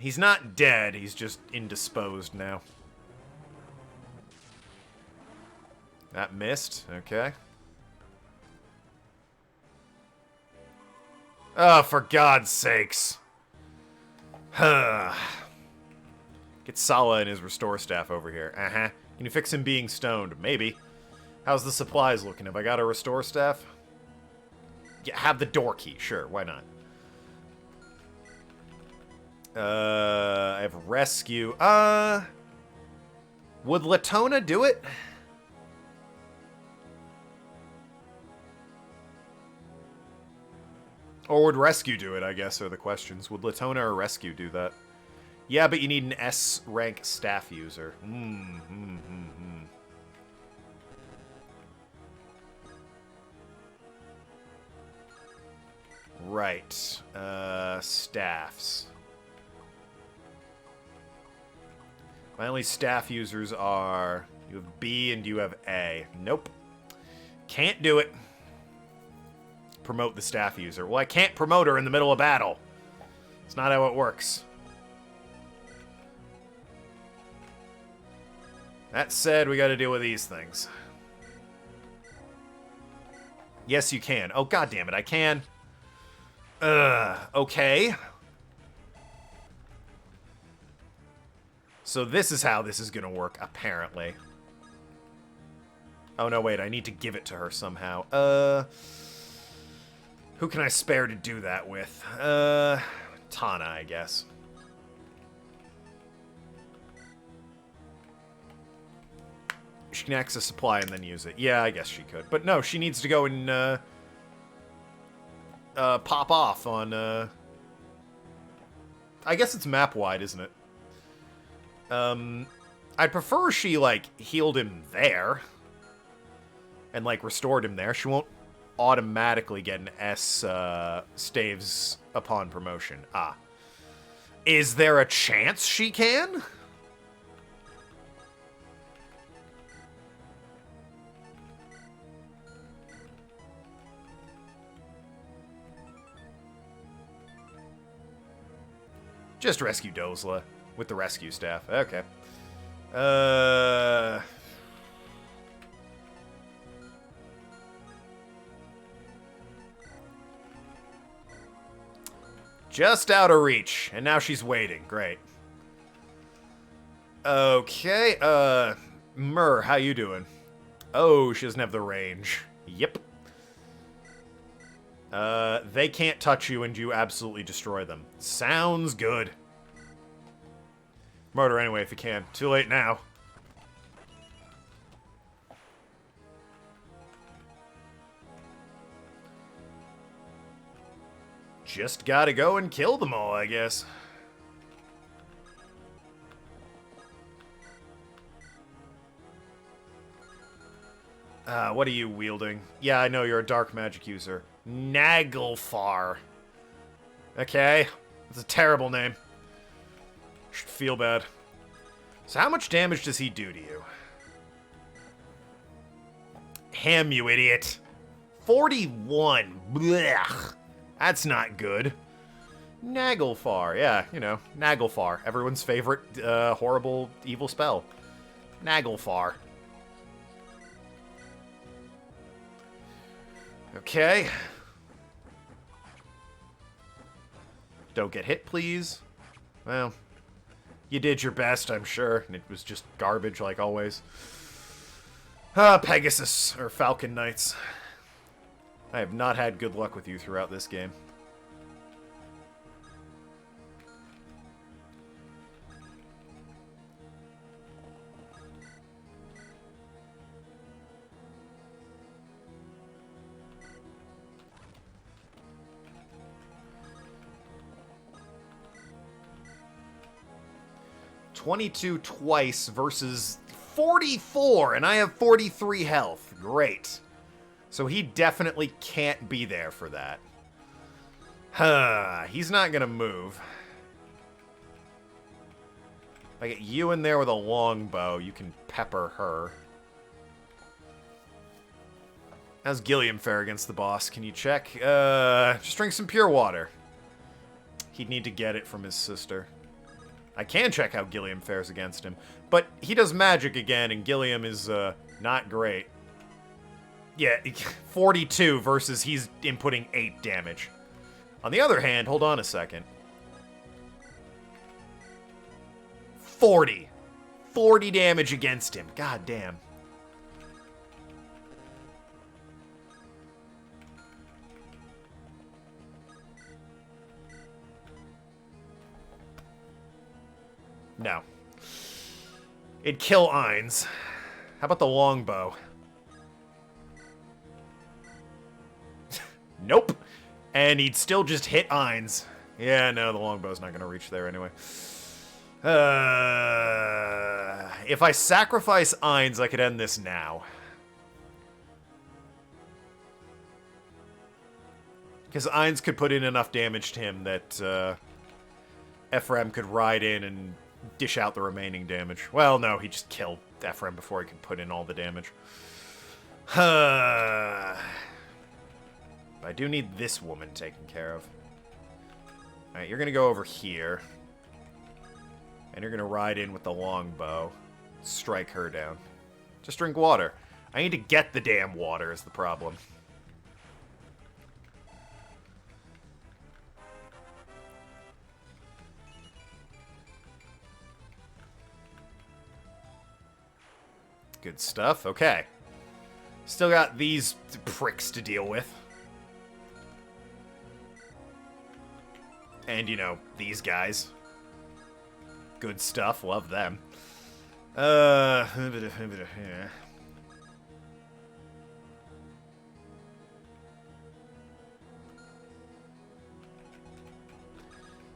He's not dead, he's just indisposed now. That missed, okay. Oh, for God's sakes. Get Sala and his restore staff over here. Uh-huh. Can you fix him being stoned? Maybe. How's the supplies looking? Have I got a restore staff? Yeah, have the door key. Sure, why not? I have rescue. Would Latona do it? Or would rescue do it, I guess, are the questions. Would Latona or rescue do that? Yeah, but you need an S rank staff user. Right. Staffs. My only staff users are... You have B and you have A. Nope. Can't do it. Promote the staff user. Well, I can't promote her in the middle of battle. It's not how it works. That said, we gotta deal with these things. Yes, you can. Oh, God damn it, I can. Okay. So this is how this is gonna work, apparently. Oh, no, wait, I need to give it to her somehow. Who can I spare to do that with? Tana, I guess. She can access supply and then use it. Yeah, I guess she could. But no, she needs to go and, pop off on, I guess it's map-wide, isn't it? I'd prefer she, like, healed him there. And, like, restored him there. She won't automatically get an S, staves upon promotion. Ah. Is there a chance she can? Just rescue Dozla with the rescue staff. Okay. Just out of reach, and now she's waiting. Great. Okay, Myrrh, how you doing? Oh, she doesn't have the range. Yep. They can't touch you and you absolutely destroy them. Sounds good. Murder anyway if you can. Too late now. Just gotta go and kill them all, I guess. What are you wielding? Yeah, I know you're a dark magic user. Naglfar. Okay. That's a terrible name. Should feel bad. So how much damage does he do to you? Him, you idiot. 41. Blech. That's not good. Naglfar. Yeah, you know, Naglfar. Everyone's favorite horrible evil spell. Naglfar. Okay. Don't get hit, please. Well, you did your best, I'm sure, and it was just garbage like always. Pegasus, or Falcon Knights. I have not had good luck with you throughout this game. $22 twice versus 44, and I have 43 health. Great. So he definitely can't be there for that. He's not gonna move. If I get you in there with a longbow, you can pepper her. How's Gilliam fare against the boss? Can you check? Just drink some pure water. He'd need to get it from his sister. I can check how Gilliam fares against him. But he does magic again, and Gilliam is, not great. Yeah, 42 versus he's inputting 8 damage. On the other hand, hold on a second. 40. 40 damage against him. God damn. No. It'd kill Ainz. How about the longbow? Nope. And he'd still just hit Ainz. Yeah, no, the longbow's not going to reach there anyway. If I sacrifice Ainz, I could end this now. Because Ainz could put in enough damage to him that Ephraim could ride in and dish out the remaining damage. Well, no, he just killed Ephraim before he could put in all the damage. I do need this woman taken care of. Alright, you're going to go over here. And you're going to ride in with the longbow. Strike her down. Just drink water. I need to get the damn water is the problem. Good stuff. Okay. Still got these pricks to deal with. And, you know, these guys. Good stuff. Love them. Yeah.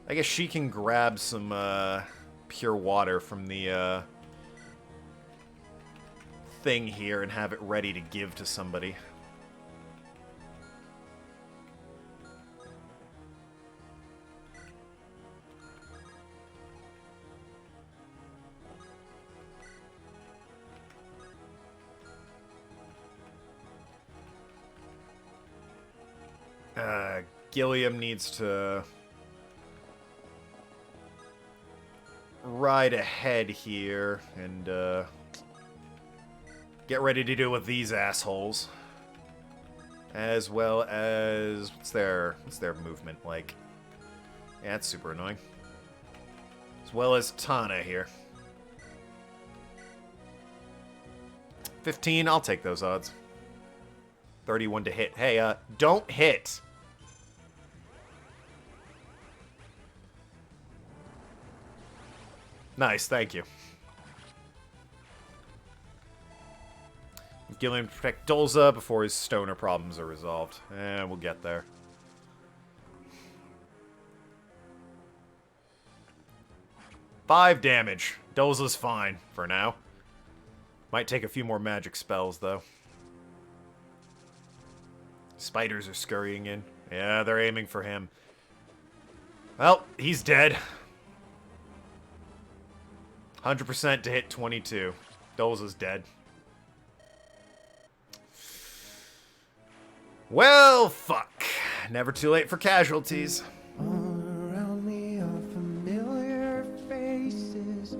I guess she can grab some pure water from the thing here and have it ready to give to somebody. Gilliam needs to ride ahead here and get ready to deal with these assholes. As well as what's their movement like? Yeah, that's super annoying. As well as Tana here. 15, I'll take those odds. 31 to hit. Hey, don't hit. Nice, thank you. Gilliam to protect Dolza before his stoner problems are resolved. We'll get there. Five damage. Dolza's fine for now. Might take a few more magic spells, though. Spiders are scurrying in. Yeah, they're aiming for him. Well, he's dead. 100% to hit 22. Dolza's dead. Well, fuck. Never too late for casualties. All around me are familiar faces.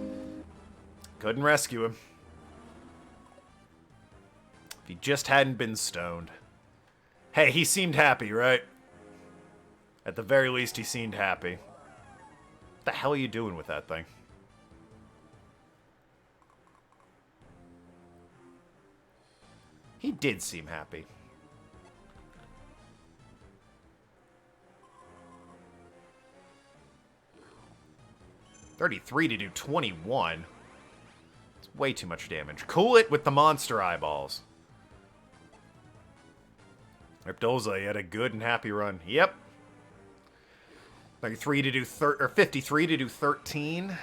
Couldn't rescue him. If he just hadn't been stoned. Hey, he seemed happy, right? At the very least, he seemed happy. What the hell are you doing with that thing? He did seem happy. $33 to do 21. It's way too much damage. Cool it with the monster eyeballs. Dolza, you had a good and happy run. Yep. 33 to do 53 to do 13.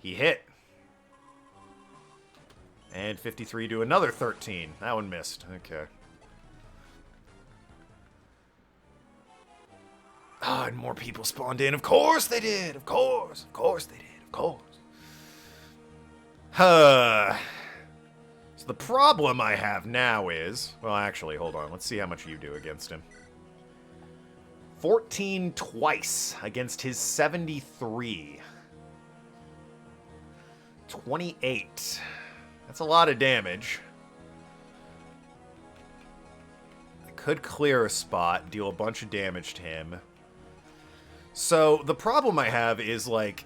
He hit. And 53 to another 13. That one missed. Okay. Ah, and more people spawned in. Of course they did. Of course. Of course they did. Of course. So the problem I have now is... Well, actually, hold on. Let's see how much you do against him. 14 twice against his 73. 28. That's a lot of damage. I could clear a spot, deal a bunch of damage to him. So, the problem I have is, like,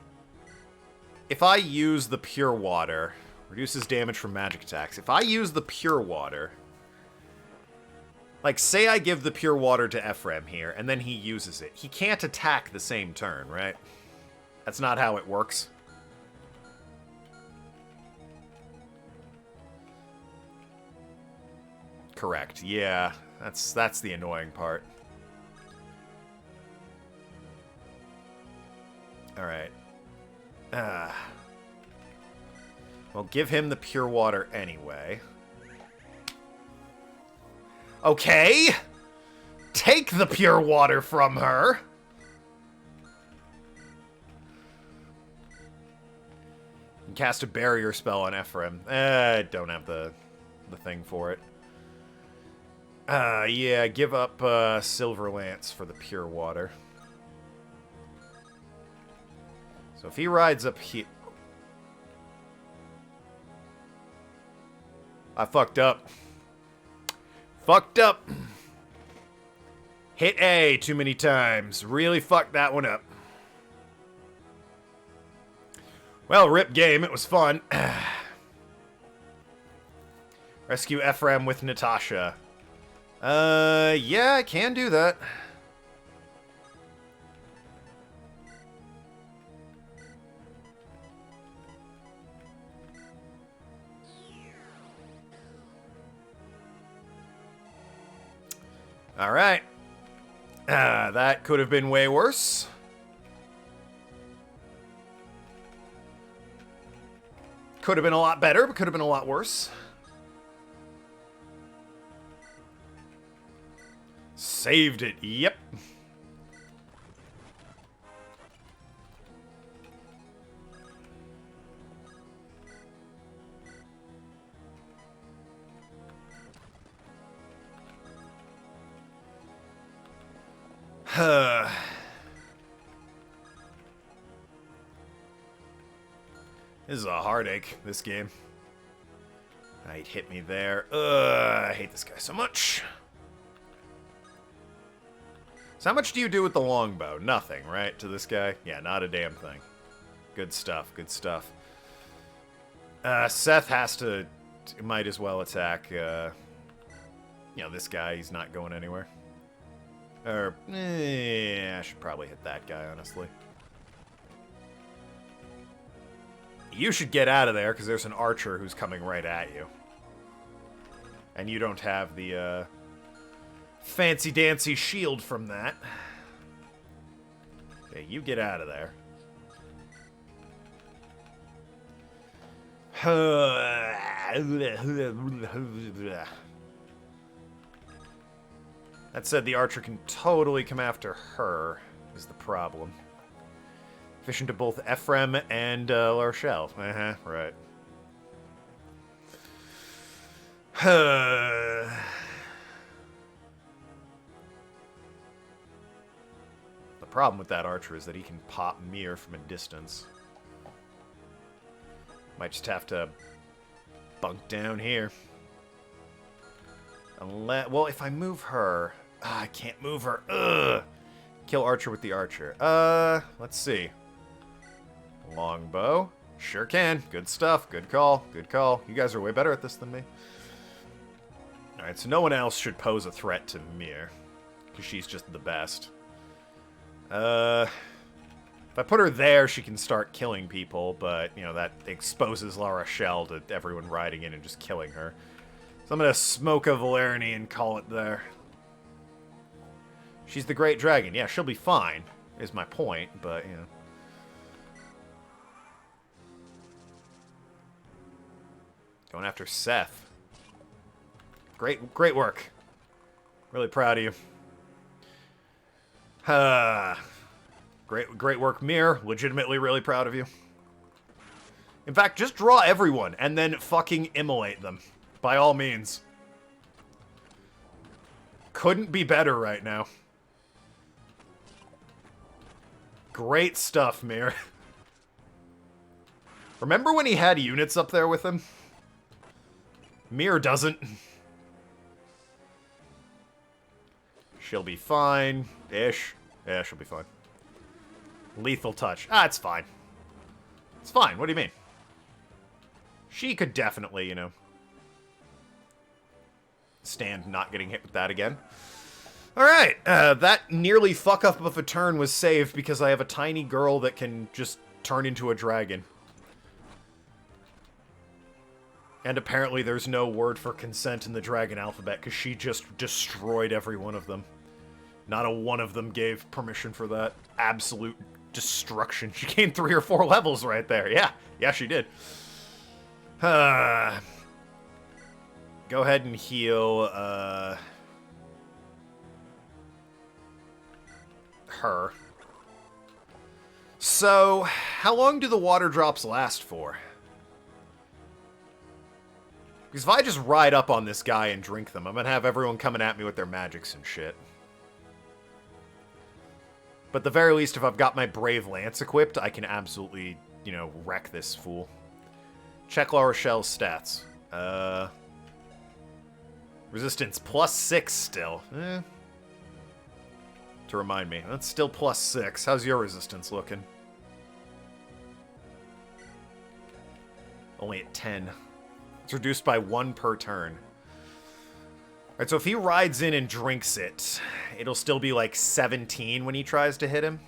if I use the Pure Water, reduces damage from magic attacks. If I use the Pure Water, like, say I give the Pure Water to Ephraim here, and then he uses it. He can't attack the same turn, right? That's not how it works. Correct, yeah. That's the annoying part. Alright. Well, give him the Pure Water anyway. Okay! Take the Pure Water from her! And cast a barrier spell on Ephraim. I don't have the thing for it. Yeah, give up Silver Lance for the Pure Water. So if he rides up here... I fucked up. Fucked up. Hit A too many times. Really fucked that one up. Well, rip game. It was fun. Rescue Ephraim with Natasha. Yeah, I can do that. Alright. That could have been way worse. Could have been a lot better, but could have been a lot worse. Saved it, yep. This is a heartache, this game. It hit me there. I hate this guy so much. So how much do you do with the longbow? Nothing, right, to this guy? Yeah, not a damn thing. Good stuff, good stuff. Seth has to... might as well attack, you know, this guy. He's not going anywhere. Or, I should probably hit that guy, honestly. You should get out of there, because there's an archer who's coming right at you. And you don't have the, fancy-dancy shield from that. Okay, you get out of there. That said, the archer can totally come after her, is the problem. Efficient to both Ephraim and Larchelle. Right. The problem with that archer is that he can pop Mir from a distance. Might just have to bunk down here. Unless, well, if I move her... I can't move her. Ugh. Kill archer with the archer. Let's see. Longbow. Sure can. Good stuff. Good call. Good call. You guys are way better at this than me. Alright, so no one else should pose a threat to Mir. Because she's just the best. If I put her there, she can start killing people, but, you know, that exposes La Rochelle to everyone riding in and just killing her. So I'm gonna smoke a Valerny and call it there. She's the Great Dragon. Yeah, she'll be fine, is my point, but, you know. Going after Seth. Great work. Really proud of you. Great work, Mir. Legitimately really proud of you. In fact, just draw everyone and then fucking immolate them. By all means. Couldn't be better right now. Great stuff, Mir. Remember when he had units up there with him? Mir doesn't. She'll be fine. Ish. Yeah, she'll be fine. Lethal touch. Ah, it's fine. It's fine. What do you mean? She could definitely, you know, stand not getting hit with that again. Alright, that nearly fuck up of a turn was saved because I have a tiny girl that can just turn into a dragon. And apparently there's no word for consent in the dragon alphabet because she just destroyed every one of them. Not a one of them gave permission for that. Absolute destruction. She gained 3 or 4 levels right there. Yeah, she did. Go ahead and heal, her. So, how long do the water drops last for? Because if I just ride up on this guy and drink them, I'm gonna have everyone coming at me with their magics and shit. But at the very least, if I've got my Brave Lance equipped, I can absolutely, you know, wreck this fool. Check La Rochelle's stats. Resistance, +6 still. To remind me. That's still +6. How's your resistance looking? Only at 10. It's reduced by 1 per turn. Alright, so if he rides in and drinks it, it'll still be like 17 when he tries to hit him.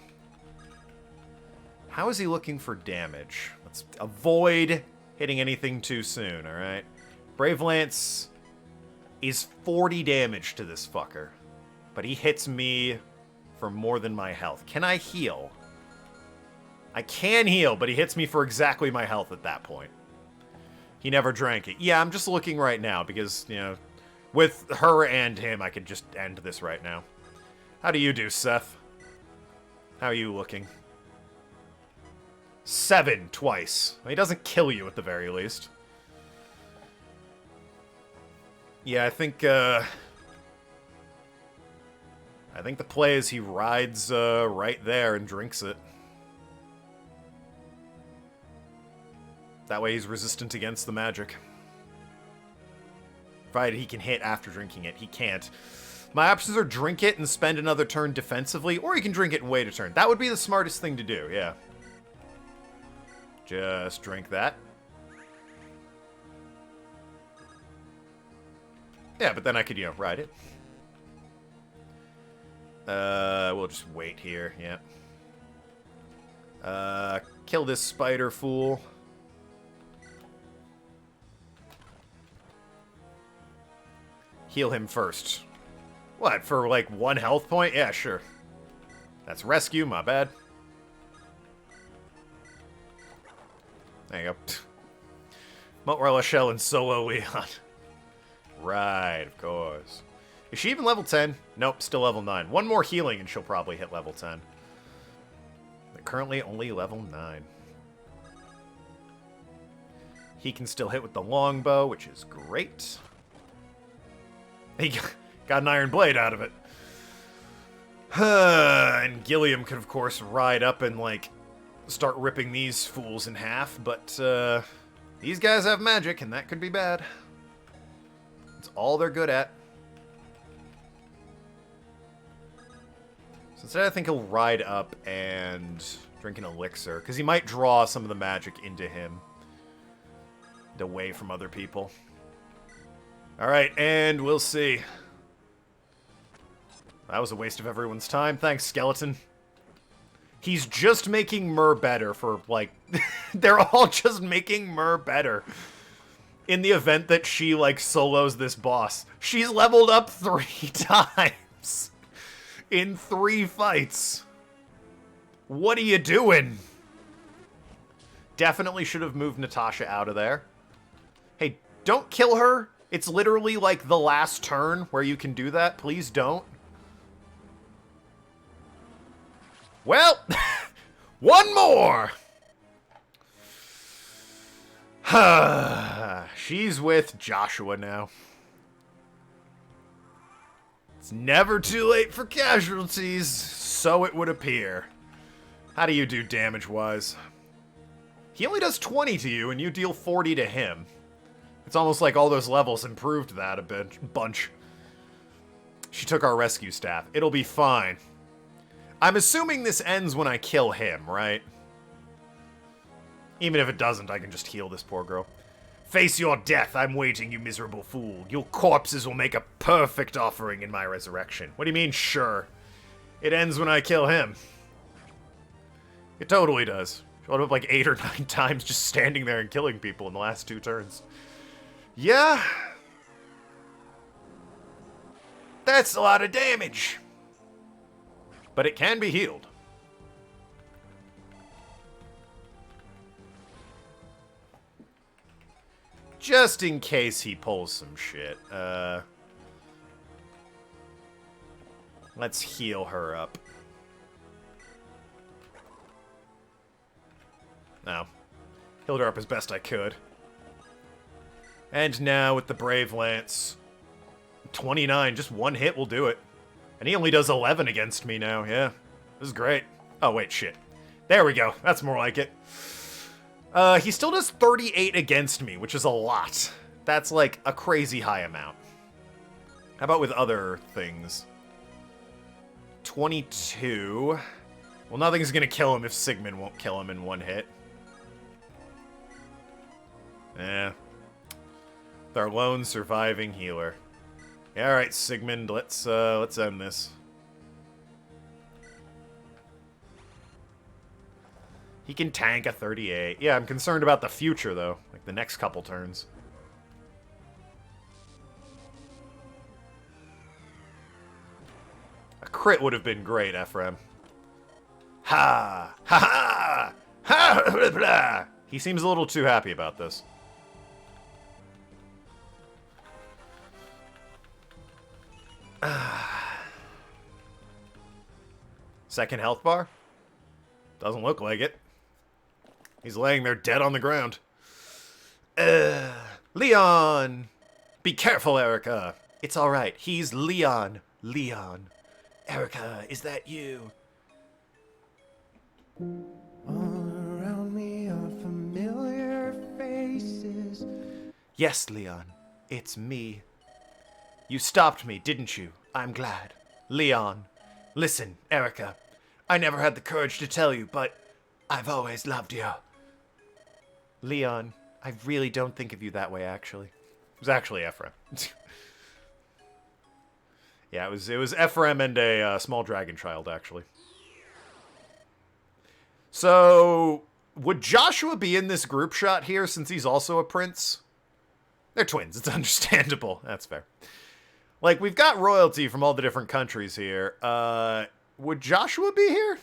How is he looking for damage? Let's avoid hitting anything too soon, alright? Brave Lance is 40 damage to this fucker. But he hits me for more than my health. Can I heal? I can heal, but he hits me for exactly my health at that point. He never drank it. Yeah, I'm just looking right now because, you know, with her and him, I could just end this right now. How do you do, Seth? How are you looking? 7 twice. Well, he doesn't kill you at the very least. Yeah, I think the play is he rides right there and drinks it. That way he's resistant against the magic. Provided he can hit after drinking it. He can't. My options are drink it and spend another turn defensively, or you can drink it and wait a turn. That would be the smartest thing to do, yeah. Just drink that. Yeah, but then I could, you know, ride it. We'll just wait here, yeah. Kill this spider fool. Heal him first. What, for like 1 health point? Yeah, sure. That's rescue, my bad. There you go. Mount Rochelle and Solo Leon. Right, of course. Is she even level 10? Nope, still level 9. 1 more healing and she'll probably hit level 10. They're currently only level 9. He can still hit with the longbow, which is great. He got an iron blade out of it. And Gilliam could, of course, ride up and, like, start ripping these fools in half, but these guys have magic, and that could be bad. It's all they're good at. So instead, I think he'll ride up and drink an elixir, because he might draw some of the magic into him, and away from other people. Alright, and we'll see. That was a waste of everyone's time. Thanks, Skeleton. He's just making Myr better for, like... they're all just making Myr better. In the event that she, like, solos this boss. She's leveled up 3 times. In 3 fights. What are you doing? Definitely should have moved Natasha out of there. Hey, don't kill her. It's literally, like, the last turn where you can do that. Please don't. Well, 1 more! She's with Joshua now. It's never too late for casualties, so it would appear. How do you do damage-wise? He only does 20 to you, and you deal 40 to him. It's almost like all those levels improved that a bunch. She took our rescue staff. It'll be fine. I'm assuming this ends when I kill him, right? Even if it doesn't, I can just heal this poor girl. Face your death, I'm waiting, you miserable fool. Your corpses will make a perfect offering in my resurrection. What do you mean, sure? It ends when I kill him. It totally does. Showed up like 8 or 9 times just standing there and killing people in the last 2 turns. Yeah. That's a lot of damage. But it can be healed. Just in case he pulls some shit. Let's heal her up. No. Healed her up as best I could. And now with the Brave Lance. 29, just 1 hit will do it. And he only does 11 against me now, yeah. This is great. Oh, wait, shit. There we go. That's more like it. He still does 38 against me, which is a lot. That's like a crazy high amount. How about with other things? 22. Well, nothing's gonna kill him if Sigmund won't kill him in 1 hit. Eh. With our lone surviving healer. Yeah, alright, Sigmund, let's end this. He can tank a 38. Yeah, I'm concerned about the future, though. Like, the next couple turns. A crit would have been great, Ephraim. Ha! Ha ha! Ha! Blah, blah. He seems a little too happy about this. Second health bar? Doesn't look like it. He's laying there dead on the ground. Leon! Be careful, Erica. It's alright. He's Leon. Leon. Erica, is that you? All around me are familiar faces. Yes, Leon. It's me. You stopped me, didn't you? I'm glad. Leon. Listen, Erica. I never had the courage to tell you, but I've always loved you. Leon, I really don't think of you that way, actually. It was actually Ephraim. Yeah, it was Ephraim and a small dragon child, actually. So, would Joshua be in this group shot here since he's also a prince? They're twins. It's understandable. That's fair. Like, we've got royalty from all the different countries here. Would Joshua be here?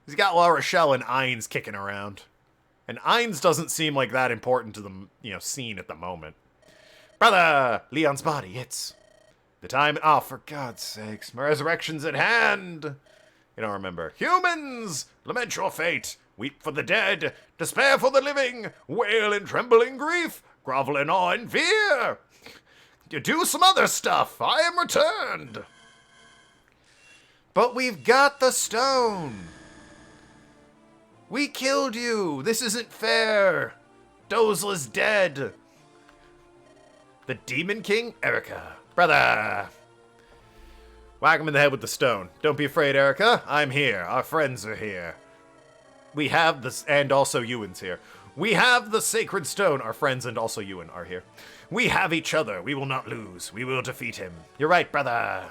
He's got La Rochelle and Ainz kicking around. And Ainz doesn't seem like that important to the, scene at the moment. Brother! Leon's body, it's... The time... Oh, for God's sakes. My resurrection's at hand! You don't remember. Humans! Lament your fate! Weep for the dead! Despair for the living! Wail in trembling grief! Grovel in awe and fear! You do some other stuff! I am returned! But we've got the stone! We killed you! This isn't fair! Dozla's dead! The Demon King? Erica. Brother! Whack him in the head with the stone. Don't be afraid, Erica. I'm here. Our friends are here. We have this, and also Ewan's here. We have the sacred stone. Our friends and also Ewan are here. We have each other. We will not lose. We will defeat him. You're right, brother.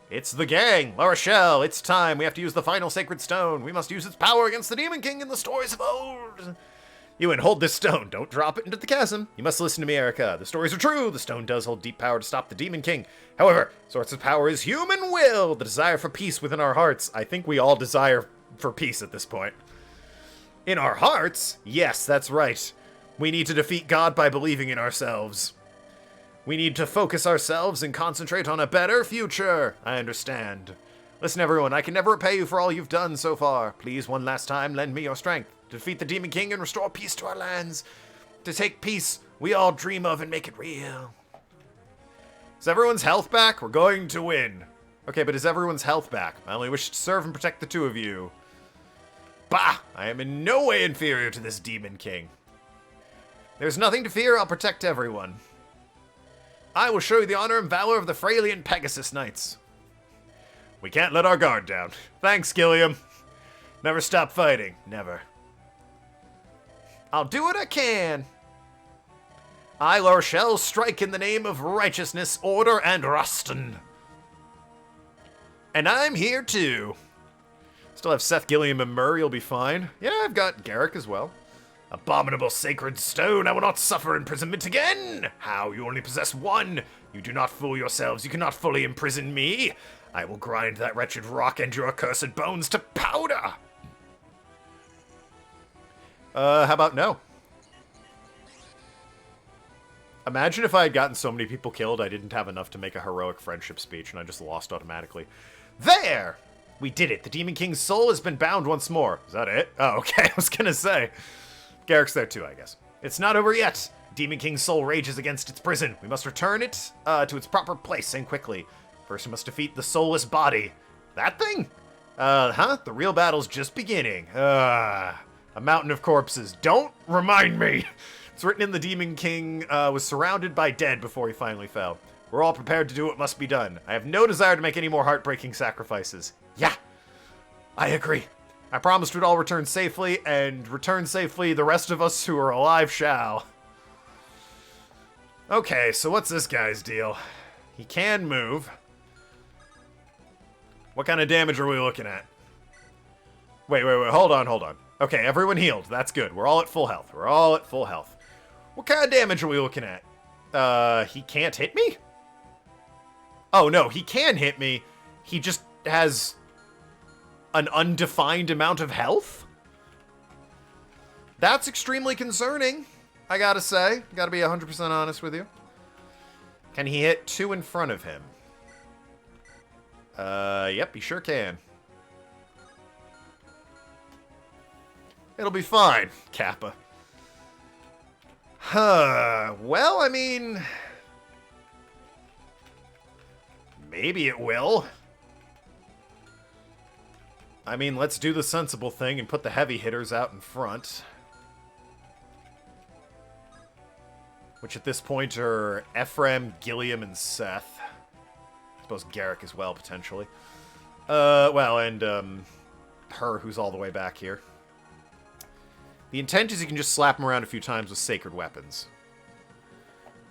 It's the gang. La Rochelle, it's time. We have to use the final sacred stone. We must use its power against the Demon King in the stories of old. Ewan, hold this stone. Don't drop it into the chasm. You must listen to me, Erica. The stories are true. The stone does hold deep power to stop the Demon King. However, source of power is human will, the desire for peace within our hearts. I think we all desire for peace at this point. In our hearts? Yes, that's right. We need to defeat God by believing in ourselves. We need to focus ourselves and concentrate on a better future. I understand. Listen, everyone, I can never repay you for all you've done so far. Please, one last time, lend me your strength. To defeat the Demon King and restore peace to our lands. To take peace we all dream of and make it real. Is everyone's health back? We're going to win. Okay, but is everyone's health back? I only wish to serve and protect the two of you. Bah! I am in no way inferior to this Demon King. There's nothing to fear, I'll protect everyone. I will show you the honor and valor of the Fralian Pegasus Knights. We can't let our guard down. Thanks, Gilliam. Never stop fighting. Never. I'll do what I can. I, La Rochelle, strike in the name of righteousness, order, and Rustin. And I'm here too. Still have Seth, Gilliam, and Murray, you'll be fine. Yeah, I've got Garrick as well. Abominable sacred stone, I will not suffer imprisonment again! How, you only possess one? You do not fool yourselves, you cannot fully imprison me. I will grind that wretched rock and your accursed bones to powder! How about no? Imagine if I had gotten so many people killed I didn't have enough to make a heroic friendship speech and I just lost automatically. There! We did it! The Demon King's soul has been bound once more. Is that it? Oh, okay, I was gonna say. Garrick's there too, I guess. It's not over yet. Demon King's soul rages against its prison. We must return it to its proper place and quickly. First we must defeat the soulless body. That thing? The real battle's just beginning. A mountain of corpses. Don't remind me! It's written in the Demon King was surrounded by dead before he finally fell. We're all prepared to do what must be done. I have no desire to make any more heartbreaking sacrifices. Yeah, I agree. I promised we'd all return safely, and return safely the rest of us who are alive shall. Okay, so what's this guy's deal? He can move. What kind of damage are we looking at? Wait, hold on. Okay, everyone healed. That's good. We're all at full health. What kind of damage are we looking at? He can't hit me? Oh, no, he can hit me. He just has an undefined amount of health? That's extremely concerning, I gotta say. Gotta be 100% honest with you. Can he hit two in front of him? Yep, he sure can. It'll be fine, Kappa. Well, I mean... maybe it will. I mean, let's do the sensible thing and put the heavy hitters out in front. Which at this point are Ephraim, Gilliam, and Seth. I suppose Garrick as well, potentially. Well, and, her, who's all the way back here. The intent is you can just slap him around a few times with sacred weapons.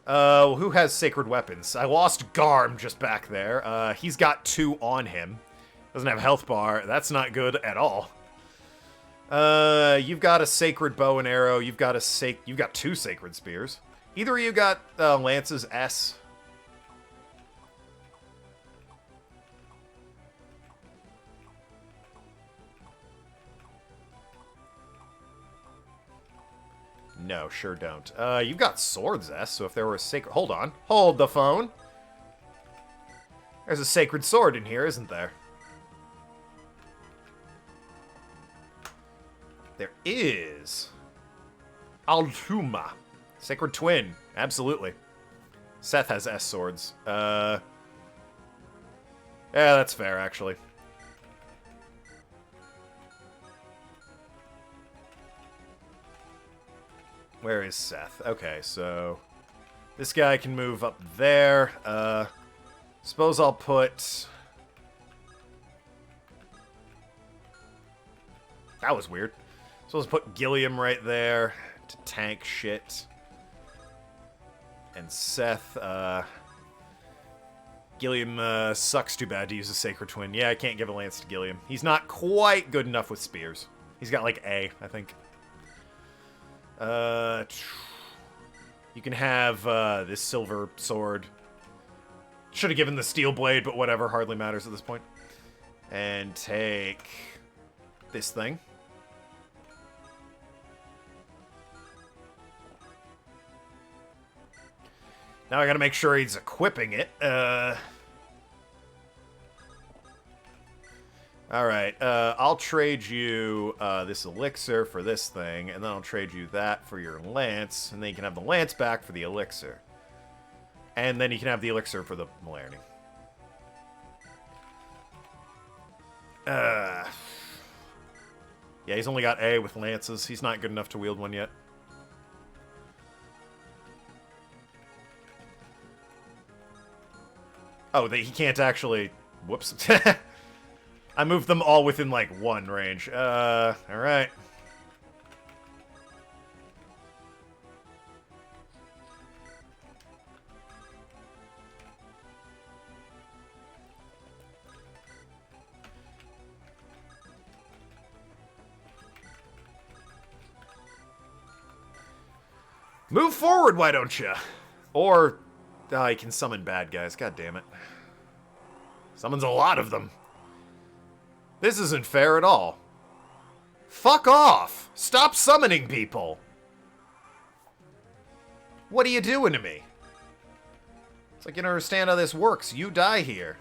Who has sacred weapons? I lost Garm just back there. He's got 2 on him. Doesn't have a health bar. That's not good at all. You've got a sacred bow and arrow. You've got 2 sacred spears. Either of you got Lance's S. No, sure don't. You've got swords S, so if there were a sacred... Hold on. Hold the phone. There's a sacred sword in here, isn't there? There is. Altuma. Sacred Twin. Absolutely. Seth has S swords. Yeah, that's fair, actually. Where is Seth? Okay, so... this guy can move up there. Suppose I'll put... that was weird. Suppose I'll put Gilliam right there to tank shit. And Seth, Gilliam, sucks too bad to use a Sacred Twin. Yeah, I can't give a lance to Gilliam. He's not quite good enough with spears. He's got, like, A, I think. You can have, this silver sword. Should have given the steel blade, but whatever, hardly matters at this point. And take this thing. Now I gotta make sure he's equipping it. Alright, I'll trade you this elixir for this thing, and then I'll trade you that for your lance, and then you can have the lance back for the elixir. And then you can have the elixir for the Malarney. Yeah, he's only got A with lances. He's not good enough to wield one yet. Oh, he can't actually... Whoops. I moved them all within, like, 1 range. Alright. Move forward, why don't you? Or, he can summon bad guys. God damn it. Summons a lot of them. This isn't fair at all. Fuck off! Stop summoning people! What are you doing to me? It's like you don't understand how this works. You die here.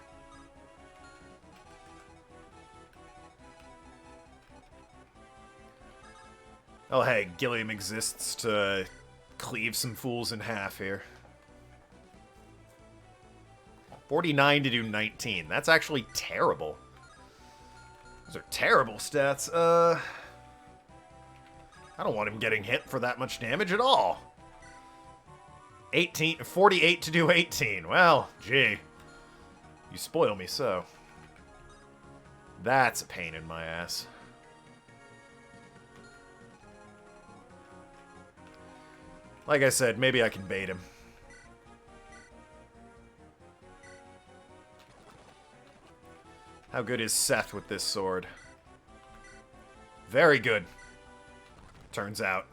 Oh hey, Gilliam exists to cleave some fools in half here. 49 to do 19. That's actually terrible. Those are terrible stats. I don't want him getting hit for that much damage at all. 48 to do 18. Well, gee. You spoil me so. That's a pain in my ass. Like I said, maybe I can bait him. How good is Seth with this sword? Very good. Turns out.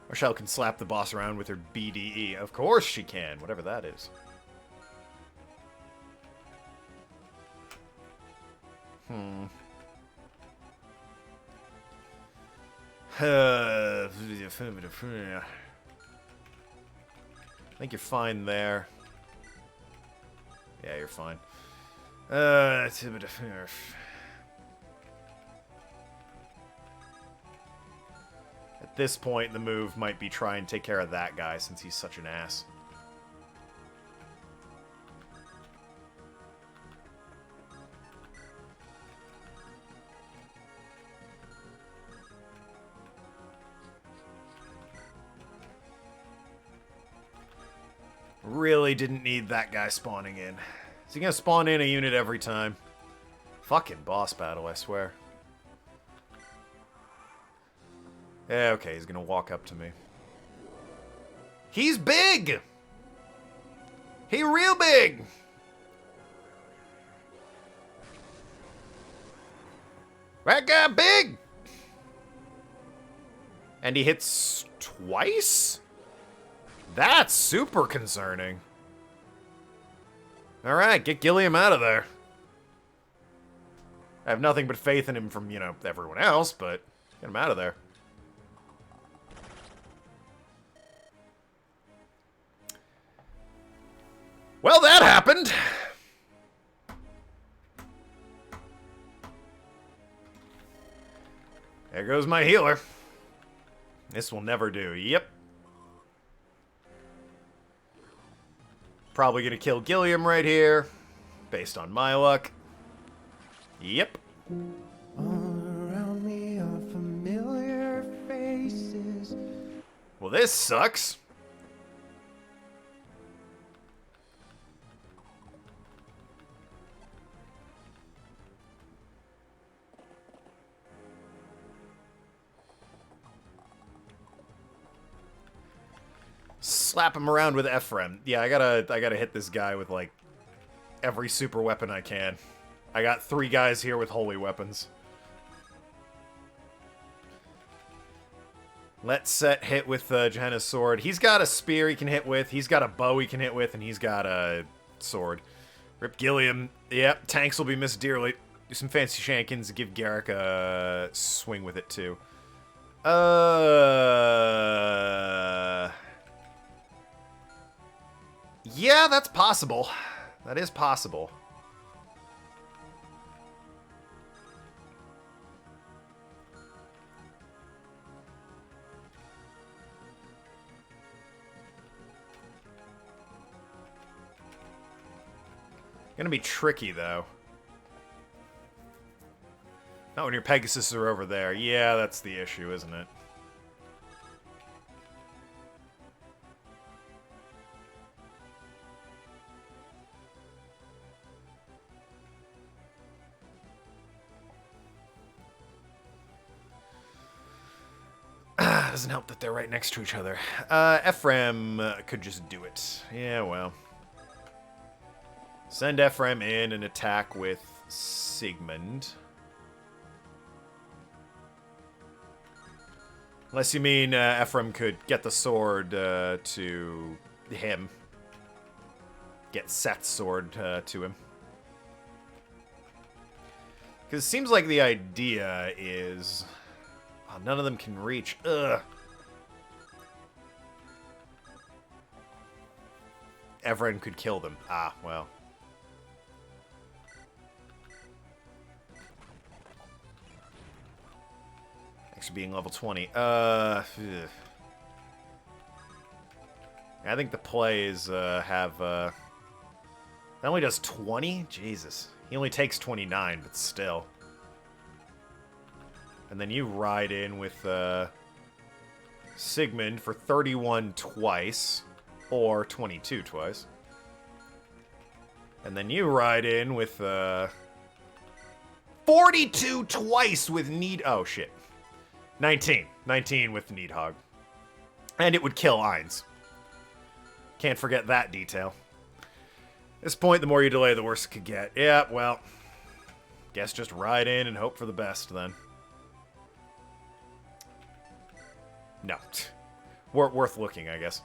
Rochelle can slap the boss around with her BDE. Of course she can, whatever that is. I think you're fine there. Yeah, you're fine. At this point, the move might be try and take care of that guy since he's such an ass. Really didn't need that guy spawning in. Is he gonna spawn in a unit every time? Fucking boss battle, I swear. Yeah, okay, he's gonna walk up to me. He's big! He real big! That guy big! And he hits twice? That's super concerning. Alright, get Gilliam out of there. I have nothing but faith in him from, you know, everyone else, but get him out of there. Well, that happened. There goes my healer. This will never do. Yep. Probably gonna kill Gilliam right here, based on my luck. Yep. All around me are familiar faces. Well, this sucks. Slap him around with Ephraim. Yeah, I gotta hit this guy with, like, every super weapon I can. I got 3 guys here with holy weapons. Let's set hit with Johanna's sword. He's got a spear he can hit with, he's got a bow he can hit with, and he's got a sword. Rip Gilliam. Yep, tanks will be missed dearly. Do some fancy shankins, give Garrick a swing with it, too. Yeah, that's possible. That is possible. Gonna be tricky, though. Not when your Pegasus are over there. Yeah, that's the issue, isn't it? Doesn't help that they're right next to each other. Ephraim could just do it. Yeah, well. Send Ephraim in and attack with Sigmund. Unless you mean Ephraim could get the sword to him. Get Seth's sword to him. Because it seems like the idea is... Oh, none of them can reach. Ugh. Ephraim could kill them. Ah, well. Thanks for being level 20. I think the plays have... That only does 20? Jesus. He only takes 29, but still. And then you ride in with Sigmund for 31 twice. Or 22 twice. And then you ride in with 42 twice with Need... Oh, shit. 19. 19 with Needhog. And it would kill Ainz. Can't forget that detail. At this point, the more you delay, the worse it could get. Yeah, well... Guess just ride in and hope for the best, then. No. Worth looking, I guess.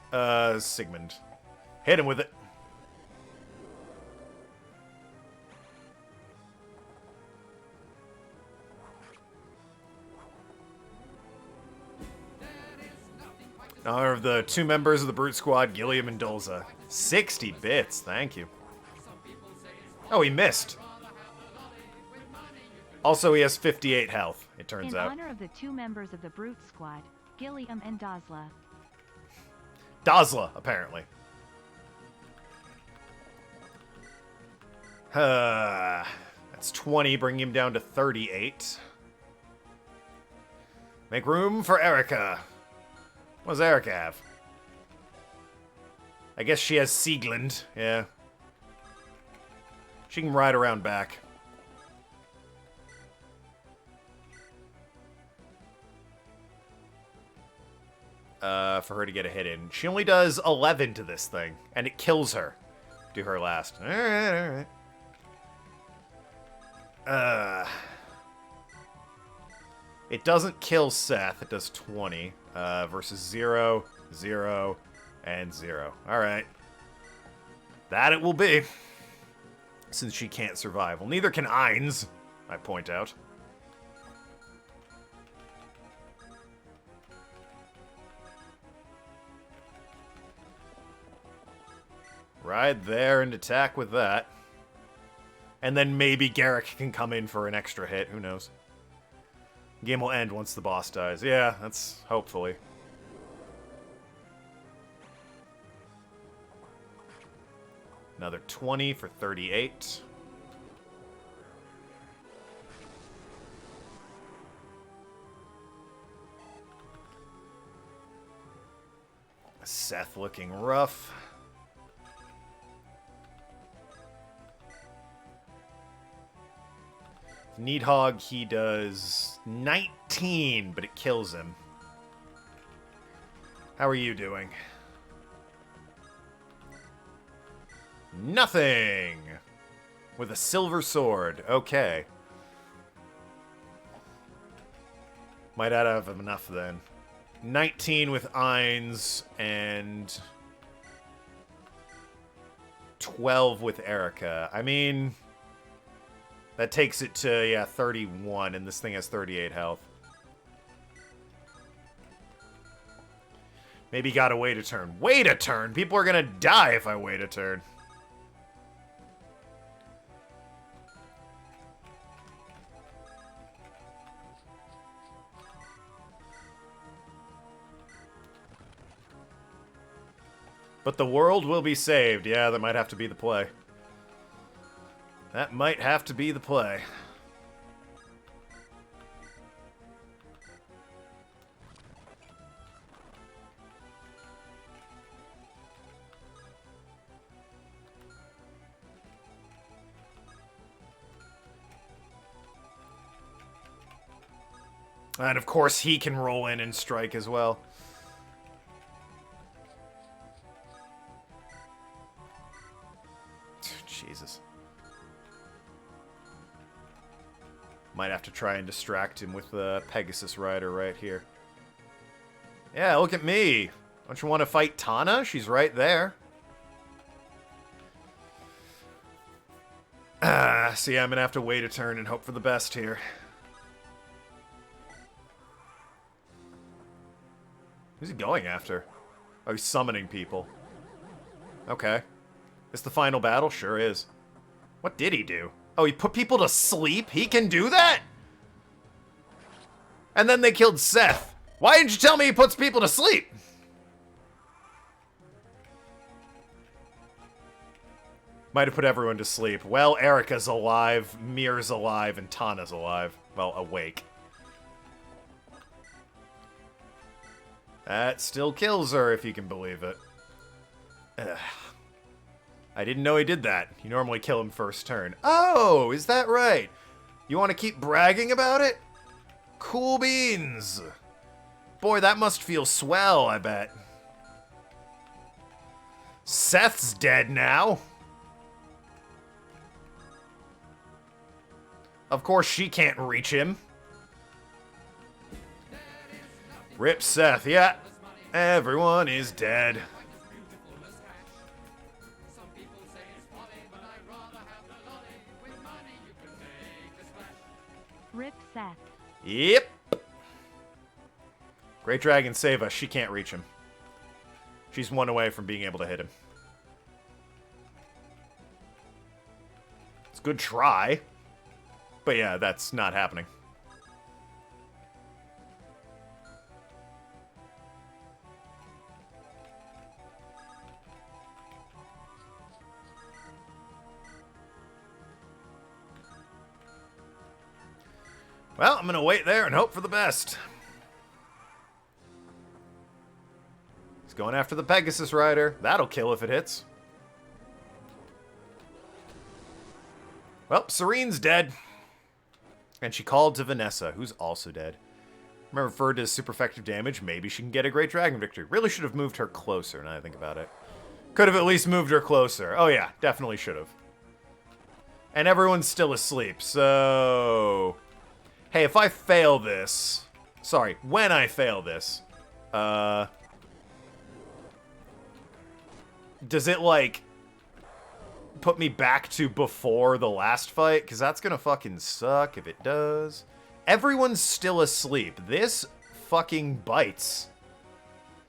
Sigmund. Hit him with it. Honor of the 2 members of the Brute Squad, Gilliam and Dolza. 60 bits, thank you. Oh, he missed. Also, he has 58 health, it turns out. In honor of the 2 members of the Brute Squad, Gilliam and Dazla. Dazla, apparently. That's 20, bringing him down to 38. Make room for Erica. What does Erica have? I guess she has Sieglund, yeah. She can ride around back. For her to get a hit in. She only does 11 to this thing, and it kills her. Do her last. Alright, alright. It doesn't kill Seth, it does 20. Versus 0, 0, and 0. Alright. That it will be. Since she can't survive. Well, neither can Ainz, I point out. Ride there and attack with that. And then maybe Garrick can come in for an extra hit. Who knows? Game will end once the boss dies. Yeah, that's hopefully. Another 20 for 38. Seth looking rough. Needhog, he does 19, but it kills him. How are you doing? Nothing! With a silver sword. Okay. Might not have enough then. 19 with Ainz and 12 with Erica. I mean... That takes it to, yeah, 31, and this thing has 38 health. Maybe gotta wait a turn. Wait a turn? People are gonna die if I wait a turn. But the world will be saved. Yeah, that might have to be the play. That might have to be the play. And of course he can roll in and strike as well. Jesus. Might have to try and distract him with the Pegasus Rider right here. Yeah, look at me. Don't you want to fight Tana? She's right there. So yeah, I'm gonna have to wait a turn and hope for the best here. Who's he going after? Oh, he's summoning people. Okay. Is the final battle? Sure is. What did he do? Oh, he put people to sleep? He can do that? And then they killed Seth. Why didn't you tell me he puts people to sleep? Might have put everyone to sleep. Well, Erica's alive, Mir's alive, and Tana's alive. Well, awake. That still kills her, if you can believe it. Ugh. I didn't know he did that. You normally kill him first turn. Oh, is that right? You want to keep bragging about it? Cool beans. Boy, that must feel swell, I bet. Seth's dead now. Of course she can't reach him. Rip Seth, yeah. Everyone is dead. Rip Seth. Yep. Great Dragon, save us. She can't reach him. She's one away from being able to hit him. It's a good try. But yeah, that's not happening. Well, I'm gonna wait there and hope for the best. He's going after the Pegasus Rider. That'll kill if it hits. Well, Serene's dead. And she called to Vanessa, who's also dead. Remember, referred to as super effective damage. Maybe she can get a Great Dragon victory. Really should have moved her closer, now that I think about it. Could have at least moved her closer. Oh yeah, definitely should have. And everyone's still asleep, so... Hey, if I fail this... Sorry, when I fail this... Does it, like... put me back to before the last fight? Because that's gonna fucking suck if it does. Everyone's still asleep. This fucking bites.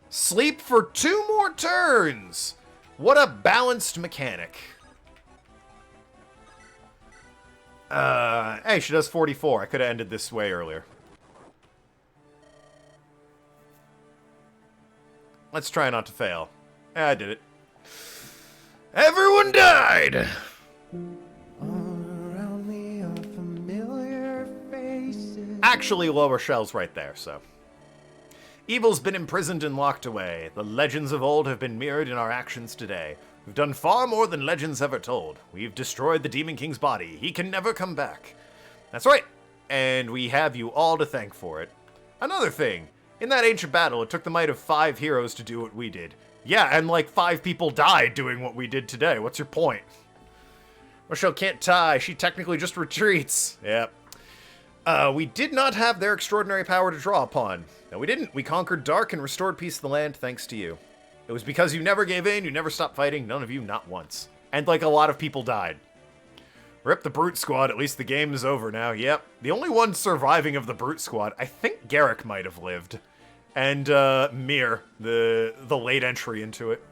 Sleep for 2 more turns! What a balanced mechanic. Hey, she does 44. I could have ended this way earlier. Let's try not to fail. I did it. Everyone died! All around me are familiar faces. Actually, Lower Shell's right there, so. Evil's been imprisoned and locked away. The legends of old have been mirrored in our actions today. We've done far more than legends ever told. We've destroyed the Demon King's body. He can never come back. That's right. And we have you all to thank for it. Another thing. In that ancient battle, it took the might of 5 heroes to do what we did. Yeah, and like 5 people died doing what we did today. What's your point? Rochelle can't tie. She technically just retreats. Yep. We did not have their extraordinary power to draw upon. No, we didn't. We conquered Dark and restored peace to the land thanks to you. It was because you never gave in, you never stopped fighting, none of you, not once. And like a lot of people died. Rip the Brute Squad, at least the game is over now. Yep. The only one surviving of the Brute Squad, I think Garrick might have lived. And Mir, the late entry into it.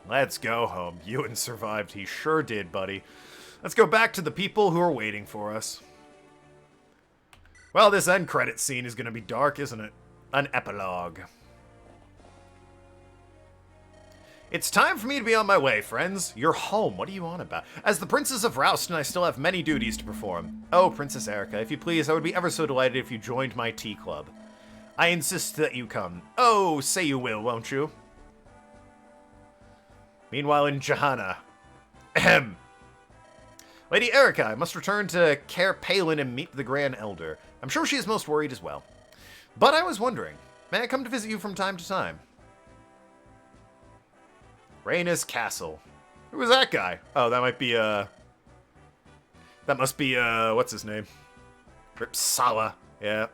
Let's go home. Ewan survived. He sure did, buddy. Let's go back to the people who are waiting for us. Well, this end credit scene is going to be dark, isn't it? An epilogue. It's time for me to be on my way, friends. You're home. What are you on about? As the Princess of Rouston, I still have many duties to perform. Oh, Princess Erica, if you please, I would be ever so delighted if you joined my tea club. I insist that you come. Oh, say you will, won't you? Meanwhile, in Johanna. Ahem. Lady Erica, I must return to Caer Palin and meet the Grand Elder. I'm sure she is most worried as well. But I was wondering, may I come to visit you from time to time? Rhaenys Castle. Who was that guy? Oh, that might be, that must be, what's his name? Ripsala. Yeah.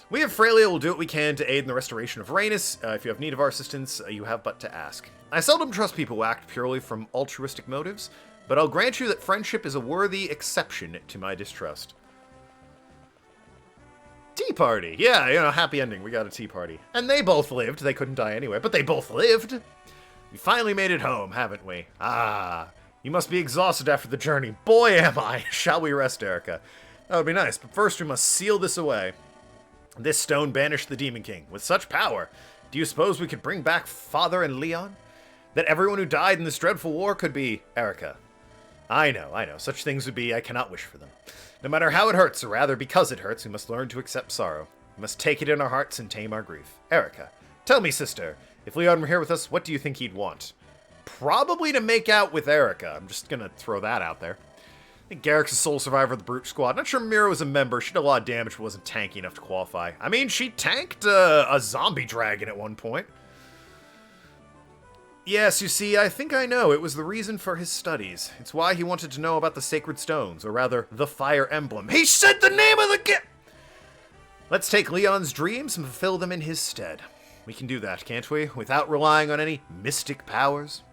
We of Freya will do what we can to aid in the restoration of Rhaenys. If you have need of our assistance, you have but to ask. I seldom trust people who act purely from altruistic motives, but I'll grant you that friendship is a worthy exception to my distrust. Tea party. Yeah, you know, happy ending. We got a tea party. And they both lived. They couldn't die anyway, but they both lived. We finally made it home, haven't we? Ah, you must be exhausted after the journey. Boy, am I. Shall we rest, Erica? That would be nice, but first we must seal this away. This stone banished the Demon King. With such power, do you suppose we could bring back Father and Leon? That everyone who died in this dreadful war could be Erica? I know. Such things would be, I cannot wish for them. No matter how it hurts, or rather because it hurts, we must learn to accept sorrow. We must take it in our hearts and tame our grief. Erica, tell me, sister, if Leon were here with us, what do you think he'd want? Probably to make out with Erica. I'm just gonna throw that out there. I think Garrick's a sole survivor of the Brute Squad. Not sure Mira was a member. She did a lot of damage, but wasn't tanky enough to qualify. I mean, she tanked a zombie dragon at one point. Yes, you see, I think I know. It was the reason for his studies. It's why he wanted to know about the sacred stones, or rather, the fire emblem. He said the name of the gift! Let's take Leon's dreams and fulfill them in his stead. We can do that, can't we? Without relying on any mystic powers.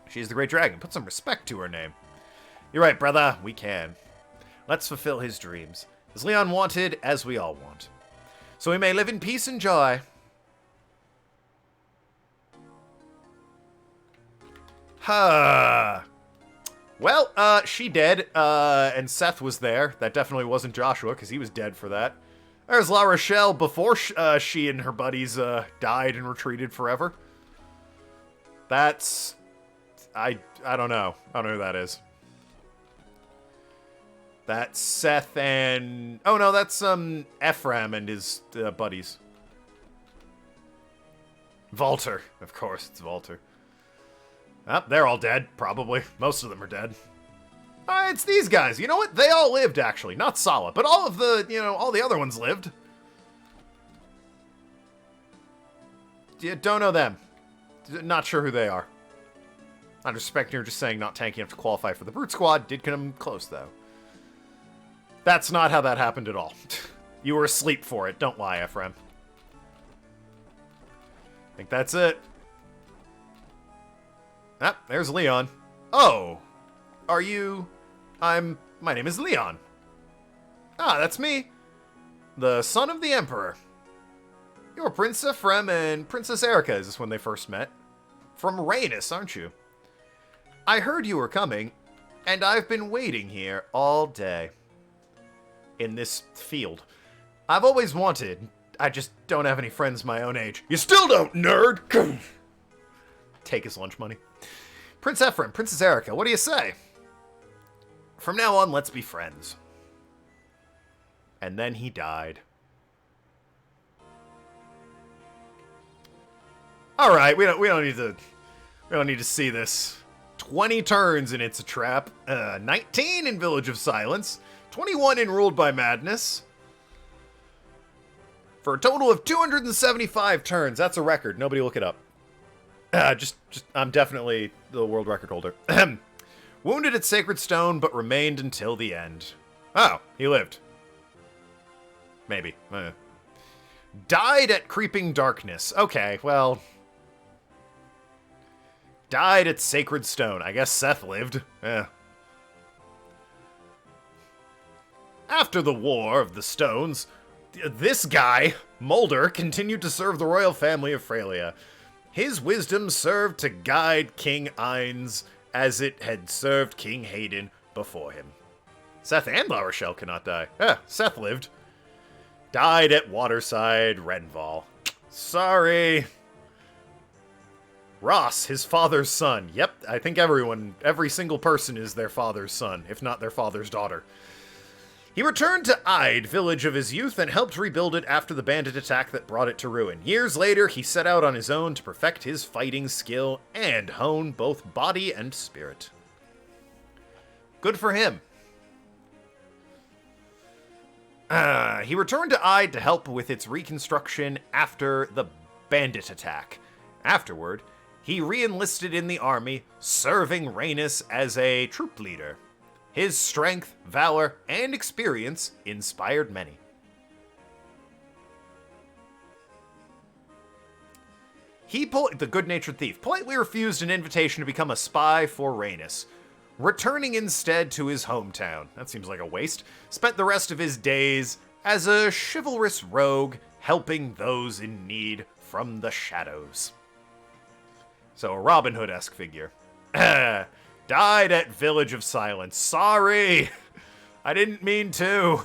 She's the Great Dragon. Put some respect to her name. You're right, brother. We can. Let's fulfill his dreams. As Leon wanted, as we all want. So we may live in peace and joy. Well, she dead, and Seth was there. That definitely wasn't Joshua, because he was dead for that. There's La Rochelle before she and her buddies died and retreated forever. That's... I don't know. I don't know who that is. That's Seth and... Oh, no, that's Ephraim and his buddies. Valter. Of course, it's Valter. Oh, they're all dead, probably. Most of them are dead. It's these guys. You know what? They all lived, actually. Not Sala, but all of the, all the other ones lived. Yeah, don't know them. Not sure who they are. Not respecting or just saying not tanky enough to qualify for the Brute Squad. Did come close, though. That's not how that happened at all. You were asleep for it. Don't lie, Ephraim. I think that's it. Ah, there's Leon. Oh. Are you... My name is Leon. Ah, that's me. The son of the Emperor. You're Prince Ephraim and Princess Erica. Is this when they first met? From Rhaenys, aren't you? I heard you were coming, and I've been waiting here all day. In this field. I've always wanted. I just don't have any friends my own age. You still don't, nerd! Take his lunch money. Prince Ephraim, Princess Erica, what do you say? From now on, let's be friends. And then he died. All right, we don't need to see this. 20 turns in It's a Trap, 19 in Village of Silence, 21 in Ruled by Madness. For a total of 275 turns. That's a record. Nobody look it up. I'm definitely the world record holder. Wounded at Sacred Stone, but remained until the end. Oh, he lived. Maybe. Died at Creeping Darkness. Okay, well... Died at Sacred Stone. I guess Seth lived. After the War of the Stones, this guy Mulder continued to serve the royal family of Frelia. His wisdom served to guide King Ainz as it had served King Hayden before him. Seth and La Rochelle cannot die. Seth lived. Died at Waterside, Renval. Sorry. Ross, his father's son. Yep, I think every single person is their father's son, if not their father's daughter. He returned to Ide, village of his youth, and helped rebuild it after the bandit attack that brought it to ruin. Years later, he set out on his own to perfect his fighting skill and hone both body and spirit. Good for him. He returned to Ide to help with its reconstruction after the bandit attack. Afterward, he re-enlisted in the army, serving Rhaenys as a troop leader. His strength, valor, and experience inspired many. The good-natured thief, politely refused an invitation to become a spy for Rhaenys, returning instead to his hometown. That seems like a waste. Spent the rest of his days as a chivalrous rogue, helping those in need from the shadows. So a Robin Hood-esque figure. Died at Village of Silence. Sorry! I didn't mean to.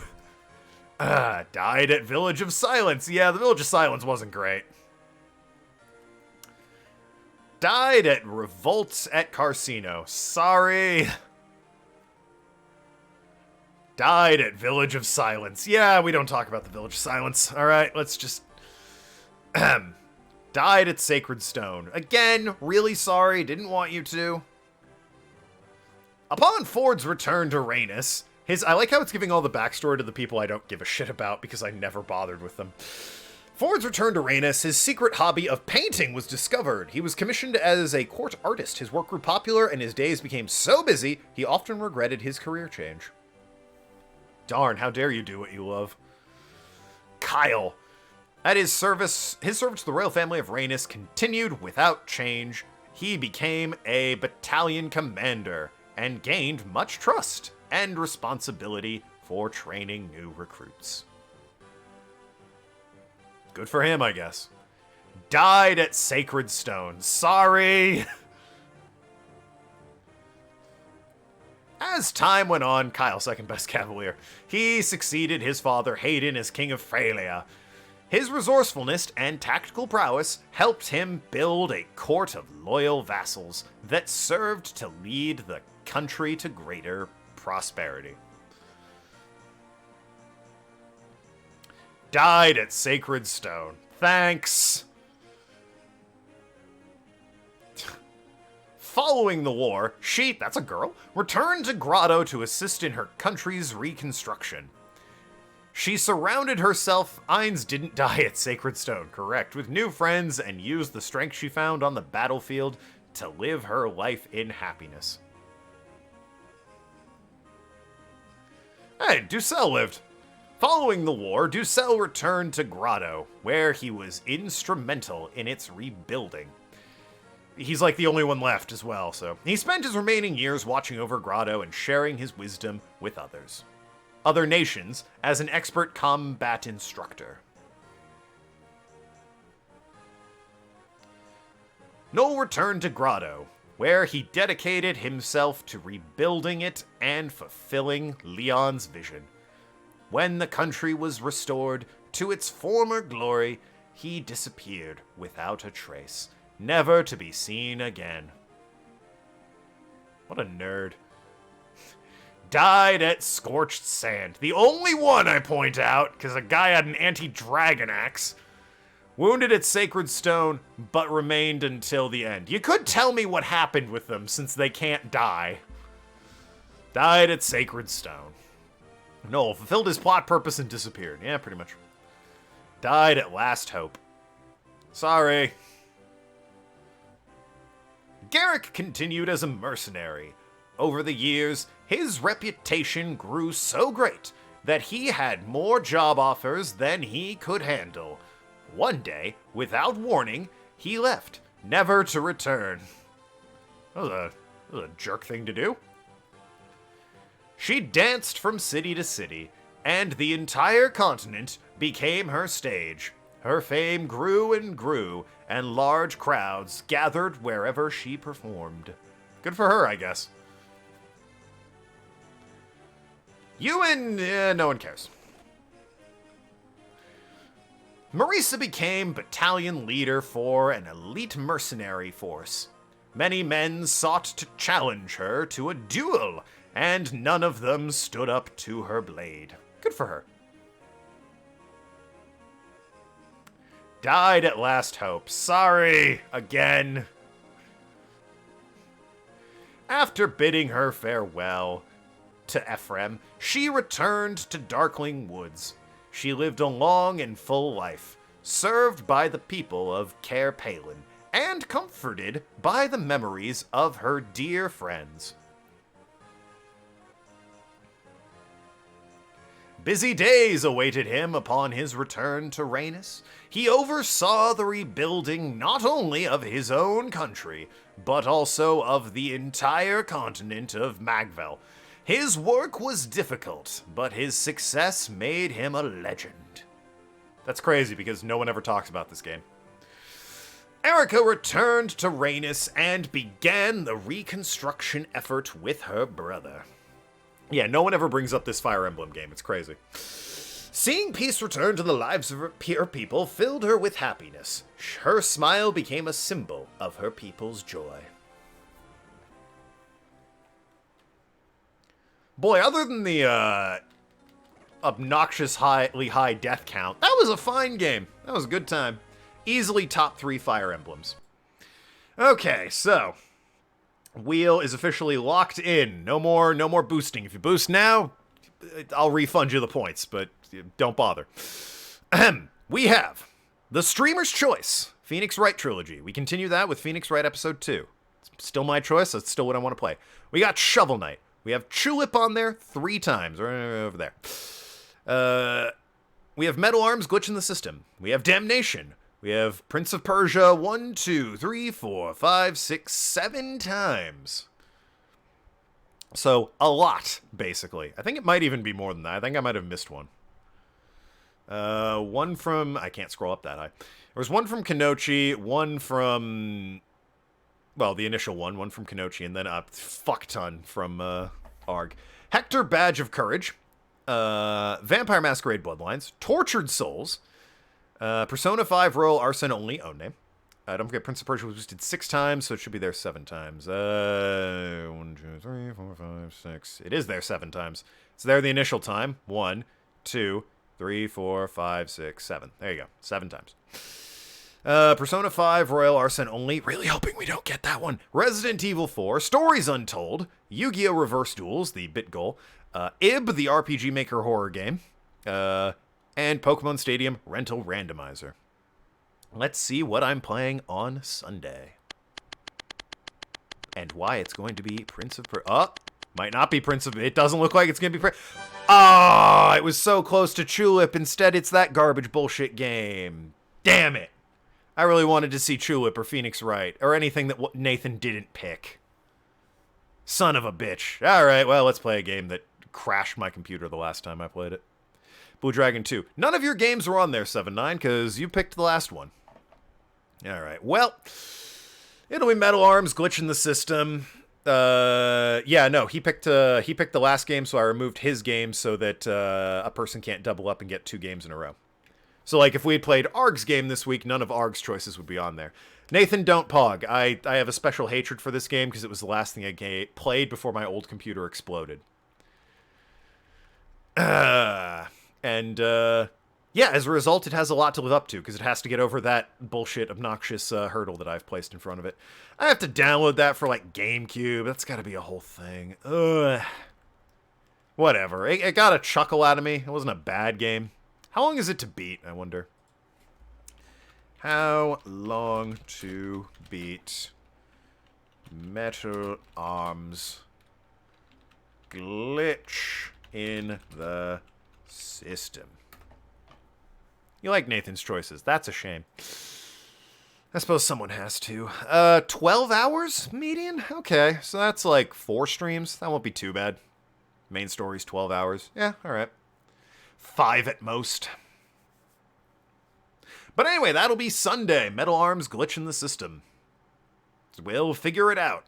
Died at Village of Silence. Yeah, the Village of Silence wasn't great. Died at Revolts at Carcino. Sorry. Died at Village of Silence. Yeah, we don't talk about the Village of Silence. Alright, let's just... Died at Sacred Stone. Again, really sorry, didn't want you to. Upon Ford's return to Rhaenys, I like how it's giving all the backstory to the people I don't give a shit about because I never bothered with them. Ford's return to Rhaenys, his secret hobby of painting was discovered. He was commissioned as a court artist. His work grew popular and his days became so busy, he often regretted his career change. Darn, how dare you do what you love. Kyle. At his service to the royal family of Rhaenys continued without change. He became a battalion commander and gained much trust and responsibility for training new recruits. Good for him, I guess. Died at Sacred Stone. Sorry! As time went on, Kyle, second best cavalier, he succeeded his father Hayden as king of Frelia. His resourcefulness and tactical prowess helped him build a court of loyal vassals that served to lead the country to greater prosperity. Died at Sacred Stone. Thanks. Following the war, she, that's a girl, returned to Grotto to assist in her country's reconstruction. She surrounded herself, Ainz didn't die at Sacred Stone, correct, with new friends and used the strength she found on the battlefield to live her life in happiness. Hey, Ducel lived. Following the war, Ducel returned to Grotto, where he was instrumental in its rebuilding. He's like the only one left as well, so he spent his remaining years watching over Grotto and sharing his wisdom with other nations, as an expert combat instructor. Noel returned to Grotto, where he dedicated himself to rebuilding it and fulfilling Leon's vision. When the country was restored to its former glory, he disappeared without a trace, never to be seen again. What a nerd. Died at Scorched Sand. The only one, I point out, because a guy had an anti-dragon axe. Wounded at Sacred Stone, but remained until the end. You could tell me what happened with them, since they can't die. Died at Sacred Stone. Noel fulfilled his plot purpose and disappeared. Yeah, pretty much. Died at Last Hope. Sorry. Garrick continued as a mercenary. Over the years, his reputation grew so great that he had more job offers than he could handle. One day, without warning, he left, never to return. That was a jerk thing to do. She danced from city to city, and the entire continent became her stage. her fame grew and grew, and large crowds gathered wherever she performed. Good for her, I guess. Ewan, no one cares. Marisa became battalion leader for an elite mercenary force. Many men sought to challenge her to a duel, and none of them stood up to her blade. Good for her. Died at last hope. Sorry, again. After bidding her farewell to Ephraim, she returned to Darkling Woods. She lived a long and full life, served by the people of Caer Palin, and comforted by the memories of her dear friends. Busy days awaited him upon his return to Rhaenys. He oversaw the rebuilding not only of his own country, but also of the entire continent of Magvel. His work was difficult, but his success made him a legend. That's crazy because no one ever talks about this game. Erica returned to Rhaenys and began the reconstruction effort with her brother. Yeah, no one ever brings up this Fire Emblem game. It's crazy. Seeing peace return to the lives of her people filled her with happiness. Her smile became a symbol of her people's joy. Boy, other than the obnoxiously high death count, that was a fine game. That was a good time. Easily top 3 Fire Emblems. Okay, so wheel is officially locked in. No more boosting. If you boost now, I'll refund you the points, but don't bother. We have The Streamer's Choice, Phoenix Wright Trilogy. We continue that with Phoenix Wright Episode 2. It's still my choice. That's still what I want to play. We got Shovel Knight. We have Tulip on there 3 times, right over there. We have Metal Arms Glitch in the System. We have Damnation. We have Prince of Persia 1, 2, 3, 4, 5, 6, 7 times. So, a lot, basically. I think it might even be more than that. I think I might have missed one. One from... I can't scroll up that high. There was one from Kenochi, one from... Well, the initial one from Kenochi, and then a fuck ton from Arg. Hector Badge of Courage, Vampire Masquerade Bloodlines, Tortured Souls, Persona 5 Royal Arson Only, own name. Don't forget, Prince of Persia was boosted 6 times, so it should be there 7 times. 1, 2, 3, 4, 5, 6. It is there 7 times. It's there the initial time. 1, 2, 3, 4, 5, 6, 7. There you go. 7 times. Persona 5 Royal Arson Only. Really hoping we don't get that one. Resident Evil 4. Stories Untold. Yu-Gi-Oh! Reverse Duels, the bit goal. IB, the RPG Maker horror game. And Pokemon Stadium Rental Randomizer. Let's see what I'm playing on Sunday. And why it's going to be Prince of Persia. Oh, might not be Prince of... It doesn't look like it's going to be... Oh, it was so close to Tulip. Instead, it's that garbage bullshit game. Damn it. I really wanted to see Tulip or Phoenix Wright, or anything that Nathan didn't pick. Son of a bitch. Alright, well, let's play a game that crashed my computer the last time I played it. Blue Dragon 2. None of your games were on there, 7-9, because you picked the last one. Alright, well, it'll be Metal Arms, Glitch in the System. Yeah, no, he picked the last game, so I removed his game so that a person can't double up and get 2 games in a row. So, like, if we had played Arg's game this week, none of Arg's choices would be on there. Nathan, don't pog. I have a special hatred for this game because it was the last thing I played before my old computer exploded. Yeah, as a result, it has a lot to live up to because it has to get over that bullshit, obnoxious hurdle that I've placed in front of it. I have to download that for, like, GameCube. That's got to be a whole thing. Ugh. Whatever. It got a chuckle out of me. It wasn't a bad game. How long is it to beat, I wonder? How long to beat Metal Arms Glitch in the System? You like Nathan's choices. That's a shame. I suppose someone has to. 12 hours median? Okay, so that's like 4 streams. That won't be too bad. Main story's 12 hours. Yeah, alright. 5 at most. But anyway, that'll be Sunday. Metal Arms glitch in the system. We'll figure it out.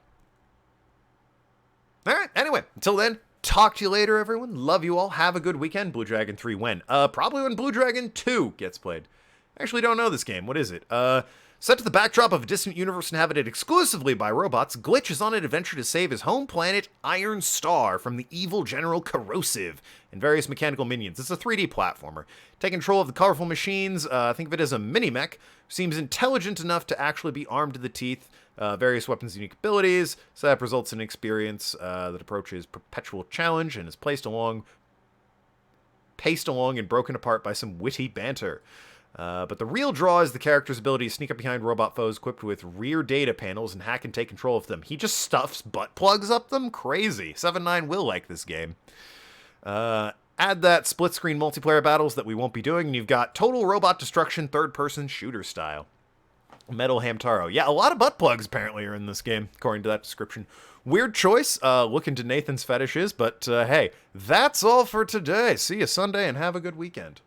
All right, anyway, until then, talk to you later, everyone. Love you all. Have a good weekend. Blue Dragon 3 when? Probably when Blue Dragon 2 gets played. I actually don't know this game. What is it? Set to the backdrop of a distant universe inhabited exclusively by robots, Glitch is on an adventure to save his home planet, Iron Star, from the evil General Corrosive and various mechanical minions. It's a 3D platformer. Take control of the colorful machines. Think of it as a mini-mech. Seems intelligent enough to actually be armed to the teeth. Various weapons and unique abilities. So that results in an experience that approaches perpetual challenge and is paced along and broken apart by some witty banter. But the real draw is the character's ability to sneak up behind robot foes equipped with rear data panels and hack and take control of them. He just stuffs butt plugs up them? Crazy. 7-9 will like this game. Add that split-screen multiplayer battles that we won't be doing, and you've got total robot destruction, third-person shooter style. Metal Hamtaro. Yeah, a lot of butt plugs apparently are in this game, according to that description. Weird choice. Look into Nathan's fetishes, but hey, that's all for today. See you Sunday, and have a good weekend.